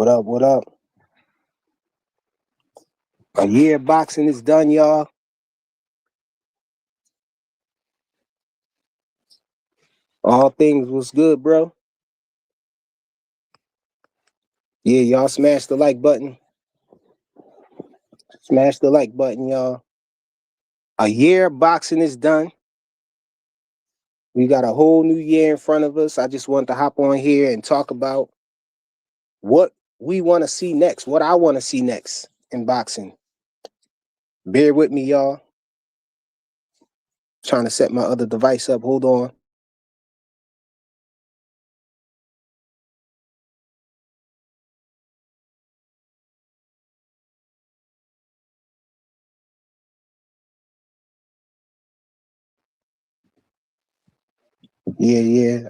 What up? What up? A year of boxing is done, y'all. All things was good, bro. Yeah, y'all smash the like button. Smash the like button, y'all. A year of boxing is done. We got a whole new year in front of us. I just wanted to hop on here and talk about what we want to see next, what I want to see next in boxing. Bear with me, y'all. Trying to set my other device up. Hold on. Yeah.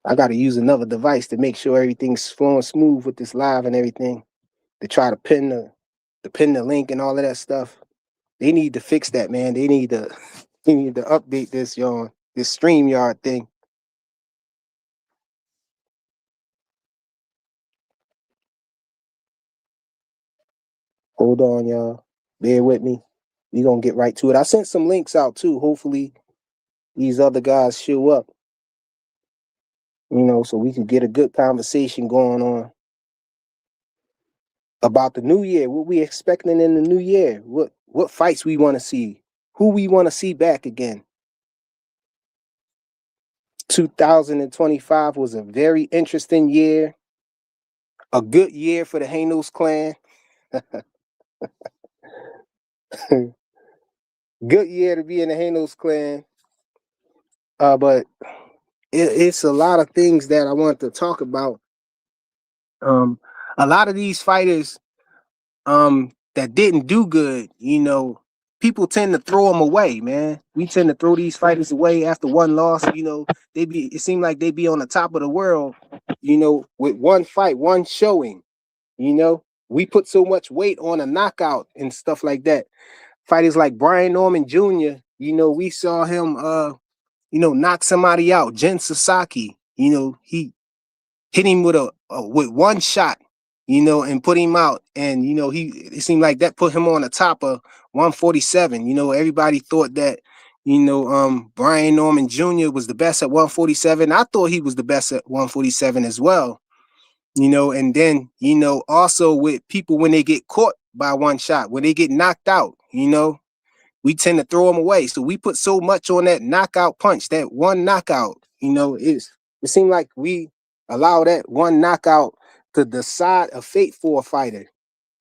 I gotta use another device to make sure everything's flowing smooth with this live and everything. To try to pin the link and all of that stuff. They need to fix that, man. They need to update this, y'all. This StreamYard thing. Hold on, y'all. Bear with me. We gonna get right to it. I sent some links out too. Hopefully these other guys show up, so we can get a good conversation going on about the new year. What we expecting in the new year? What fights we want to see? Who we want to see back again? 2025 was a very interesting year. A good year for the Hanos clan. Good year to be in the Hanos clan. But it's a lot of things that I want to talk about. A lot of these fighters that didn't do good, people tend to throw them away, man. We tend to throw these fighters away after one loss. It seemed like they be on the top of the world, with one fight, one showing. We put so much weight on a knockout and stuff like that. Fighters like Brian Norman Jr., we saw him knock somebody out. Jen Sasaki, he hit him with one shot, and put him out. And it seemed like that put him on the top of 147. Everybody thought that Brian Norman Jr. was the best at 147. I thought he was the best at 147 as well. And then also with people, when they get caught by one shot, when they get knocked out, we tend to throw them away. So we put so much on that knockout punch, that one knockout. It seemed like we allow that one knockout to decide a fate for a fighter.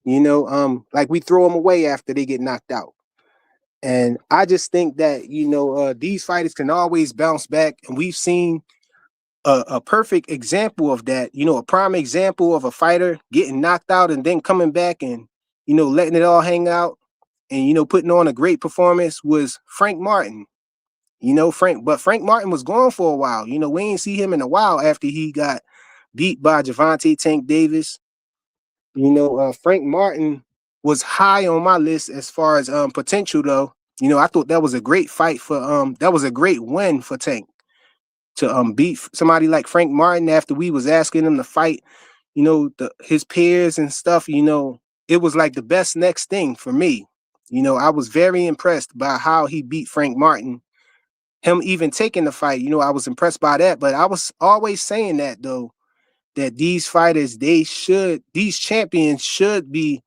Like we throw them away after they get knocked out. And I just think that these fighters can always bounce back, and we've seen a perfect example of that. A prime example of a fighter getting knocked out and then coming back and letting it all hang out and putting on a great performance was Frank Martin. But Frank Martin was gone for a while. We ain't see him in a while after he got beat by Gervonta Tank Davis. Frank Martin was high on my list as far as potential, though. I thought that was a great fight that was a great win for Tank to beat somebody like Frank Martin after we was asking him to fight, his peers and stuff. It was like the best next thing for me. I was very impressed by how he beat Frank Martin. Him even taking the fight, I was impressed by that. But I was always saying that, though, that these fighters, these champions should be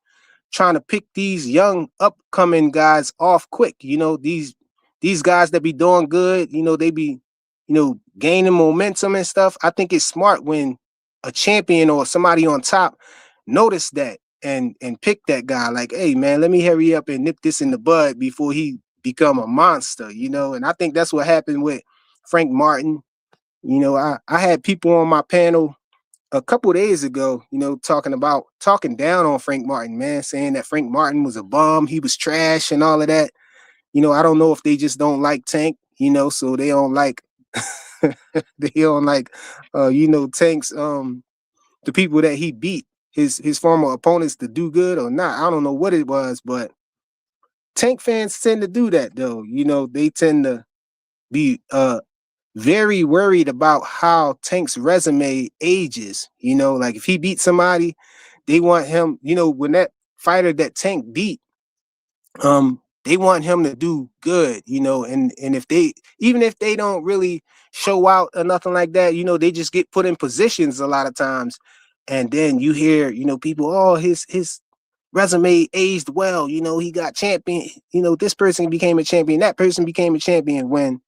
trying to pick these young upcoming guys off quick. These guys that be doing good, they be, gaining momentum and stuff. I think it's smart when a champion or somebody on top notice that and pick that guy. Like, hey man, let me hurry up and nip this in the bud before he become a monster. And I think that's what happened with Frank Martin. I had people on my panel a couple of days ago, talking down on Frank Martin, man, saying that Frank Martin was a bum, he was trash and all of that. I don't know if they just don't like Tank, so they don't like Tank's the people that he beat, his former opponents, to do good or not. I don't know what it was, but Tank fans tend to do that, though. They tend to be very worried about how Tank's resume ages. You know, like if he beats somebody, they want him, you know, when that fighter that Tank beat, they want him to do good, you know, and if they, even if they don't really show out or nothing like that, you know, they just get put in positions a lot of times. And then you hear, you know, people, oh, his resume aged well, you know, he got champion, you know, this person became a champion, that person became a champion, when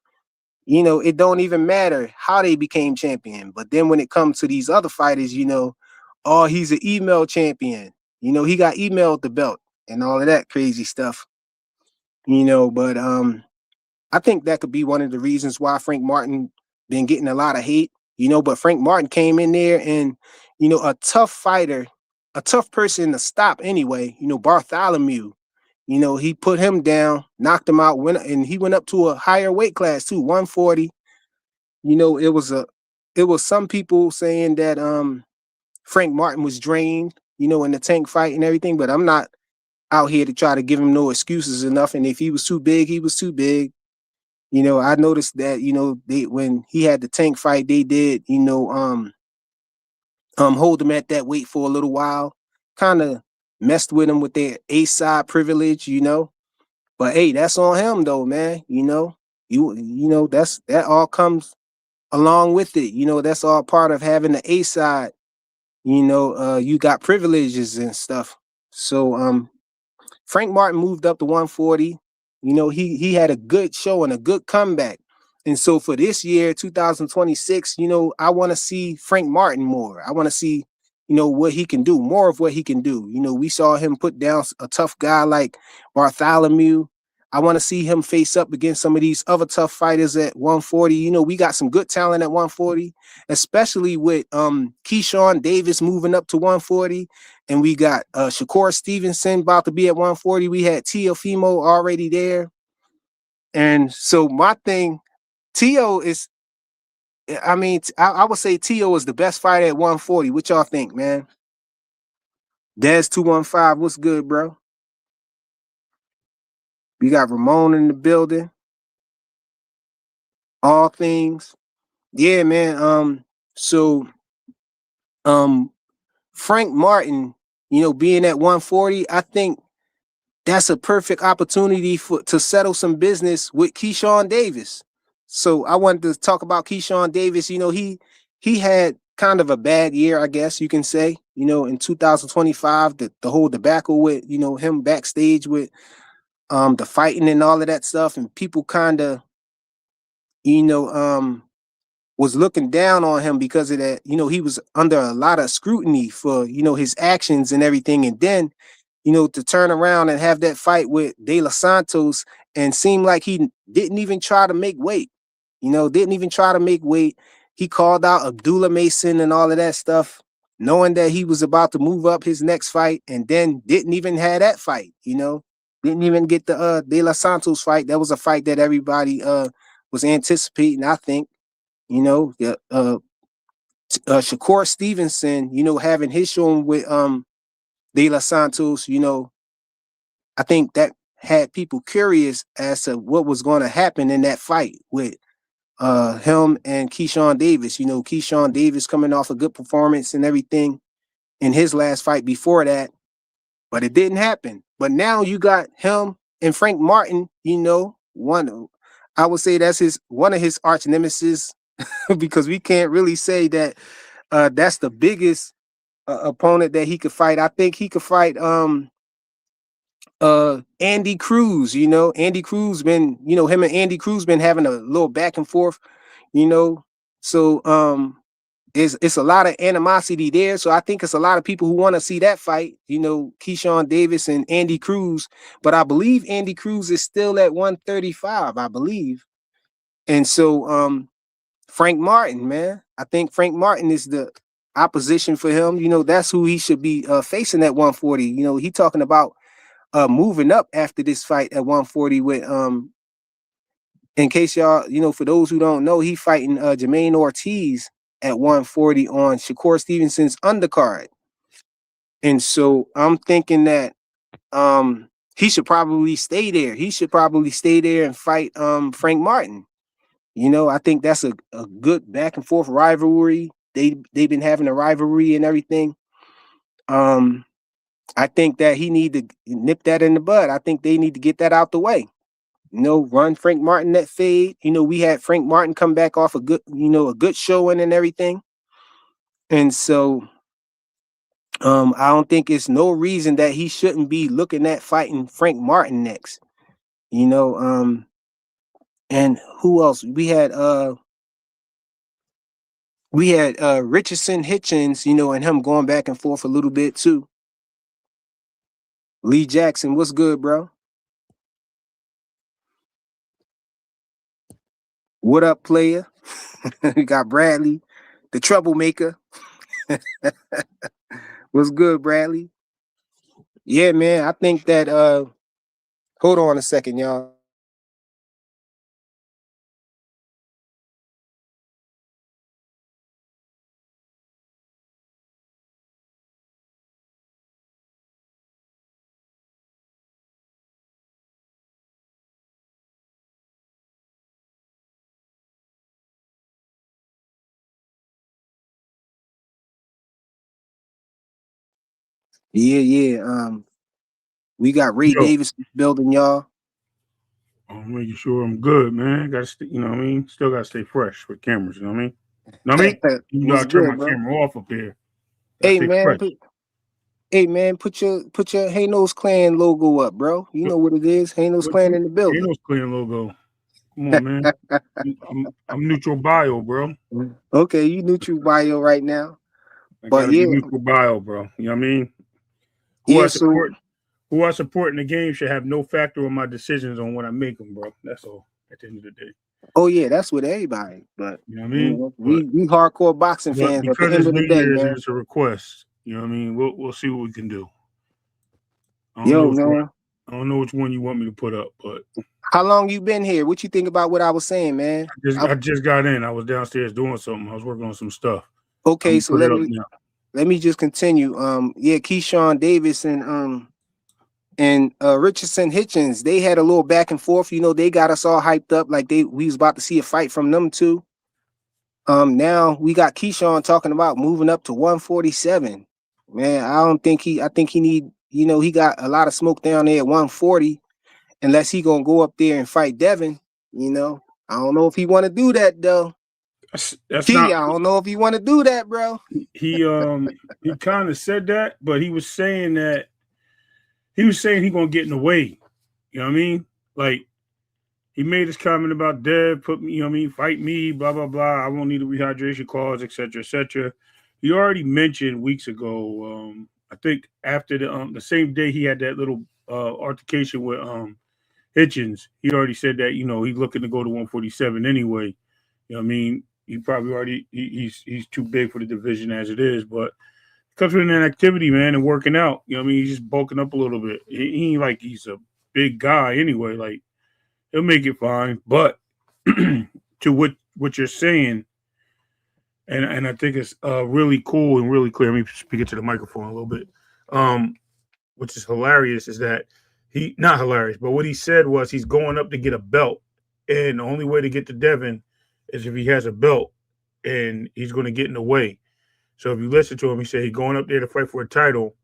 you know it don't even matter how they became champion. But then when it comes to these other fighters, you know, oh, he's an email champion, you know, he got emailed the belt and all of that crazy stuff, you know. But I think that could be one of the reasons why Frank Martin been getting a lot of hate, you know. But Frank Martin came in there and, you know, a tough fighter, a tough person to stop anyway. You know, Bartholomew, you know, he put him down, knocked him out, went, and he went up to a higher weight class too, 140. You know, it was some people saying that Frank Martin was drained, you know, in the Tank fight and everything, but I'm not out here to try to give him no excuses or nothing. If he was too big, he was too big. You know, I noticed that, you know, they, when he had the Tank fight, they did, you know, hold him at that weight for a little while, kind of messed with him with their A side privilege, you know. But hey, that's on him though, man. You know, you know, that all comes along with it. You know, that's all part of having the A side. You know, you got privileges and stuff. So Frank Martin moved up to 140. You know, he had a good show and a good comeback. And so for this year, 2026, you know, I want to see Frank Martin more. I want to see, you know, what he can do, more of what he can do. You know, we saw him put down a tough guy like Bartholomew. I want to see him face up against some of these other tough fighters at 140. You know, we got some good talent at 140, especially with Keyshawn Davis moving up to 140. And we got Shakur Stevenson about to be at 140. We had Teofimo already there. And so my thing, Tio is, I mean, I would say Tio is the best fighter at 140. What y'all think, man? Des 215, what's good, bro? We got Ramon in the building. All things. Yeah, man. So um Frank Martin, you know, being at 140, I think that's a perfect opportunity for to settle some business with Keyshawn Davis. So I wanted to talk about Keyshawn Davis. You know, he had kind of a bad year, I guess you can say. You know, in 2025, the whole debacle with, you know, him backstage with the fighting and all of that stuff, and people kind of, you know, was looking down on him because of that. You know, he was under a lot of scrutiny for, you know, his actions and everything. And then, you know, to turn around and have that fight with De Los Santos and seem like he didn't even try to make weight, you know, didn't even try to make weight. He called out Abdullah Mason and all of that stuff, knowing that he was about to move up his next fight, and then didn't even have that fight, you know, didn't even get the De Los Santos fight. That was a fight that everybody was anticipating, I think. You know, Shakur Stevenson, you know, having his showing with De Los Santos, you know, I think that had people curious as to what was going to happen in that fight with him and Keyshawn Davis. You know, Keyshawn Davis coming off a good performance and everything in his last fight before that, but it didn't happen. But now you got him and Frank Martin, you know, I would say that's one of his arch nemesis because we can't really say that that's the biggest opponent that he could fight. I think he could fight Andy Cruz. You know, Andy Cruz been, you know, him and Andy Cruz been having a little back and forth, you know. So it's a lot of animosity there. So I think it's a lot of people who want to see that fight, you know, Keyshawn Davis and Andy Cruz. But I believe Andy Cruz is still at 135, I believe. And so Frank Martin, man. I think Frank Martin is the opposition for him. You know, that's who he should be facing at 140. You know, he talking about moving up after this fight at 140 with in case y'all, you know, for those who don't know, he fighting Jermaine Ortiz at 140 on Shakur Stevenson's undercard. And so I'm thinking that he should probably stay there. He should probably stay there and fight Frank Martin. You know, I think that's a good back and forth rivalry. They've been having a rivalry and everything. Um, I think that he need to nip that in the bud. I think they need to get that out the way. You know, run Frank Martin that fade. You know, we had Frank Martin come back off a good showing and everything. And so I don't think it's no reason that he shouldn't be looking at fighting Frank Martin next. You know, and who else? We had Richardson Hitchens, you know, and him going back and forth a little bit too. Lee Jackson, what's good, bro? What up, player? We got Bradley, the troublemaker. What's good, Bradley? Yeah, man. I think that hold on a second, y'all. Yeah. We got Ray Yo, Davis building, y'all. I'm making sure I'm good, man. Got to, you know what I mean? Still got to stay fresh with cameras, you know what I mean? Know what I mean? Even though What's I turn my good, bro? camera off up here, got to Hey stay man, fresh. put, hey man, put your Hanos Clan logo up, bro. You know what it is. Hanos What Clan you? in the Ain't building. no clean logo. Come on, man. I'm neutral bio, bro. Okay, you neutral bio right now. I But gotta be yeah, neutral bio, bro. You know what I mean? Who I yeah, so support, who I support in the game should have no factor on my decisions on when I make them, bro. That's all. At the end of the day, oh yeah, that's with everybody. But you know what I you mean? know, we hardcore boxing But fans at the because end it's of the New day, Year's and man. it's a request, you know what I mean? We'll see what we can do. I don't know Yo, which one. man. I don't know which one you want me to put up, but How long you been here? What you think about what I was saying, man? I just got in. I was downstairs doing something. I was working on some stuff. I'm Okay, gonna so put it up now. let me just continue. Yeah, Keyshawn Davis and Richardson Hitchens, they had a little back and forth. You know, they got us all hyped up like we was about to see a fight from them too. Now we got Keyshawn talking about moving up to 147. Man, I think he need, you know, he got a lot of smoke down there at 140, unless he gonna go up there and fight Devin, you know. I don't know if he wanna do that though. That's Key, not. I don't know if you want to do that, bro. He kind of said that, but he was saying he gonna get in the way. You know what I mean? Like he made his comment about Dev, put me, you know what I mean, fight me, blah blah blah. I won't need a rehydration clause, etc. etc. He already mentioned weeks ago. I think after the same day he had that little altercation with Hitchens, he already said that he's looking to go to 147 anyway. You know what I mean? He probably already he's too big for the division as it is, but comes with an activity, man, and working out. You know what I mean? He's just bulking up a little bit. He ain't like he's a big guy anyway. Like he'll make it fine. But to what you're saying, and I think it's really cool and really clear. Let me speak it to the microphone a little bit. Um, which is hilarious, is that he not hilarious, but what he said was he's going up to get a belt, and the only way to get to Devin is if he has a belt, and he's going to get in the way. So if you listen to him, he said he's going up there to fight for a title,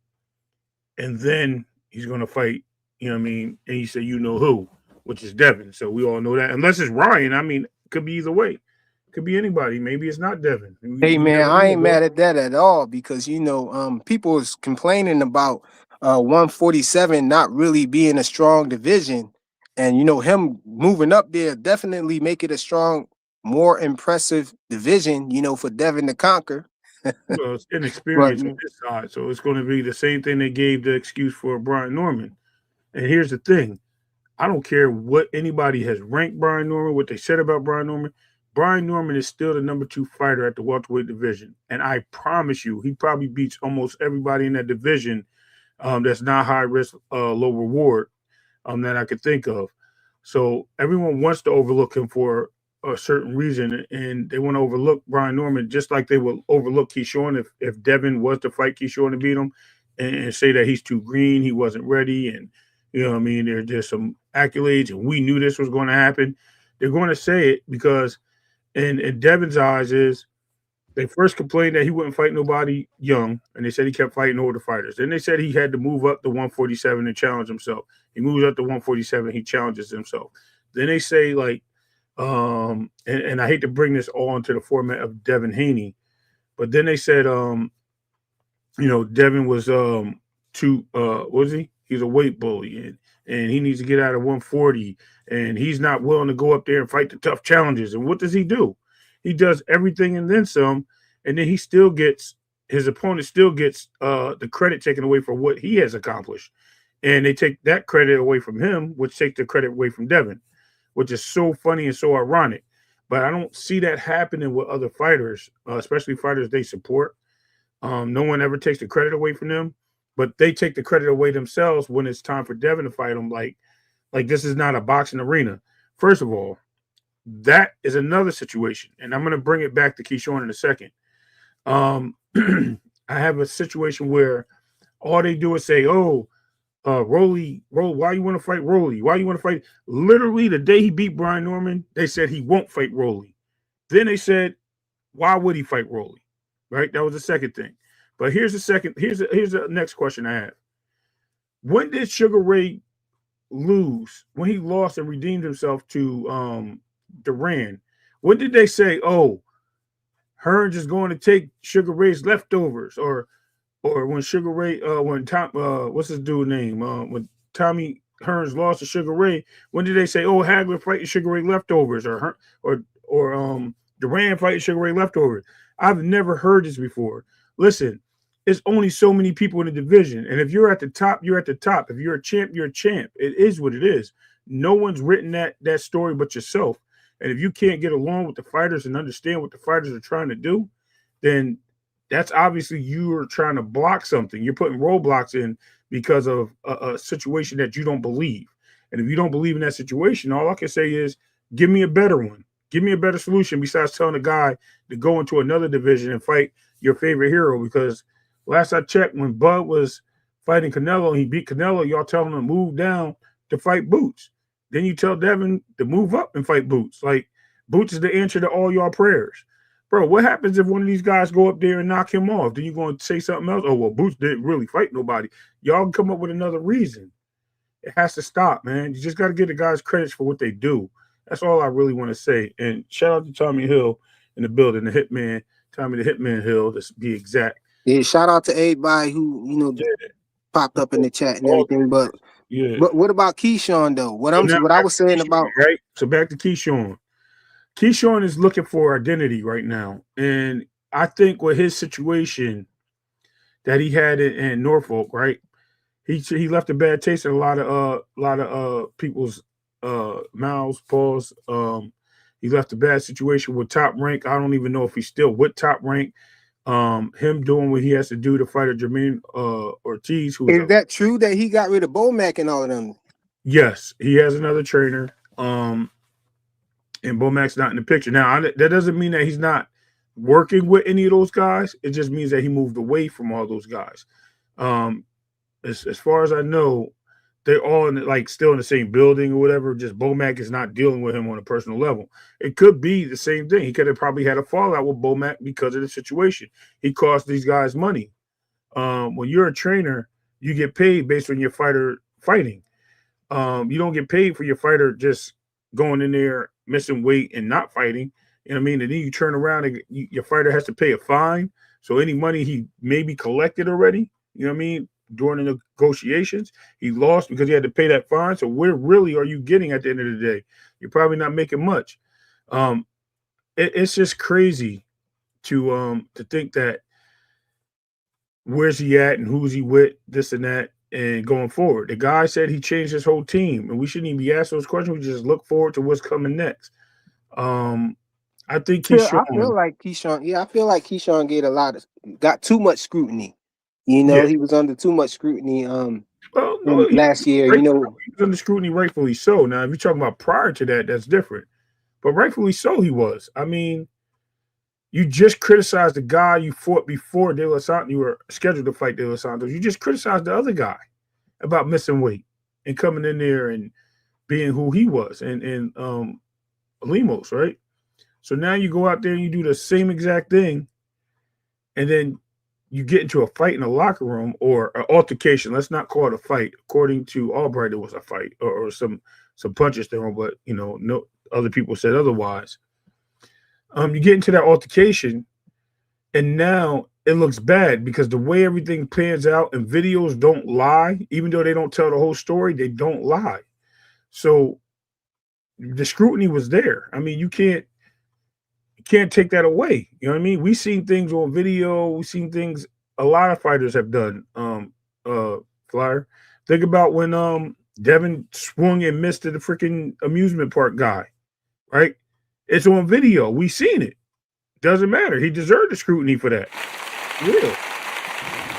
and then he's going to fight. You know what I mean? And he said, you know who, which is Devin. So we all know that, unless it's Ryan. I mean, it could be either way. It could be anybody. Maybe it's not Devin. Hey We man, never I know, ain't bro. mad at that at all because you know, people is complaining about 147 not really being a strong division, and you know him moving up there definitely make it a strong, more impressive division. You know, for Devin to conquer. Well, it's But inexperience on his side, so it's going to be the same thing they gave the excuse for Brian Norman. And here's the thing: I don't care what anybody has ranked Brian Norman, what they said about Brian Norman. Brian Norman is still the number 2 fighter at the welterweight division, and I promise you, he probably beats almost everybody in that division. That's not high risk, low reward. That I could think of. So everyone wants to overlook him for a certain reason, and they want to overlook Brian Norman just like they will overlook Keyshawn if Devin was to fight Keyshawn to beat him, and say that he's too green, he wasn't ready, and you know what I mean. There's some accolades, and we knew this was going to happen. They're going to say it because in Devin's eyes is they first complained that he wouldn't fight nobody young, and they said he kept fighting older fighters. Then they said he had to move up to 147 and challenge himself. He moves up to 147, he challenges himself. Then they say like, and I hate to bring this all into the format of Devin Haney, but then they said, Devin was too what was he? He's a weight bully and he needs to get out of 140 and he's not willing to go up there and fight the tough challenges. And what does he do? He does everything and then some, and then his opponent still gets the credit taken away for what he has accomplished. And they take that credit away from him, which takes the credit away from Devin, which is so funny and so ironic. But I don't see that happening with other fighters, especially fighters they support. No one ever takes the credit away from them, but they take the credit away themselves when it's time for Devin to fight them. Like this is not a boxing arena. First of all, that is another situation, and I'm going to bring it back to Keyshawn in a second. I have a situation where all they do is say, "Oh, Rolly, why you want to fight Rolly? Why you want to fight?" Literally, the day he beat Brian Norman, they said he won't fight Rolly. Then they said, "Why would he fight Rolly?" Right? That was the second thing. But here's the next question I have. When did Sugar Ray lose? When he lost and redeemed himself to Duran? When did they say, "Oh, Hearns is going to take Sugar Ray's leftovers," or when Sugar Ray, when Tom, what's his dude name? When Tommy Hearns lost to Sugar Ray, when did they say, "Oh, Hagler fighting Sugar Ray leftovers," or Duran fighting Sugar Ray leftovers? I've never heard this before. Listen, it's only so many people in the division, and if you're at the top, you're at the top. If you're a champ, you're a champ. It is what it is. No one's written that story but yourself. And if you can't get along with the fighters and understand what the fighters are trying to do, then that's obviously you are trying to block something. You're putting roadblocks in because of a situation that you don't believe. And if you don't believe in that situation, all I can say is give me a better one. Give me a better solution besides telling a guy to go into another division and fight your favorite hero. Because last I checked, when Bud was fighting Canelo and he beat Canelo, y'all tell him to move down to fight Boots. Then you tell Devin to move up and fight Boots. Like, Boots is the answer to all y'all prayers. Bro, what happens if one of these guys go up there and knock him off? Then you're going to say something else? Oh, well, Boots didn't really fight nobody. Y'all can come up with another reason. It has to stop, man. You just got to give the guys credits for what they do. That's all I really want to say. And shout out to Tommy Hill in the building, the Hitman, Tommy the Hitman Hill, to be exact. Yeah, shout out to everybody who, popped up in the chat and everything. But what about Keyshawn, though? What I was saying about... Right? So back to Keyshawn. Keyshawn is looking for identity right now. And I think with his situation that he had in Norfolk, right? He left a bad taste in a lot of people's mouths, paws. He left a bad situation with Top Rank. I don't even know if he's still with Top Rank. Him doing what he has to do to fight a Jermaine Ortiz. Is that true that he got rid of Bomac and all of them? Yes, he has another trainer. And Bomac's not in the picture. Now, that doesn't mean that he's not working with any of those guys. It just means that he moved away from all those guys. As far as I know, they're all still in the same building or whatever. Just Bomac is not dealing with him on a personal level. It could be the same thing. He could have probably had a fallout with Bomac because of the situation. He cost these guys money. When you're a trainer, you get paid based on your fighter fighting. You don't get paid for your fighter just going in there, missing weight and not fighting. You know what I mean? And then you turn around and your fighter has to pay a fine. So any money he maybe collected already, you know what I mean, during the negotiations, he lost because he had to pay that fine. So where really are you getting at the end of the day? You're probably not making much. It's just crazy to think that where's he at and who's he with, this and that, and going forward. The guy said he changed his whole team, and we shouldn't even be asked those questions. We just look forward to what's coming next. I think Keyshawn. I feel like Keyshawn got too much scrutiny. He was under too much scrutiny. Last year, he was under scrutiny, rightfully so. Now, if you're talking about prior to that, that's different. But rightfully so, he was. I mean, you just criticized the guy you fought before De Los Santos. You were scheduled to fight De Los Santos. You just criticized the other guy about missing weight and coming in there and being who he was. And Lemos, right? So now you go out there and you do the same exact thing, and then you get into a fight in a locker room or an altercation. Let's not call it a fight. According to Albright, it was a fight or some punches thrown, but no other people said otherwise. You get into that altercation, and now it looks bad because the way everything pans out and videos don't lie, even though they don't tell the whole story, they don't lie. So the scrutiny was there. I mean, you can't take that away. You know what I mean? We've seen things on video. We've seen things a lot of fighters have done. Flyer. Think about when Devin swung and missed at the freaking amusement park guy, right? It's on video. We seen it. Doesn't matter. He deserved the scrutiny for that. Yeah.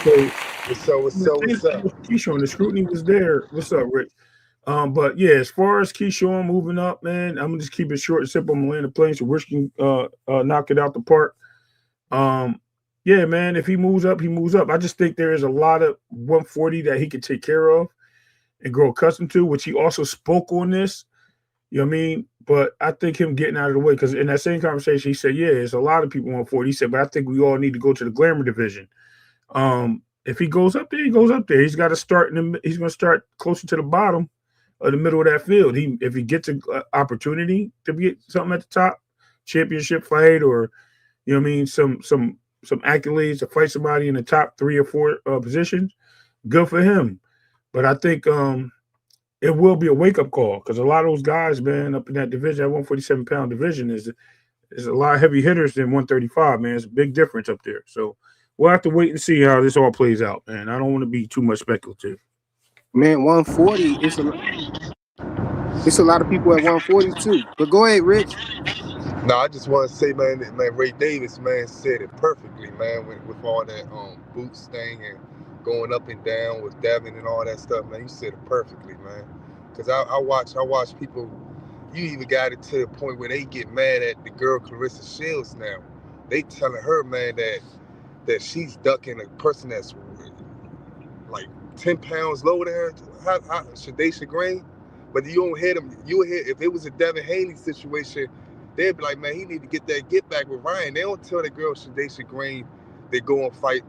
So What's up? Keyshawn, the scrutiny was there. What's up, Rick? But yeah, as far as Keyshawn moving up, man, I'm gonna just keep it short and simple. I'm gonna land the plane so Rich can knock it out the park. Yeah, man, if he moves up, he moves up. I just think there is a lot of 140 that he could take care of and grow accustomed to, which he also spoke on this. You know what I mean? But I think him getting out of the way, because in that same conversation, he said, yeah, there's a lot of people 140. He said, but I think we all need to go to the glamour division. If he goes up there, he goes up there. He's got to start he's going to start closer to the bottom of the middle of that field. If he gets an opportunity to get something at the top, championship fight, or you know what I mean, some accolades to fight somebody in the top 3 or 4 positions, good for him. But I think it will be a wake-up call, because a lot of those guys, man, up in that division, that 147-pound division is a lot of heavy hitters than 135, man. It's a big difference up there. So we'll have to wait and see how this all plays out, man. I don't want to be too much speculative. Man, 140, it's a lot of people at 140 too. But go ahead, Rich. No, I just want to say, man, Ray Davis, man, said it perfectly, man, with all that boots thing and going up and down with Devin and all that stuff, man. You said it perfectly, man. Because I watch people. You even got it to the point where they get mad at the girl Clarissa Shields now. They telling her, man, that she's ducking a person that's like 10 pounds lower than her. How Shadaysha Green? But you don't hear them. You would hear, if it was a Devin Haney situation, they'd be like, man, he need to get back with Ryan. They don't tell the girl Shadaysha Green they go and fight.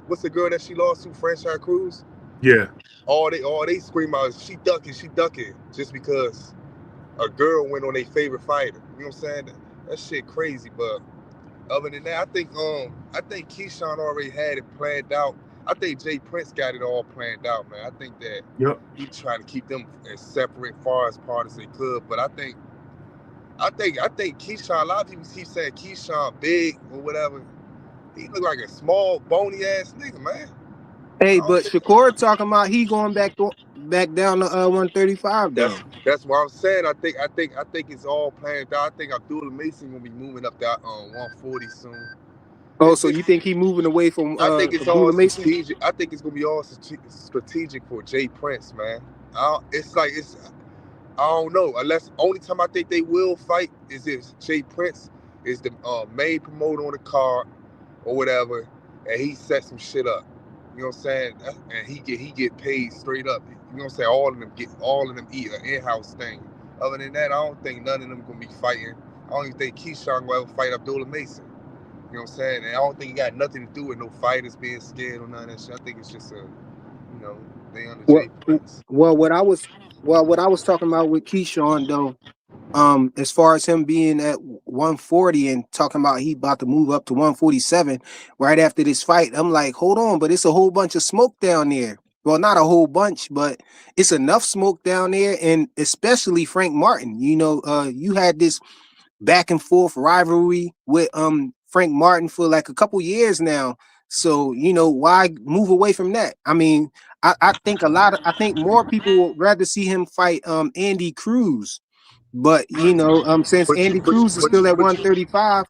What's the girl that she lost to? Franchise Cruz? Yeah. All they scream out is she ducking just because a girl went on their favorite fighter. You know what I'm saying? That shit crazy. But other than that, I think Keyshawn already had it planned out. I think Jay Prince got it all planned out, man. I think that he tried to keep them as separate, far as apart as they could. But I think Keyshawn. A lot of people keep saying Keyshawn big or whatever. He look like a small, bony ass nigga, man. Hey, but Shakur talking about he going back down to 135 though. That's what I'm saying. I think it's all planned out. I think Abdullah Mason gonna be moving up that 140 soon. Oh, so you think he moving away from? I think it's all strategic. I think it's gonna be all strategic for Jay Prince, man. I don't know. Unless only time I think they will fight is if Jay Prince is the main promoter on the card or whatever, and he set some shit up. You know what I'm saying? And he get paid straight up. You know what I'm saying? All of them eat an in-house thing. Other than that, I don't think none of them gonna be fighting. I don't even think Keyshawn will ever fight Abdullah Mason. You know what I'm saying? And I don't think it got nothing to do with no fighters being scared or none of that shit. I think it's just they under Jay Prince. Well, what I was talking about with Keyshawn though, as far as him being at 140 and talking about he about to move up to 147 right after this fight, I'm like, hold on, but it's a whole bunch of smoke down there. Well, not a whole bunch, but it's enough smoke down there, and especially Frank Martin. You had this back and forth rivalry with Frank Martin for like a couple years now. So, why move away from that? I mean, I think more people would rather see him fight Andy Cruz. But since Andy Cruz is still at 135,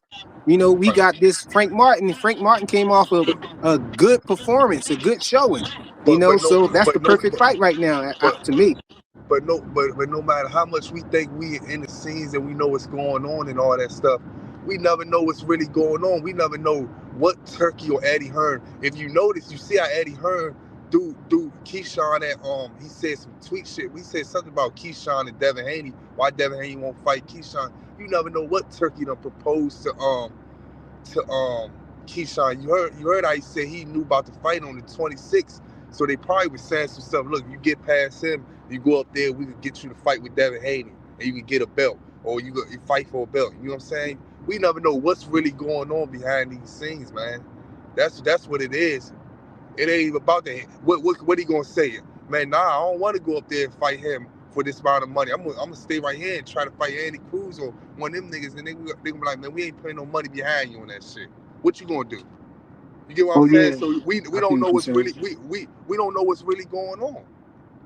we got this Frank Martin. Frank Martin came off of a good performance, a good showing. So that's the perfect fight right now to me. But no matter how much we think we in the scenes and we know what's going on and all that stuff, we never know what's really going on. We never know what Turkey or Eddie Hearn. If you notice, you see how Eddie Hearn threw Keyshawn at he said some tweet shit. We said something about Keyshawn and Devin Haney. Why Devin Haney won't fight Keyshawn? You never know what Turkey done proposed to Keyshawn. You heard how he said he knew about the fight on the 26th. So they probably was saying some stuff. Look, you get past him, you go up there, we could get you to fight with Devin Haney, and you can get a belt, or you fight for a belt. You know what I'm saying? We never know what's really going on behind these scenes, man. That's what it is. It ain't even about that. What he gonna say? Man, nah, I don't want to go up there and fight him for this amount of money. I'm gonna stay right here and try to fight Andy Cruz or one of them niggas, and they gonna be like, man, we ain't putting no money behind you on that shit. What you gonna do? You get what I'm saying? Yeah. So we don't know what's really we don't know what's really going on.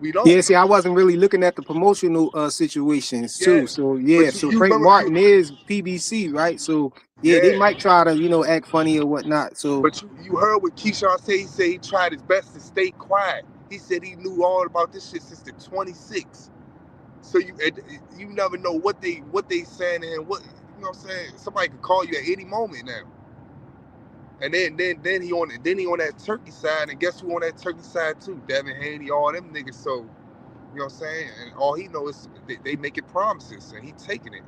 We don't. Yeah, see, I wasn't really looking at the promotional situations too. Yeah. So yeah, so you Frank remember- Martin is PBC, right? So yeah, they might try to act funny or whatnot. So But you heard what Keyshawn said. He said he tried his best to stay quiet. He said he knew all about this shit since the 26th. So you never know what they saying and what, you know what I'm saying. Somebody could call you at any moment now. And then he on that Turkey side, and guess who on that Turkey side too? Devin Haney, all them niggas. So you know what I'm saying. And all he knows is they making promises, and he taking it.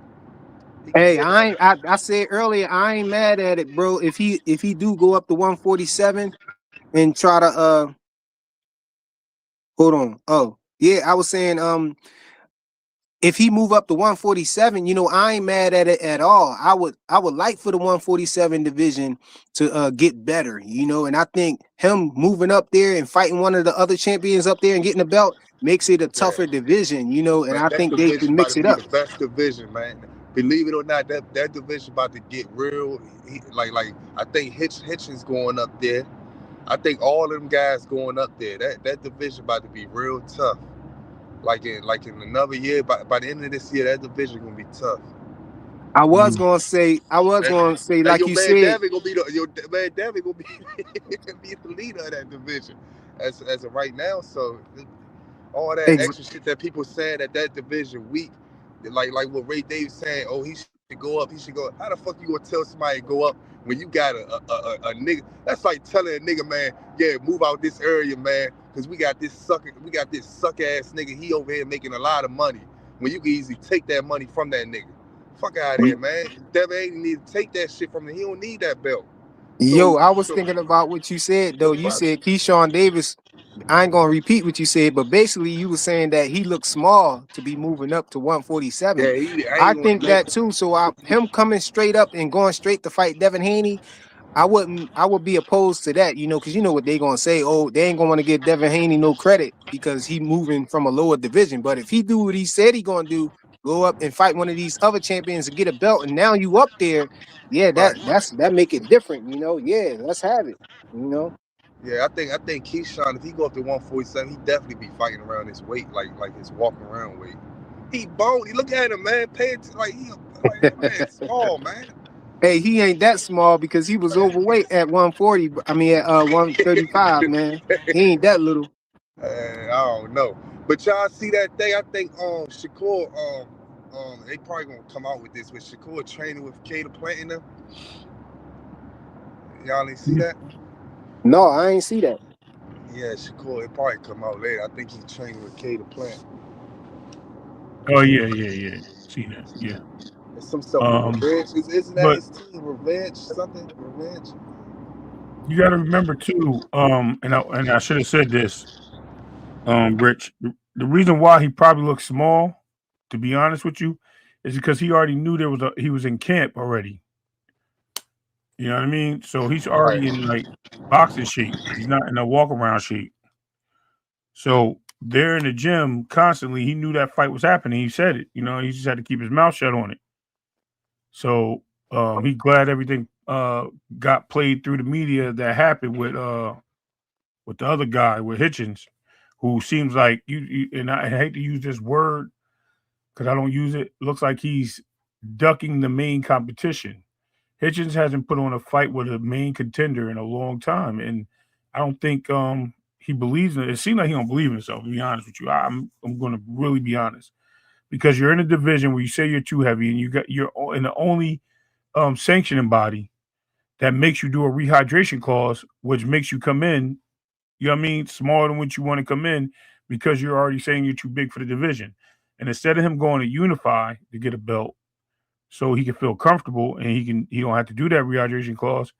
Hey, I said earlier, I ain't mad at it, bro. If he do go up to 147 and try to hold on. Oh, yeah, I was saying if he move up to 147, I ain't mad at it at all. I would like for the 147 division to get better, and I think him moving up there and fighting one of the other champions up there and getting a belt makes it a tougher division, and I think they can mix it up. The best division, man. Believe it or not, that division about to get real. Like I think Hitchens going up there. I think all of them guys going up there. That division about to be real tough. Like in another year, by the end of this year, that division gonna be tough. I was gonna say, like you said, Devin gonna be Devin gonna be the leader of that division as of right now. So all that extra shit that people saying that division weak, like what Ray Davis saying, oh, he should go up, he should go. How the fuck you gonna tell somebody to go up when you got a nigga? That's like telling a nigga, man, yeah, move out this area, man, because we got this suck ass nigga. He over here making a lot of money when you can easily take that money from that nigga. Fuck out of here, man. Devin ain't need to take that shit from him. He don't need that belt. Yo, I was thinking about what you said though. You said Keyshawn Davis. I ain't gonna repeat what you said, but basically you were saying that he looks small to be moving up to 147. Yeah, I think that too. So him coming straight up and going straight to fight Devin Haney, I would be opposed to that, because you know what they gonna say. Oh, they ain't gonna want to give Devin Haney no credit because he moving from a lower division. But if he do what he said he gonna do, go up and fight one of these other champions and get a belt, and now you up there, yeah, that make it different, Yeah, let's have it, Yeah, I think Keyshawn, if he go up to 147, he definitely be fighting around his weight, like his walking around weight. He bony. Look at him, man. Pay attention, like man, small, man. Hey, he ain't that small because he was overweight at 140. I mean, at 135, man. He ain't that little. I don't know, but y'all see that thing? I think Shakur they probably gonna come out with this with Shakur training with Caleb Plant in them. Y'all ain't see that? No, I ain't see that. Yeah, Shakur, it probably come out later. I think he's training with Caleb Plant. Oh yeah. See that? Yeah. There's some stuff with Revenge. Isn't that his team? Revenge? Something? Revenge? You got to remember too. And I should have said this, Rich. The reason why he probably looks small, to be honest with you, is because he already knew he was in camp already. You know what I mean? So he's already in like boxing shape. He's not in a walk around shape. So they're in the gym constantly. He knew that fight was happening. He said it. He just had to keep his mouth shut on it. So he glad everything got played through the media that happened with the other guy, with Hitchens, who seems like you and I hate to use this word because I don't use it. Looks like he's ducking the main competition. Hitchens hasn't put on a fight with a main contender in a long time, and I don't think he believes in it. It seems like he don't believe in himself, to be honest with you. I'm going to really be honest, because you're in a division where you say you're too heavy, and you're in the only sanctioning body that makes you do a rehydration clause, which makes you come in, you know what I mean, smaller than what you want to come in because you're already saying you're too big for the division. And instead of him going to Unify to get a belt, so he can feel comfortable and he don't have to do that rehydration clause.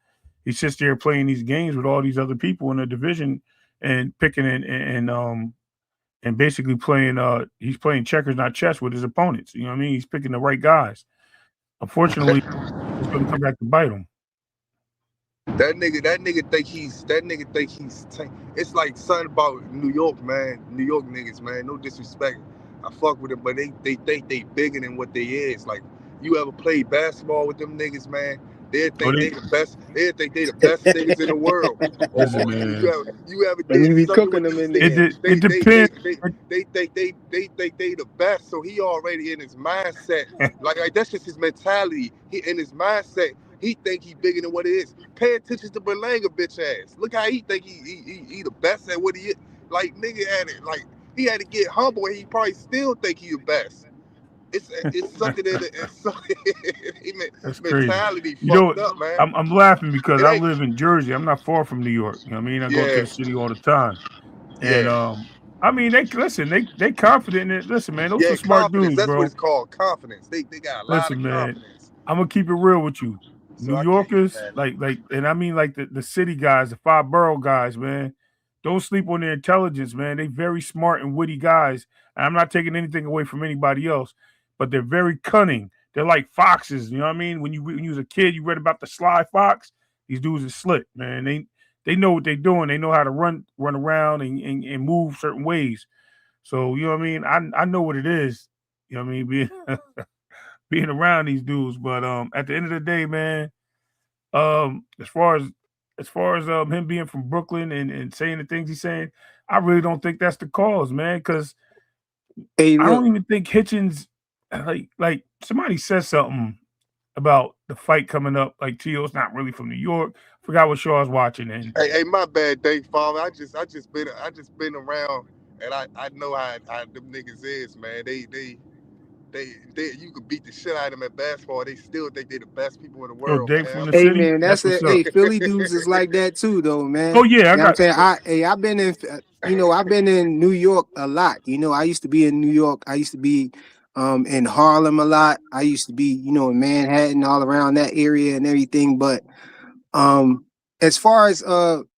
He sits there playing these games with all these other people in the division and picking and basically playing he's playing checkers, not chess with his opponents. You know what I mean? He's picking the right guys. Unfortunately, it's gonna come back to bite him. That nigga think he's it's like something about New York, man. New York niggas, man. No disrespect. I fuck with them, but they think they bigger than what they is. Like, you ever played basketball with them niggas, man? They think they the best. They think they the best niggas in the world. Listen, man. You ever And you did be something cooking with them these in there. niggas? It depends. They think they the best. So he already in his mindset. like that's just his mentality. He in his mindset. He think he bigger than what it is. Pay attention to Berlanga, bitch ass. Look how he think he the best at what he is. Like, nigga had it. Like, he had to get humble, and he probably still think he the best. It's something in it. That's mentality crazy. fucked up, man. I'm laughing because It I ain't- live in Jersey. I'm not far from New York. You know what I mean? I go to Yeah. the city all the time. And Yeah. I mean, they confident in it. Listen, man, those Yeah, are smart confidence. dudes, That's bro. what it's called, confidence. They got a lot Listen, of man, confidence. I'm gonna keep it real with you. So New I Yorkers, can't, like, and I mean like the city guys, the 5 borough guys, man. Don't sleep on their intelligence, man. They very smart and witty guys. And I'm not taking anything away from anybody else, but they're very cunning. They're like foxes. You know what I mean? When you was a kid, you read about the sly fox. These dudes are slick, man. They know what they're doing. They know how to run around and move certain ways. So, you know what I mean? I know what it is. You know what I mean? Being around these dudes. But at the end of the day, man, as far as him being from Brooklyn and saying the things he's saying, I really don't think that's the cause, man. Because Hey, I look, don't even think Hitchens, like somebody said something about the fight coming up. Like, Tio's not really from New York. Forgot what show I was watching. And Hey, my bad, Dave Father. I just been around, and I know how them niggas is, man. They you could beat the shit out of them at basketball. They still think they the best people in the world, Dave man. from the hey city. man, that's what's it. up. Hey, Philly dudes is like that too, though, man. Oh yeah, You know what I'm saying? I've been in, I've been in New York a lot. I used to be in New York. I used to be in Harlem a lot. I used to be, in Manhattan, all around that area and everything. But as far as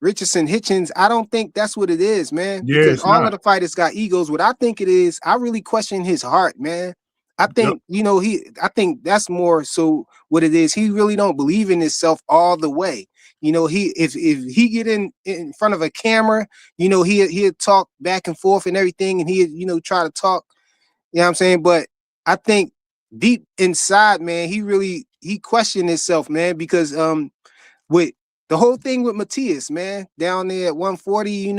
Richardson Hitchens, I don't think that's what it is, man. Yeah, Because it's all not. of the fighters got egos. What I think it is, I really question his heart, man. I think, I think that's more so what it is. He really don't believe in himself all the way. If he get in front of a camera, he'll talk back and forth and everything, and he'll try to talk, you know what I'm saying? But I think deep inside, man, he questioned himself, man, because with the whole thing with Matias, man, down there at 140,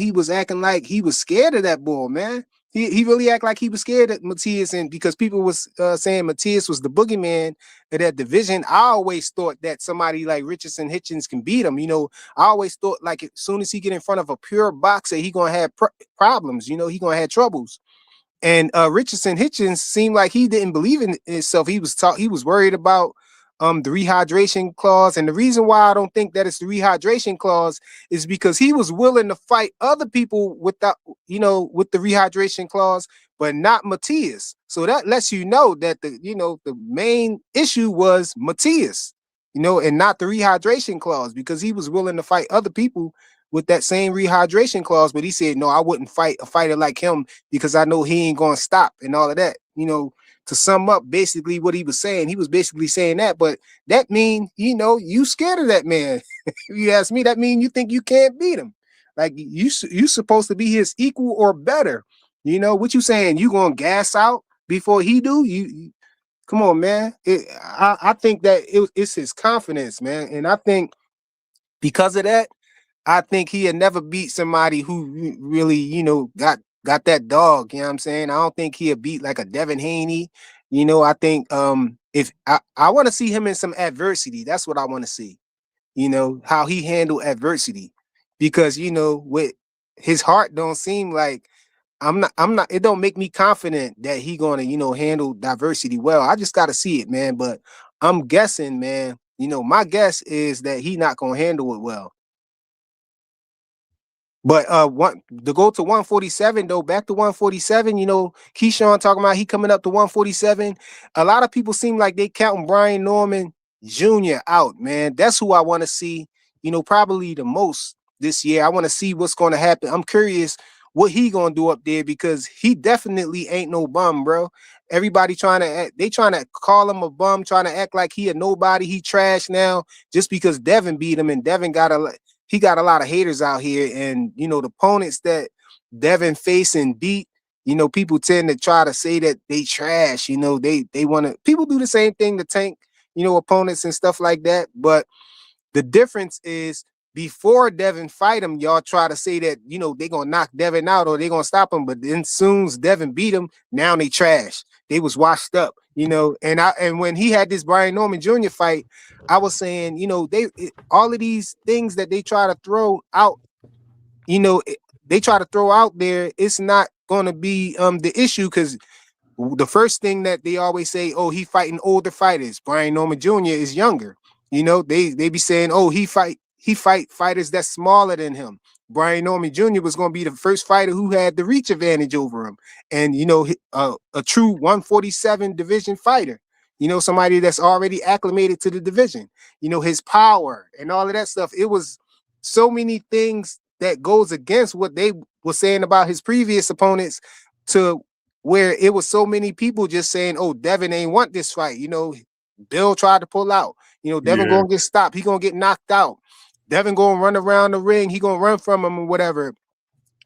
he was acting like he was scared of that bull, man. He really act like he was scared of Matias, and because people was saying Matias was the boogeyman of that division, I always thought that somebody like Richardson Hitchens can beat him. I always thought like as soon as he get in front of a pure boxer, he gonna have problems. He gonna have troubles. And Richardson Hitchens seemed like he didn't believe in himself. He was worried about the rehydration clause. And the reason why I don't think that it's the rehydration clause is because he was willing to fight other people without, with the rehydration clause, but not Matias. So that lets you know that the main issue was Matias, and not the rehydration clause, because he was willing to fight other people with that same rehydration clause. But he said, no, I wouldn't fight a fighter like him because I know he ain't going to stop and all of that. To sum up basically what he was saying that. But that mean, you scared of that man. If you ask me, that mean you think you can't beat him. Like you supposed to be his equal or better. What you saying? You gonna gas out before he do? You come on, man. I think that it's his confidence, man. And I think because of that, I think he had never beat somebody who really, got that dog. You know what I'm saying? I don't think he'll beat like a Devin Haney. I think if I want to see him in some adversity, that's what I want to see. How he handled adversity. Because, with his heart don't seem like I'm not, it don't make me confident that he gonna, handle diversity well. I just gotta see it, man. But I'm guessing, man, my guess is that he not gonna handle it well. But one to go to 147 though, back to 147, you know, Keyshawn talking about he coming up to 147. A lot of people seem like they counting Brian Norman Jr. out, man. That's who I want to see, you know, probably the most this year. I want to see what's going to happen. I'm curious what he gonna do up there because he definitely ain't no bum, bro. Everybody trying to act, they trying to call him a bum, trying to act like he a nobody, he trash now just because Devin beat him, and Devin he got a lot of haters out here, and you know the opponents that Devin face and beat, you know, people tend to try to say that they trash. You know, they want to. People do the same thing to tank, you know, opponents and stuff like that. But the difference is before Devin fight him, y'all try to say that, you know, they gonna knock Devin out or they gonna stop him. But then soon as Devin beat him, now they trash. They was washed up, you know. And when he had this Brian Norman Jr. fight, I was saying, you know, all of these things that they try to throw out, you know, they try to throw out there, it's not gonna be the issue because the first thing that they always say, oh, he fighting older fighters. Brian Norman Jr. is younger. You know, they be saying, oh, he fight fighters that's smaller than him. Brian Norman Jr. was going to be the first fighter who had the reach advantage over him. And, you know, a true 147 division fighter, you know, somebody that's already acclimated to the division, you know, his power and all of that stuff. It was so many things that goes against what they were saying about his previous opponents to where it was so many people just saying, oh, Devin ain't want this fight. You know, Bill tried to pull out. You know, Devin gonna get stopped. He gonna get knocked out. Devin gonna run around the ring. He gonna run from him or whatever.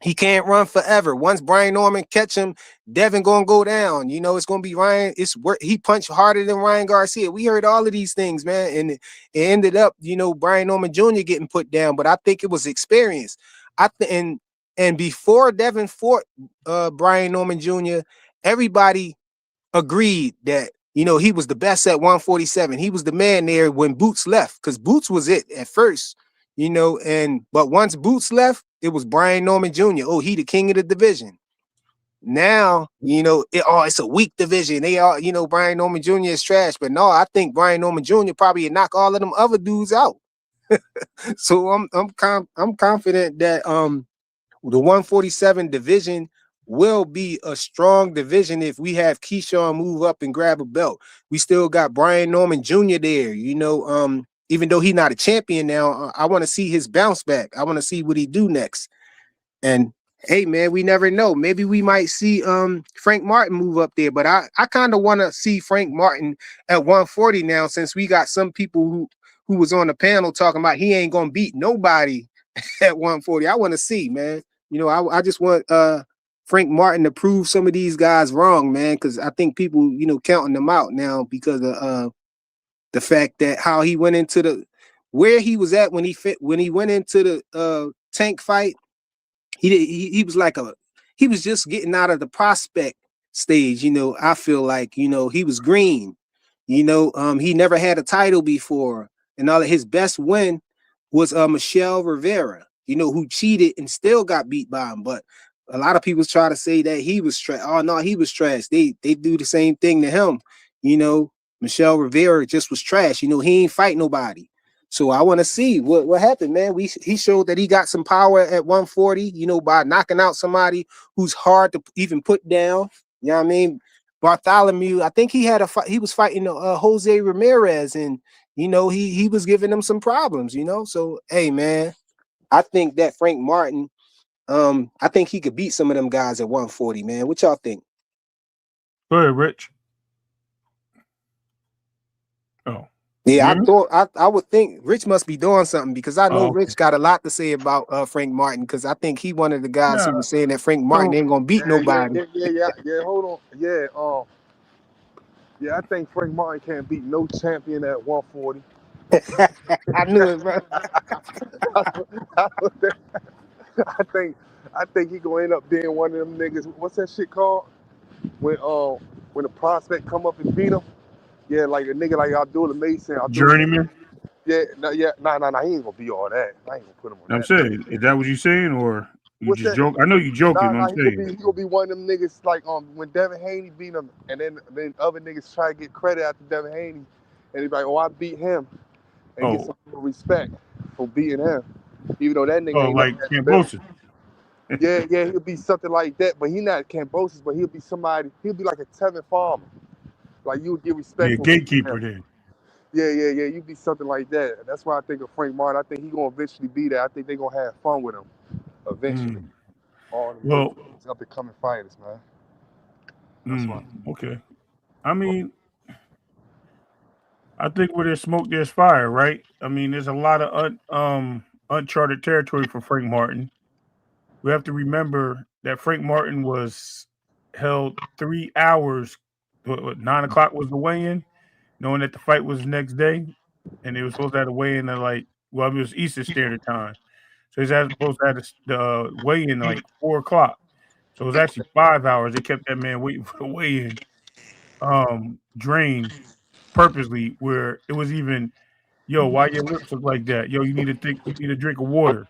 He can't run forever. Once Brian Norman catch him, Devin gonna go down. You know, it's gonna be Ryan. He punched harder than Ryan Garcia. We heard all of these things, man, and it ended up, you know, Brian Norman Jr. getting put down. But I think it was experience. And before Devin fought Brian Norman Jr., everybody agreed that, you know, he was the best at 147. He was the man there when Boots left, because Boots was it at first, you know, but once Boots left, it was Brian Norman Jr. Oh, he the king of the division. Now, you know, it's a weak division. They are, you know, Brian Norman Jr. is trash. But no, I think Brian Norman Jr. probably knock all of them other dudes out. So I'm confident that the 147 division will be a strong division if we have Keyshawn move up and grab a belt. We still got Brian Norman Jr. there, you know, even though he's not a champion now, I want to see his bounce back. I want to see what he do next. And hey, man, we never know. Maybe we might see Frank Martin move up there, but I kind of want to see Frank Martin at 140 now, since we got some people who was on the panel talking about he ain't gonna beat nobody at 140. I want to see, man. You know, I just want Frank Martin to prove some of these guys wrong, man, because I think people, you know, counting them out now because of the fact that how he went into where he was at when he went into the Tank fight. He was like he was just getting out of the prospect stage, you know. I feel like, you know, he was green, you know, he never had a title before, and all of his best win was Michelle Rivera, you know, who cheated and still got beat by him. But a lot of people try to say that he was trash. Oh no, he was trash. They do the same thing to him, you know. Michelle Rivera just was trash, you know. He ain't fight nobody. So I want to see what happened, man. He showed that he got some power at 140, you know, by knocking out somebody who's hard to even put down. You know what I mean? Bartholomew, I think he had a fight. He was fighting Jose Ramirez, and you know he was giving them some problems, you know. So hey, man, I think that Frank Martin, I think he could beat some of them guys at 140, man. What y'all think? Go ahead, Rich. Oh. Yeah, I would think Rich must be doing something, because I know Rich got a lot to say about Frank Martin, because I think he one of the guys who was saying that Frank Martin ain't gonna beat nobody. Yeah. Hold on. Yeah, I think Frank Martin can't beat no champion at 140. I knew it, bro. I think he gonna end up being one of them niggas. What's that shit called? When the prospect come up and beat him. Yeah, like a nigga like Abdullah Mason. Journeyman? Yeah. Nah, he ain't gonna be all that. I ain't gonna put him on I'm saying, is that what you saying, or you just joke? I know you joking. I'm saying he gonna be one of them niggas like when Devin Haney beat him, and then other niggas try to get credit after Devin Haney, and he's like, oh, I beat him, and get some respect for beating him, even though that nigga ain't like Kambosos. Yeah, he'll be something like that, but he not Cambosis, but he'll be somebody. He'll be like a Tevin Farmer. Like you would get Be a respect from gatekeeper him. then. Yeah. You'd be something like that. That's why I think of Frank Martin. I think he's gonna eventually be there. I think they're gonna have fun with him eventually. Mm. All them Well, up and coming fighters, man. That's why. okay. I mean, I think where there's smoke, there's fire, right? I mean, there's a lot of uncharted territory for Frank Martin. We have to remember that Frank Martin was held 3 hours. 9 o'clock was the weigh-in, knowing that the fight was the next day, and they were supposed to have a weigh-in at it was Eastern Standard Time, so he's supposed to have the weigh-in at 4 o'clock. So it was actually 5 hours. They kept that man waiting for the weigh-in, drained purposely, where it was even, yo, why your lips look like that? Yo, you need a drink of water.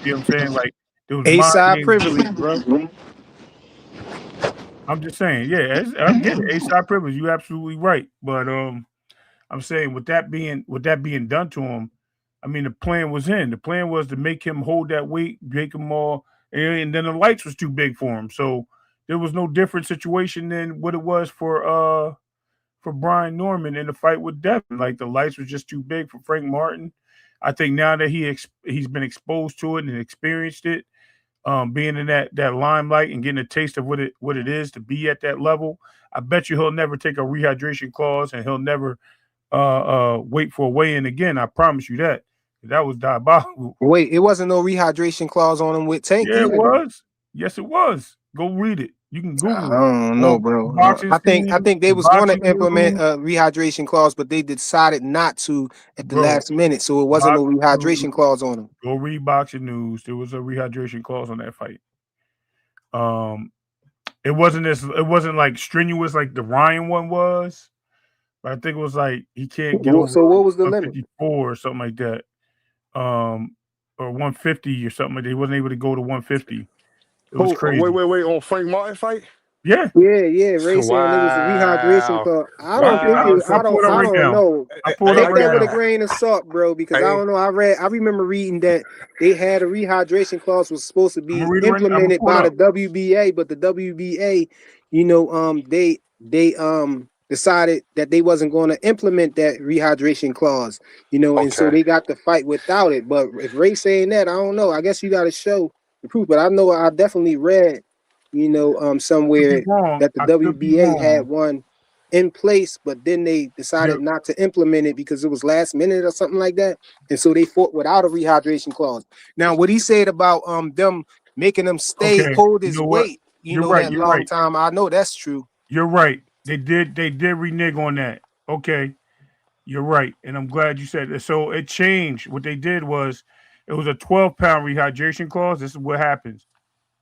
You know what I'm saying? Like there was A-side mind privilege, bro. I'm just saying, yeah, I get it. A-side privilege. You're absolutely right. But I'm saying with that being done to him, I mean the plan was in. The plan was to make him hold that weight, make him all, and then the lights was too big for him. So there was no different situation than what it was for Brian Norman in the fight with Devin. Like the lights was just too big for Frank Martin. I think now that he's been exposed to it and experienced it, being in that limelight and getting a taste of what it is to be at that level, I bet you he'll never take a rehydration clause and he'll never wait for a weigh-in again. I promise you that. That was diabolical. Wait, it wasn't no rehydration clause on him with Tank. Yeah, either. it was. Yes, it was. Go read it. You can Google it. I don't know, bro. I think they was going to implement a rehydration clause, but they decided not to at the last minute, so it wasn't no rehydration clause on them. Go read Boxing News. There was a rehydration clause on that fight. It wasn't like strenuous like the Ryan one was, but I think it was like he can't get over. So what was the limit? 154 or something like that, or 150 or something like that. He wasn't able to go to 150. It was crazy. Wait on Frank Martin fight? Yeah. Ray saying it was a rehydration clause. I don't know. Take that with a grain of salt, bro, because I don't know. I remember reading that they had a rehydration clause was supposed to be implemented by the WBA, but the WBA, they decided that they wasn't going to implement that rehydration clause, and so they got the fight without it. But if Ray saying that, I don't know. I guess you got to show the proof. But I know I definitely read, somewhere that the WBA had one in place, but then they decided not to implement it because it was last minute or something like that, and so they fought without a rehydration clause. Now, what he said about them making them hold his weight, that long time, I know that's true. You're right. They did renege on that. Okay, you're right, and I'm glad you said that. So it changed. What they did was it was a 12-pound rehydration clause. This is what happens.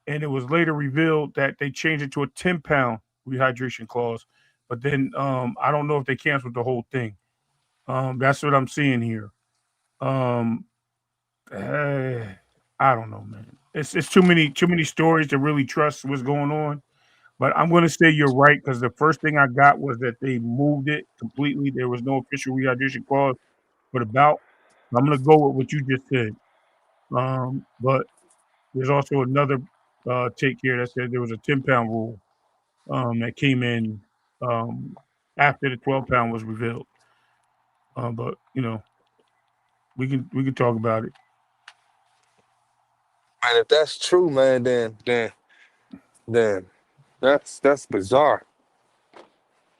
And it was later revealed that they changed it to a 10-pound rehydration clause. But then I don't know if they canceled the whole thing. That's what I'm seeing here. I don't know, man. It's too many stories to really trust what's going on. But I'm going to say you're right because the first thing I got was that they moved it completely. There was no official rehydration clause for the bout. I'm going to go with what you just said. But there's also another take here that said there was a 10-pound rule that came in after the 12-pound was revealed. But we can talk about it. And if that's true, man, then that's bizarre.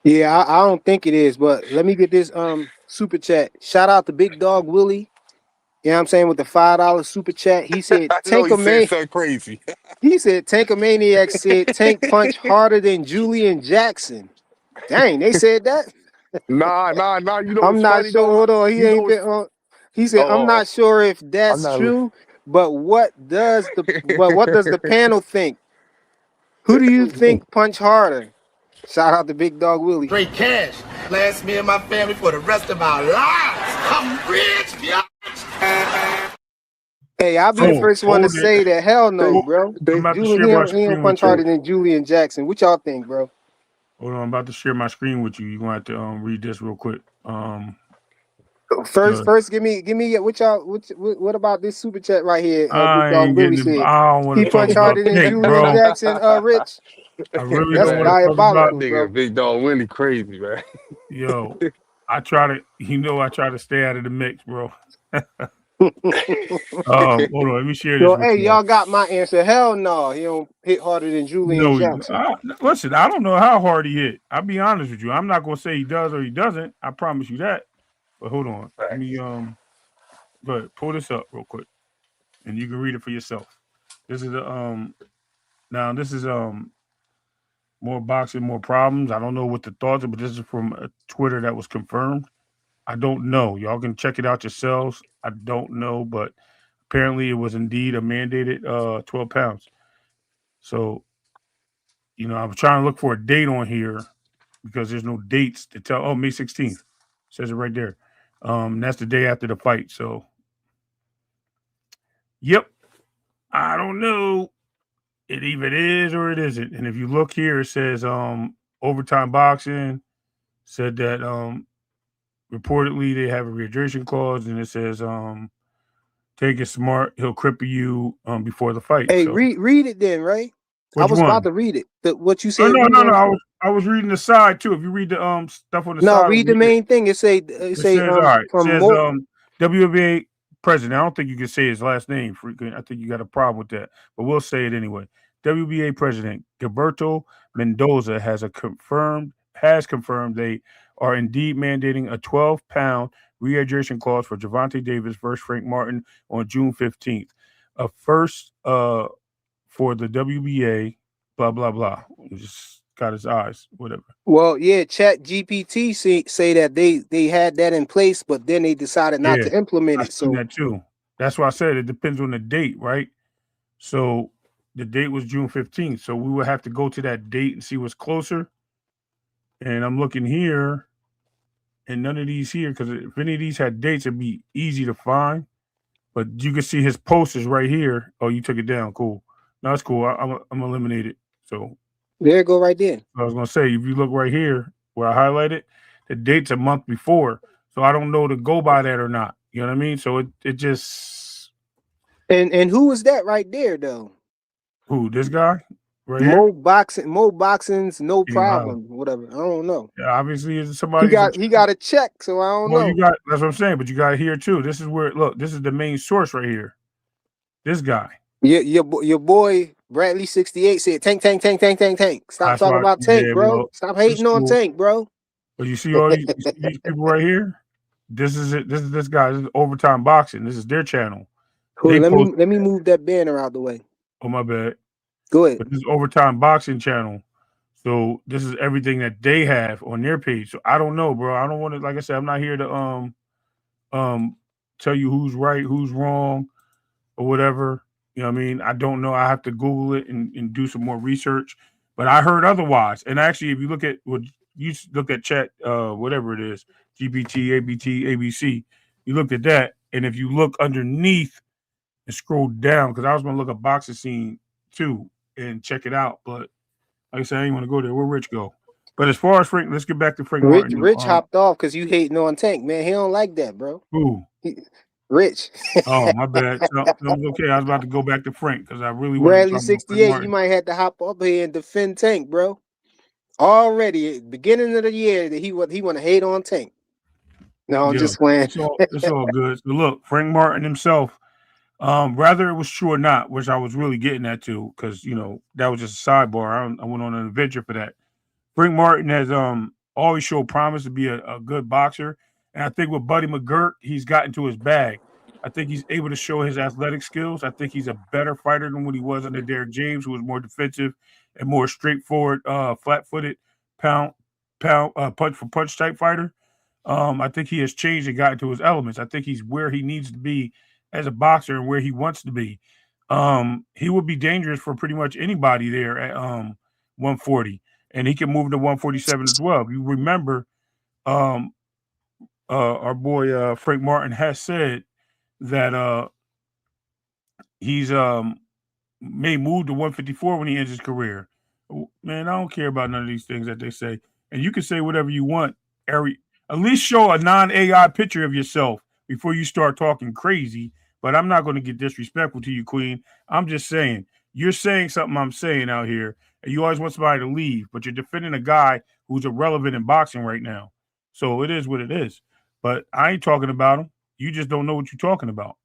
Yeah, I don't think it is, but let me get this super chat. Shout out to Big Dog Willie. You know what I'm saying, with the $5 super chat. He said Tankamaniac crazy. He said Tankamaniac said Tank punch harder than Julian Jackson. Dang, they said that? Nah. You know, I'm not sure. Hold on, he said I'm not sure if that's true, but what does the panel think? Who do you think punch harder? Shout out to Big Dog Willie. Straight cash. Last me and my family for the rest of our lives. I'm rich, Hey, I'll be the first one to say that. Hell no, bro. Julian punch harder than Julian Jackson. What y'all think, bro? Hold on, I'm about to share my screen with you. You're gonna have to read this real quick. First, give me what about this super chat right here? Big I Dog ain't Billy getting. said I don't want he to talk punch about harder than Tank, Julius bro. Jackson. Rich, I really that's don't want to talk about. diabolical, That bro. nigga Big Dog Willie crazy, man. Yo, I try to. I try to stay out of the mix, bro. Hold on. Let me share this So with hey, you. y'all got my answer. Hell no, he don't hit harder than Julian No, Jackson. listen. I don't know how hard he hit. I'll be honest with you. I'm not gonna say he does or he doesn't. I promise you that. But hold on. Let me go ahead, pull this up real quick, and you can read it for yourself. This is now this is more boxing, more problems. I don't know what the thoughts are, but this is from a Twitter that was confirmed. I don't know. Y'all can check it out yourselves. I don't know, but apparently it was indeed a mandated 12 pounds. So, I was trying to look for a date on here because there's no dates to tell. Oh, May 16th. Says it right there. That's the day after the fight. So, yep. I don't know. It either is or it isn't. And if you look here, it says overtime boxing said that reportedly they have a rehydration clause, and it says take it smart, he'll cripple you before the fight. Hey, So read it then, right? I which was about one? to read it. What you Oh said. no, Read no, on. no. I was reading the side too. If you read the stuff on the No, side, read the main thing. It say it says all right. It from says more. WBA president. I don't think you can say his last name. I think you got a problem with that, but we'll say it anyway. WBA president Gilberto Mendoza has confirmed they are indeed mandating a 12-pound rehydration clause for Gervonta Davis versus Frank Martin on June 15th. A first for the WBA, blah blah blah. Just got his eyes, whatever. Well, yeah, Chat GPT say that they had that in place, but then they decided not Yeah, to implement I it. seen So that too. That's why I said it depends on the date, right? So the date was June 15th. So we would have to go to that date and see what's closer. And I'm looking here, and none of these here, because if any of these had dates, it'd be easy to find. But you can see his posters right here. Oh, you took it down. Cool. No, that's cool. I'm eliminated. So there it go right there. I was gonna say, if you look right here where I highlighted, the date's a month before. So I don't know to go by that or not. You know what I mean? So it just And who was that right there though? who this guy right here? Mo Boxing's no King Riley. problem. Whatever. I don't know. Yeah, obviously it's He somebody. got a check, so I don't Well, know. you got that's what I'm saying, but you got here too. This is where look. This is the main source right here. This guy. Your boy Bradley 68 said tank. Stop That's talking why. about Tank, Yeah, bro. well, Stop it's hating on cool. Tank, bro. But you see all these, you see these people right here. This is it. This is this guy. This is Overtime Boxing. This is their channel. Hold on, let me move that banner out the way. Oh my bad. Go ahead. But this is Overtime Boxing channel. So this is everything that they have on their page. So I don't know, bro. I don't want to. Like I said, I'm not here to tell you who's right, who's wrong, or whatever. You know what I mean? I don't know. I have to Google it and do some more research. But I heard otherwise. And actually, if you look at what you look at chat, whatever it is, GPT, ABT, ABC, you looked at that. And if you look underneath and scroll down, because I was going to look at boxing scene too and check it out. But like I said, I didn't want to go there. Where Rich go? But as far as Frank, let's get back to Frank Martin. Rich hopped off because you hating on Tank, man. He don't like that, bro. Who? Rich. Oh, my bad. No, it was okay. I was about to go back to Frank because I really wanted Bradley to talk 68, you might have to hop up here and defend Tank, bro. Already, beginning of the year, that he want to hate on Tank. No, I'm just playing. It's all good. So look, Frank Martin himself, whether it was true or not, which I was really getting at too, because that was just a sidebar. I went on an adventure for that. Frank Martin has always showed promise to be a good boxer. And I think with Buddy McGirt, he's gotten to his bag. I think he's able to show his athletic skills. I think he's a better fighter than what he was under Derek James, who was more defensive and more straightforward, flat-footed, punch for punch type fighter. I think he has changed and gotten to his elements. I think he's where he needs to be as a boxer and where he wants to be. He would be dangerous for pretty much anybody there at 140. And he can move to 147 as well. If you remember, our boy Frank Martin has said that he's may move to 154 when he ends his career. Man, I don't care about none of these things that they say. And you can say whatever you want. At least show a non-AI picture of yourself before you start talking crazy. But I'm not going to get disrespectful to you, Queen. I'm just saying you're saying something I'm saying out here, and you always want somebody to leave, but you're defending a guy who's irrelevant in boxing right now. So it is what it is. But I ain't talking about him. You just don't know what you're talking about.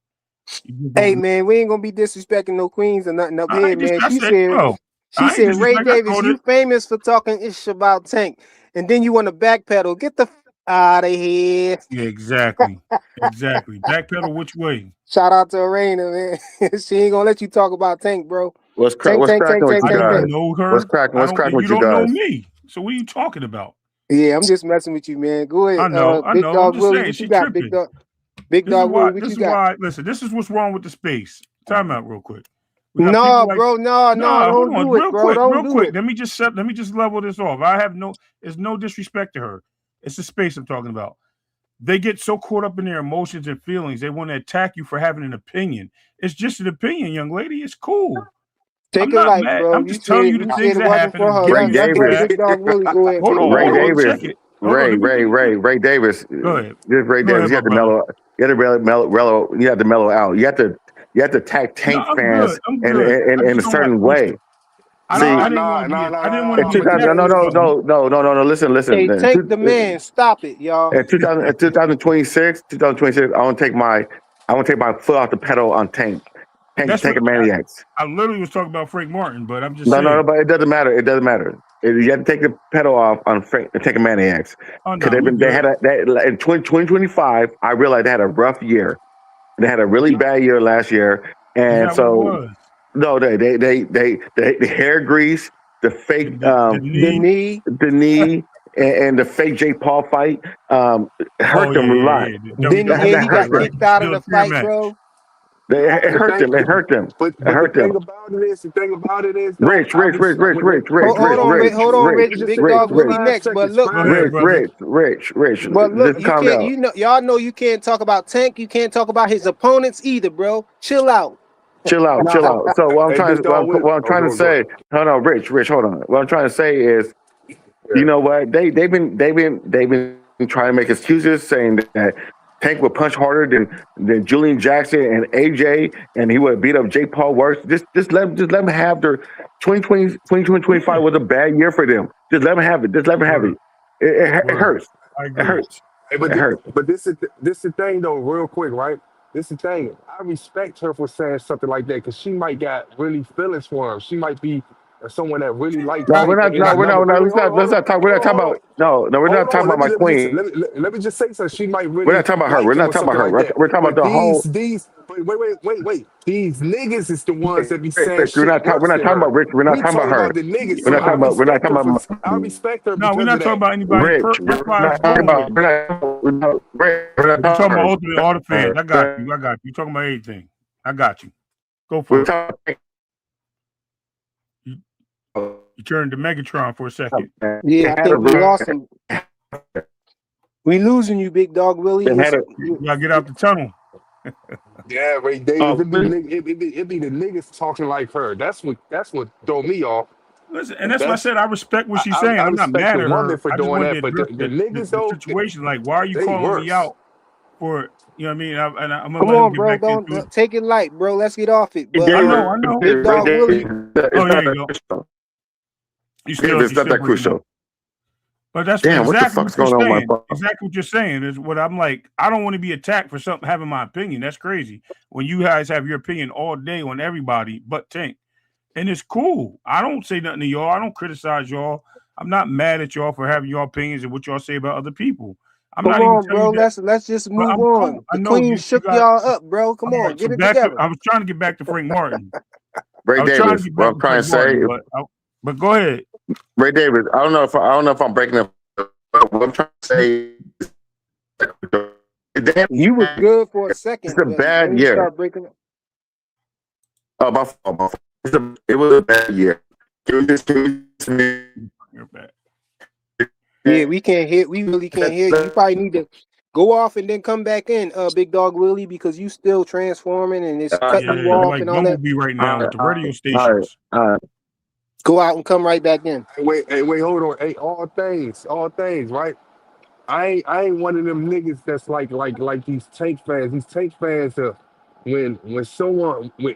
Hey man, we ain't gonna be disrespecting no queens or nothing up here, man. She said, Ray Davis, you famous for talking ish about Tank, and then you want to backpedal. Get the out of here. Yeah, exactly. Backpedal which way? Shout out to Arena, man. She ain't gonna let you talk about Tank, bro. What's cracking with you guys? Know her. What's cracking with you guys? You don't know me. So what are you talking about? Yeah, I'm just messing with you, man. Go ahead. I know. Big Dog I'm just Willie, saying, what she you got? tripping. Big Dog Willie, what you got? Listen, this is what's wrong with the space. Time out real quick. No, bro, no, don't do it, bro. Don't do it. Let me just level this off. There's no disrespect to her. It's the space I'm talking about. They get so caught up in their emotions and feelings, they want to attack you for having an opinion. It's just an opinion, young lady. It's cool. Take it light, bro. I'm just telling you the things that happen. Ray Davis. Big Dog Willie, go ahead. Ray Davis. Ray Davis. Go ahead. Just Ray Davis. You have to mellow. You have to mellow out. You have to attack Tank fans in a certain way. I didn't want to listen. Hey, Tank the man, stop it, y'all. In 2026, I want to take my foot off the pedal on Tank. Tank a maniacs. I literally was talking about Frank Martin, but I'm just saying. No, but it doesn't matter. You have to take the pedal off on Frank and take a maniacs. Because they had in 2025. I realized they had a rough year. They had a really bad year last year, and so. No, the hair grease, the fake the knee, and the fake Jake Paul fight hurt them a lot. Then he got kicked out of the fight, bro. It hurt them. But the thing about it is, Rich. Hold on, Rich. Big Dog Willie next, but look, Rich. But look, you can't. Y'all know you can't talk about Tank. You can't talk about his opponents either, bro. Chill out. So what I'm trying to say, hold on, Rich, hold on. What I'm trying to say is, you know what? They've been trying to make excuses, saying that Tank would punch harder than Julian Jackson and AJ, and he would beat up Jake Paul worse. Just let them have their 2025 was a bad year for them. Just let them have it. It hurts. It hurts. But this is the thing though, real quick, right? This is the thing. I respect her for saying something like that because she might got really feelings for him. She might be someone that really likes. No, we're not talking about my queen. Let me just say something. She might really. We're not talking about her. We're not talking about her. We're talking about the whole. Wait. These niggas is the ones that be saying. We're not talking about Rich. We're not talking about her. The niggas. We're not talking about. I respect her. No, we're not talking about anybody. Rich. We're not talking about. We're not talking about ultimately all the fans. I got you. You're talking about everything. I got you. Go for it. You turned to Megatron for a second. Yeah, I think we lost him. We losing you, Big Dog Willie. You gotta get out the tunnel. Yeah, Ray Davis. It be the niggas talking like her. That's what throw me off. Listen, and that's why I said I respect what she's saying. I'm not mad at her for doing that, but the niggas though. Situation like, why are you calling me out for? You know what I mean? I'm come on, bro. Don't take it light, bro. Let's get off it. But, I know. Big Dog Willie. Oh, there you go. It's not that crucial. But that's exactly what you're saying. Exactly what you're saying is what I'm like. I don't want to be attacked for something having my opinion. That's crazy. When you guys have your opinion all day on everybody but Tank. And it's cool. I don't say nothing to y'all. I don't criticize y'all. I'm not mad at y'all for having your opinions and what y'all say about other people. Come on, bro. Let's just move on. The Queen shook y'all up, bro. Come on, get it together. I was trying to get back to Frank Martin. Ray Davis. What I'm trying to say. But go ahead. Ray Davis, I don't know if I'm breaking up. What I'm trying to say is you were good for a second. It's a bad year. Start breaking up. Oh, my fault. It was a bad year. You're bad. Yeah, we can't hear. We really can't hear you. You probably need to go off and then come back in, Big Dog Willie, because you still transforming and it's cutting you off and all that. Be right now at the radio stations. Go out and come right back in. Wait, hold on. Hey, all things, right? I ain't one of them niggas that's like these Tank fans. These Tank fans when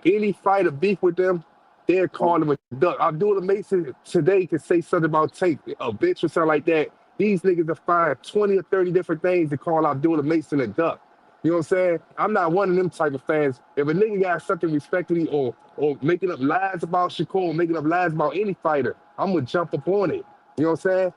any fighter beef with them, they're calling him a duck. Abdullah Mason today can say something about Tank, a bitch or something like that. These niggas will find 20 or 30 different things to call Abdullah Mason a duck. You know what I'm saying? I'm not one of them type of fans. If a nigga got something respectfully or making up lies about Shakur, making up lies about any fighter, I'm gonna jump up on it. You know what I'm saying?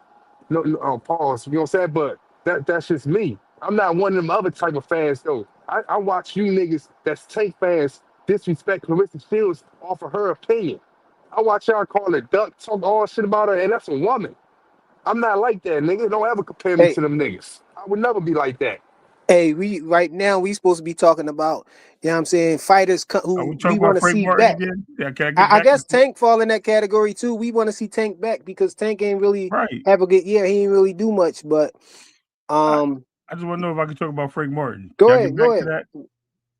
No, pause. You know what I'm saying? But that's just me. I'm not one of them other type of fans though. I watch you niggas that's Tank fans disrespect Clarissa Shields off of her opinion. I watch y'all call her duck, talk all shit about her, and that's a woman. I'm not like that, nigga. Don't ever compare me Hey, to them niggas. I would never be like that. hey, we right now we supposed to be talking about, you know what I'm saying, fighters Are we who talking we want about to Frank see Martin back. again? Yeah, can I get I back guess to Tank fall in that category too. We want to see Tank back because Tank ain't really right? have a good year. He ain't really do much, but I just want to know if I can talk about Frank Martin. Can I get go back to ahead. that?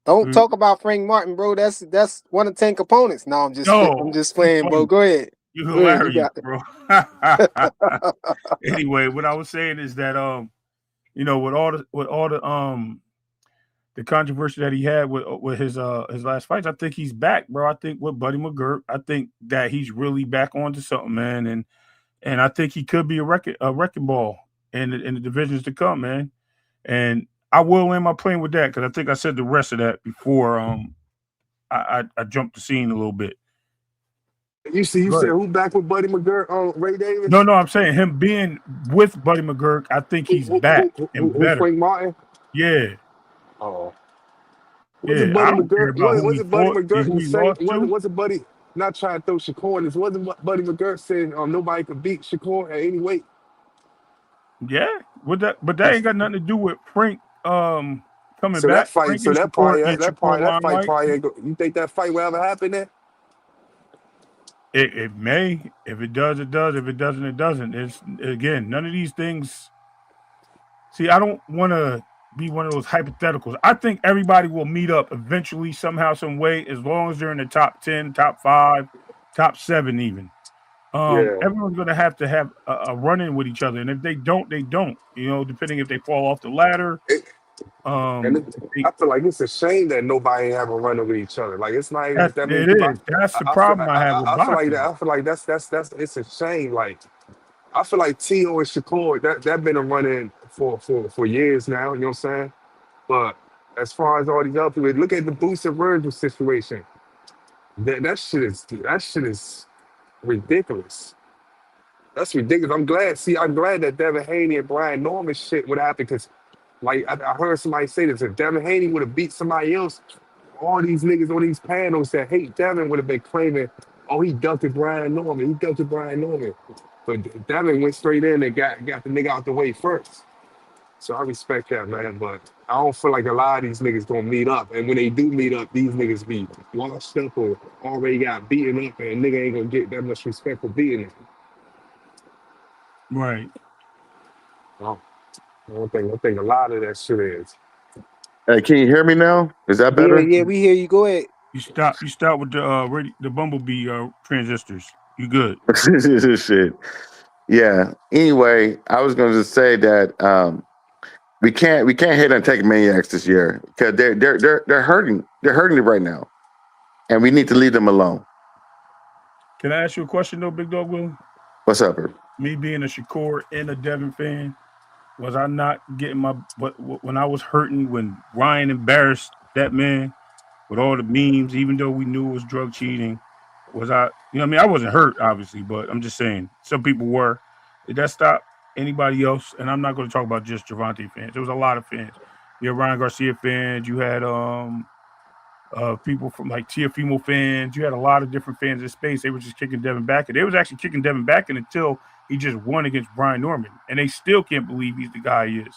Don't talk about Frank Martin, bro. That's one of Tank opponents. No, I'm No, just you playing, bro. funny. Go ahead. You Go ahead. You hilarious, got it. bro. Anyway, what I was saying is that you know, with all the controversy that he had with his last fights, I think he's back, bro. I think with Buddy McGirt, I think that he's really back onto something, man, and I think he could be a wrecking ball in the divisions to come, man. And I will end my plane with that because I think I said the rest of that before I jumped the scene a little bit. You said who back with Buddy McGirt on Ray Davis? No, I'm saying him being with Buddy McGirt, I think he's back and better. Frank Martin? Yeah. Oh. Was Yeah, it I Buddy don't care McGirt? about who Was he it Buddy fought and McGirt who and he say lost to. was it Buddy not trying to throw Shakur in this? Wasn't Buddy McGirt saying nobody could beat Shakur at any weight? Yeah, but that ain't got nothing to do with Frank coming So back. that fight, Frank so and that Shakur probably and Shakur that fight limelight. probably ain't go, you think that fight will ever happen then? It may. If it does, it does. If it doesn't, it doesn't. It's again, none of these things. See, I don't want to be one of those hypotheticals. I think everybody will meet up eventually, somehow, some way, as long as they're in the top 10, top 5, top 7 even. Yeah. Everyone's going to have a run-in with each other. And if they don't, they don't. You know, depending if they fall off the ladder. And I feel like it's a shame that nobody have a run with each other. Like it's not even that many it people. is. That's the problem I have with I feel like that. boxing. I feel like that's it's a shame. Like I feel like Tio and Shakur that been a run-in for years now. You know what I'm saying? But as far as all these other people, look at the Boots and Virgil situation. That shit is ridiculous. That's ridiculous. I'm glad that Devin Haney and Brian Norman shit would happen because, like, I heard somebody say this: if Devin Haney would have beat somebody else, all these niggas on these panels that hate Devin would have been claiming, "Oh, he ducked Brian Norman. He ducked Brian Norman." But Devin went straight in and got the nigga out the way first. So I respect that, man. But I don't feel like a lot of these niggas gonna meet up. And when they do meet up, these niggas be washed up or already got beaten up, and nigga ain't gonna get that much respect for beating it. Right. Oh, I think a lot of that shit is. Hey, can you hear me now? Is that better? Yeah, we hear you. Go ahead. You stop with the Bumblebee transistors. You good. Shit. Yeah. Anyway, I was going to say that we can't hit on Tech Maniacs this year because they're hurting. They're hurting it right now, and we need to leave them alone. Can I ask you a question though, Big Dog Will? What's up, bro? Me being a Shakur and a Devin fan, was I not getting when I was hurting when Ryan embarrassed that man with all the memes, even though we knew it was drug cheating? Was I, you know what I mean? I wasn't hurt, obviously, but I'm just saying some people were. Did that stop anybody else? And I'm not going to talk about just Gervonta fans. There was a lot of fans. You had Ryan Garcia fans. You had people from like Tiafimo fans. You had a lot of different fans in space. They were just kicking Devin back. And they was actually kicking Devin back until he just won against Brian Norman. And they still can't believe he's the guy he is.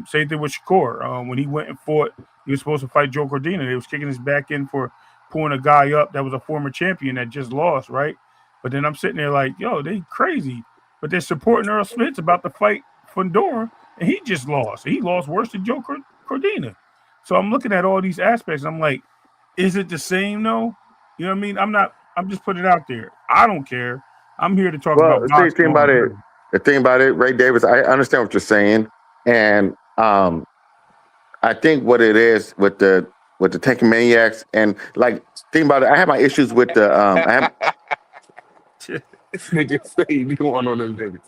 Same thing with Shakur. When he went and fought, he was supposed to fight Joe Cordina. They was kicking his back in for pulling a guy up that was a former champion that just lost, right? But then I'm sitting there like, yo, they crazy. But they're supporting Earl Smith about to fight Fundora, and he just lost. He lost worse than Joe Cordina. So I'm looking at all these aspects. I'm like, is it the same though? You know what I mean? I'm just putting it out there. I don't care. I'm here to talk about boxing. Think about it. The thing about it, Ray Davis, I understand what you're saying, and I think what it is with the Tanking Maniacs, and like think about it, I have my issues with the This nigga say you going on them niggas.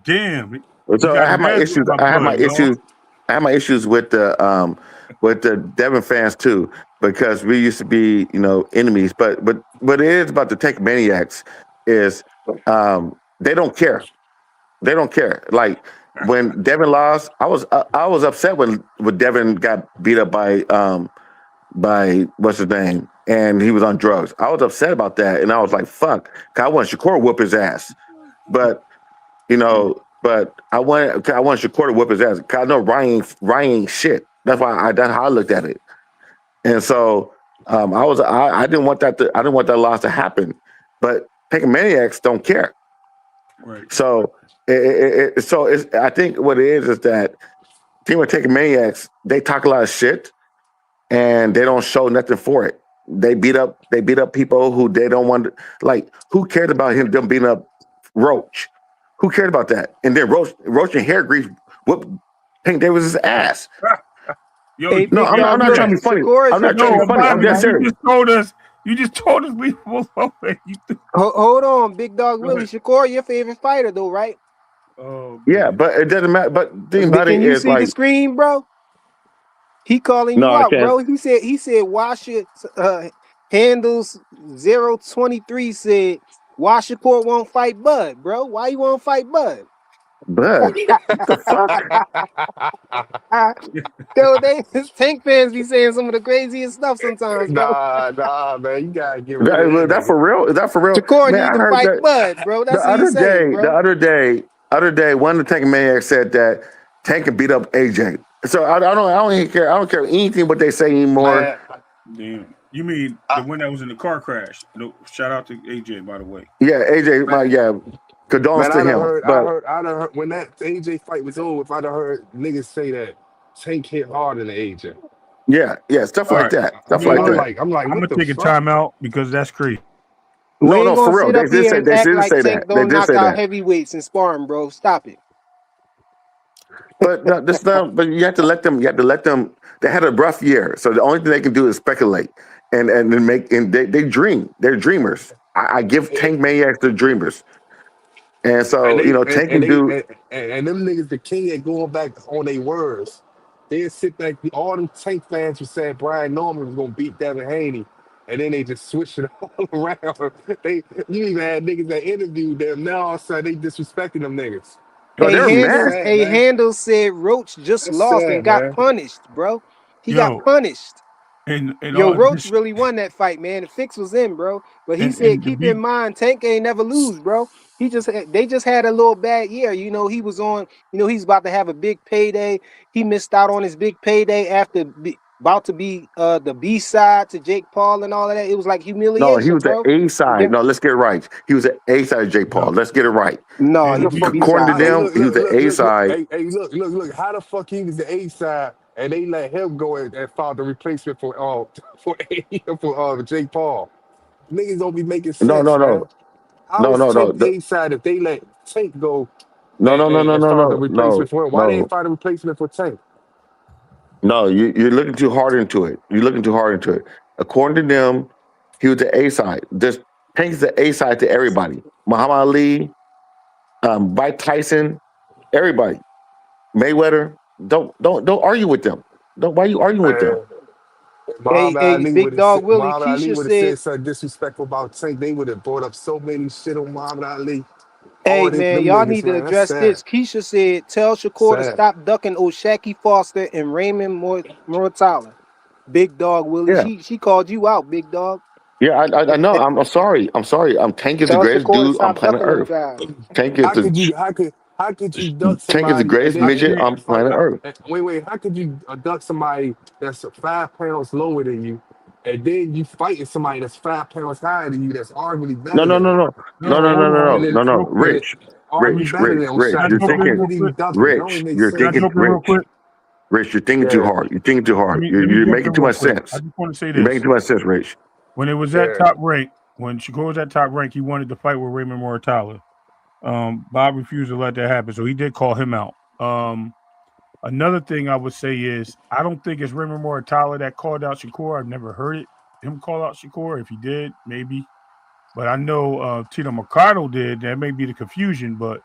Damn. You so got I have my mad issues. with my I have my blood, dog. issues. I have my issues with the Devin fans too, because we used to be, enemies. But what it is about the Tank Maniacs is they don't care. They don't care. Like when Devin lost, I was upset when Devin got beat up by what's his name, and he was on drugs. I was upset about that, and I was like, "Fuck!" 'Cause I want Shakur whoop his ass, but but I want Shakur to whoop his ass. 'Cause I know Ryan ain't shit. That's how I looked at it, and so I didn't want that loss to happen, but Tanking Maniacs don't care. Right. So I think what it is that team of Tanking Maniacs, they talk a lot of shit and they don't show nothing for it. They beat up people who they don't want to, like, who cared about them beating up Roach? Who cared about that? And then Roach and Hair Grease whooped Tank Davis's ass. Yo, Hey, No, Big I'm Dog not trying to be funny. Shakur, I'm not trying to be funny. I'm dead serious. You just told us we were Hold on, Big Dog Go Willie. ahead. Shakur, your favorite fighter though, right? Oh, Yeah, man. but it doesn't matter. But the thing about Can it you is, see like, the screen, bro? He calling no, you I out, can't. bro. He said wash it. Handles 023 said why Shakur won't fight Bud, bro. Why you won't fight Bud? But what the fuck? Yo, Tank fans be saying some of the craziest stuff sometimes, bro. Nah, man, you gotta get rid of Is that that for real? Is that for real? Shakur Man, need I to heard fight that Bud, bro. That's what he's saying, bro. the other day, one of the Tank Maniacs said that Tank can beat up AJ. So I don't even care. I don't care anything what they say anymore. Man, Damn. You mean the one that was in the car crash? No, shout out to AJ, by the way. Yeah, AJ. Condolences man, to I him. heard when that AJ fight was over, if I'd have heard niggas say that Tank hit harder than AJ. Yeah, stuff All like right. that. You Stuff know like what? that. I'm like, I'm what gonna the take a fuck? timeout because that's crazy. We ain't No, gonna for real. sit They up did here say and they act did like say Tank that. They don't did knock say out that. heavyweights in sparring, bro. Stop it. But no, this not. But you have to let them. You have to let them. They had a rough year, so the only thing they can do is speculate and then make. And they dream. They're dreamers. I give Tank Maniacs the dreamers, and And so they Tank can do. and them niggas, the king at going back on their words. They sit back. All them Tank fans who said Brian Norman was gonna beat Devin Haney, and then they just switched it all around. You even had niggas that interviewed them. Now all of a sudden they disrespecting them niggas. Oh, A they're That's mad. Handles, sad, a man. Handles said Roach just That's lost and sad, got man. punished, bro. He got Yo, punished. and Yo, all Roach this really won that fight, man. The fix was in, bro. But he said, and to keep in be mind, Tank ain't never lose, bro. They just had a little bad year. He was on. He's about to have a big payday. He missed out on his big payday after about to be the B side to Jake Paul and all of that. It was like No, he humiliation, was the bro. A And side. then, No, let's get it right. He was the A side of Jake Paul. yo, Let's get it right. no, and he to The was be fuck? B According to side. Hey, them, he was the A look. side. Look. How the fuck he was the A side and they let him go and find the replacement for for Jake Paul? Niggas don't be making No, sense, no, man. no, How no, is no, no, Tank A side if they let Tank go no, no, no, no, and no, find a no, replacement no, for him? Why they no. ain't find a replacement for Tank? No, you're looking too hard into it. You're looking too hard into it. According to them, he was the A side. Just Tank's the A side to everybody. Muhammad Ali, Mike Tyson, everybody. Mayweather. Don't argue with them. Don't. Why are you arguing with them? Man, Hey, Big Dog Willie, Muhammad Ali Keisha would have said, said something disrespectful about Tank. They would have brought up so many shit on Muhammad Ali. hey, All them man, y'all niggas, need to man. That's address sad. this. Keisha said, tell Shakur to Sad. stop ducking Oshaki Foster and Raymond Mortala. Big Dog Willie, Yeah, she called you out, Big Dog. yeah. I know. I'm sorry. I'm sorry. Tank is the Tell greatest Shakur to dude on stop planet ducking them Earth. guys. Tank is How could you duck Tank is the somebody and greatest then midget on fight? planet Earth. Wait. How could you duck somebody that's 5 pounds lower than you, and then you fighting somebody that's 5 pounds higher than you, that's arguably No, better no, than no, him, no, no, no, no, no, hold no, on, and no, then no, no. real quick. arguably better than Rich. Oshaki? Can I You're jump in Fuck thinking, real could he be quick? ducking? It don't Rich. even make You're Can I sense. thinking, jump in real Rich. quick? Rich, you're thinking too Yeah, hard. You're thinking too hard. Let me You're jump making in too real much quick. I sense. just want to say You're making this. too much sense, Rich. When it was at yeah. top rank, when Shakur was at top rank, he wanted to fight with Raymond Mortala. Bob refused to let that happen, so he did call him out. Another thing I would say is I don't think it's Raymond Mortala that called out Shakur. I've never heard him call out Shakur. If he did, maybe. But I know Tito Mercado did. That may be the confusion, but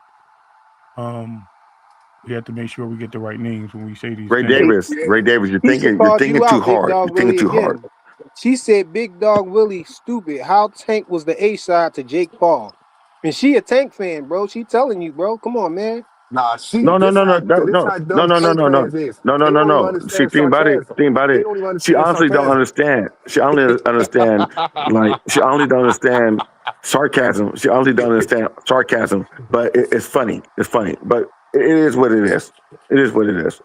we have to make sure we get the right names when we say these Ray things. Davis, you're Keisha thinking called you too out, Big hard. Dog You're thinking Willie too hard. again. She said Big Dog Willie stupid. How Tank was the A side to Jake Paul. And she a Tank fan, bro. She telling you, bro. Come on, man. Nah, No. this how dumb Tank fans is. They don't even See, understand think about it. sarcasm. Think about They it. don't even She understand honestly don't sarcasm. understand. She only understand she only don't understand sarcasm. She only don't understand sarcasm. But it's funny. It's funny. But it is what it is. It is what it is.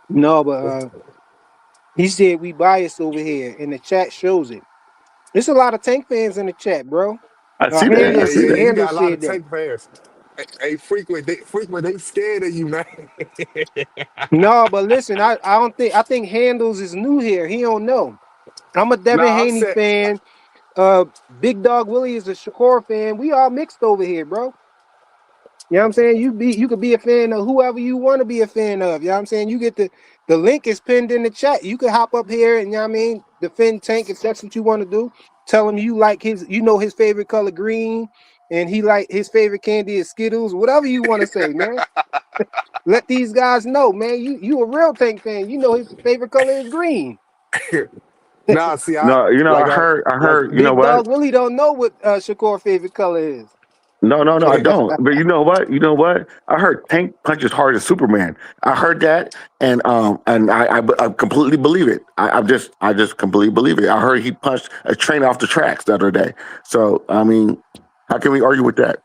No, but he said we biased over here, and the chat shows it. There's a lot of Tank fans in the chat, bro. I see that. I see that. You Handle got a lot said of that. Tank fans. Hey, frequent, they scared of you, man. No, but listen, I think Handles is new here. He don't know. I'm a Devin Nah, I Haney said, fan. Big Dog Willie is a Shakur fan. We all mixed over here, bro. You know what I'm saying? You could be a fan of whoever you want to be a fan of. You know what I'm saying? You get the link is pinned in the chat. You can hop up here and, you know what I mean, defend Tank if that's what you want to do. Tell him you like his favorite color green, and he like his favorite candy is Skittles. Whatever you want to say, man. Let these guys know, man. You a real Tank fan. You know his favorite color is green. nah, see, No, I heard. You know Big Dog what? Willie don't know what Shakur's favorite color is. No, I don't. But you know what? I heard Tank punches hard as Superman. I heard that, and I completely believe it. I just completely believe it. I heard he punched a train off the tracks the other day. So I mean, how can we argue with that?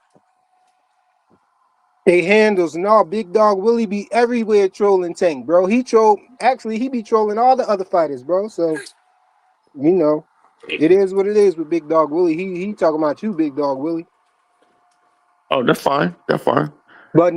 They Handles. No, Big Dog Willie be everywhere trolling Tank, bro. He be trolling all the other fighters, bro. So you know, it is what it is with Big Dog Willie. He talking about you, Big Dog Willie. Oh, that's fine. That's fine. But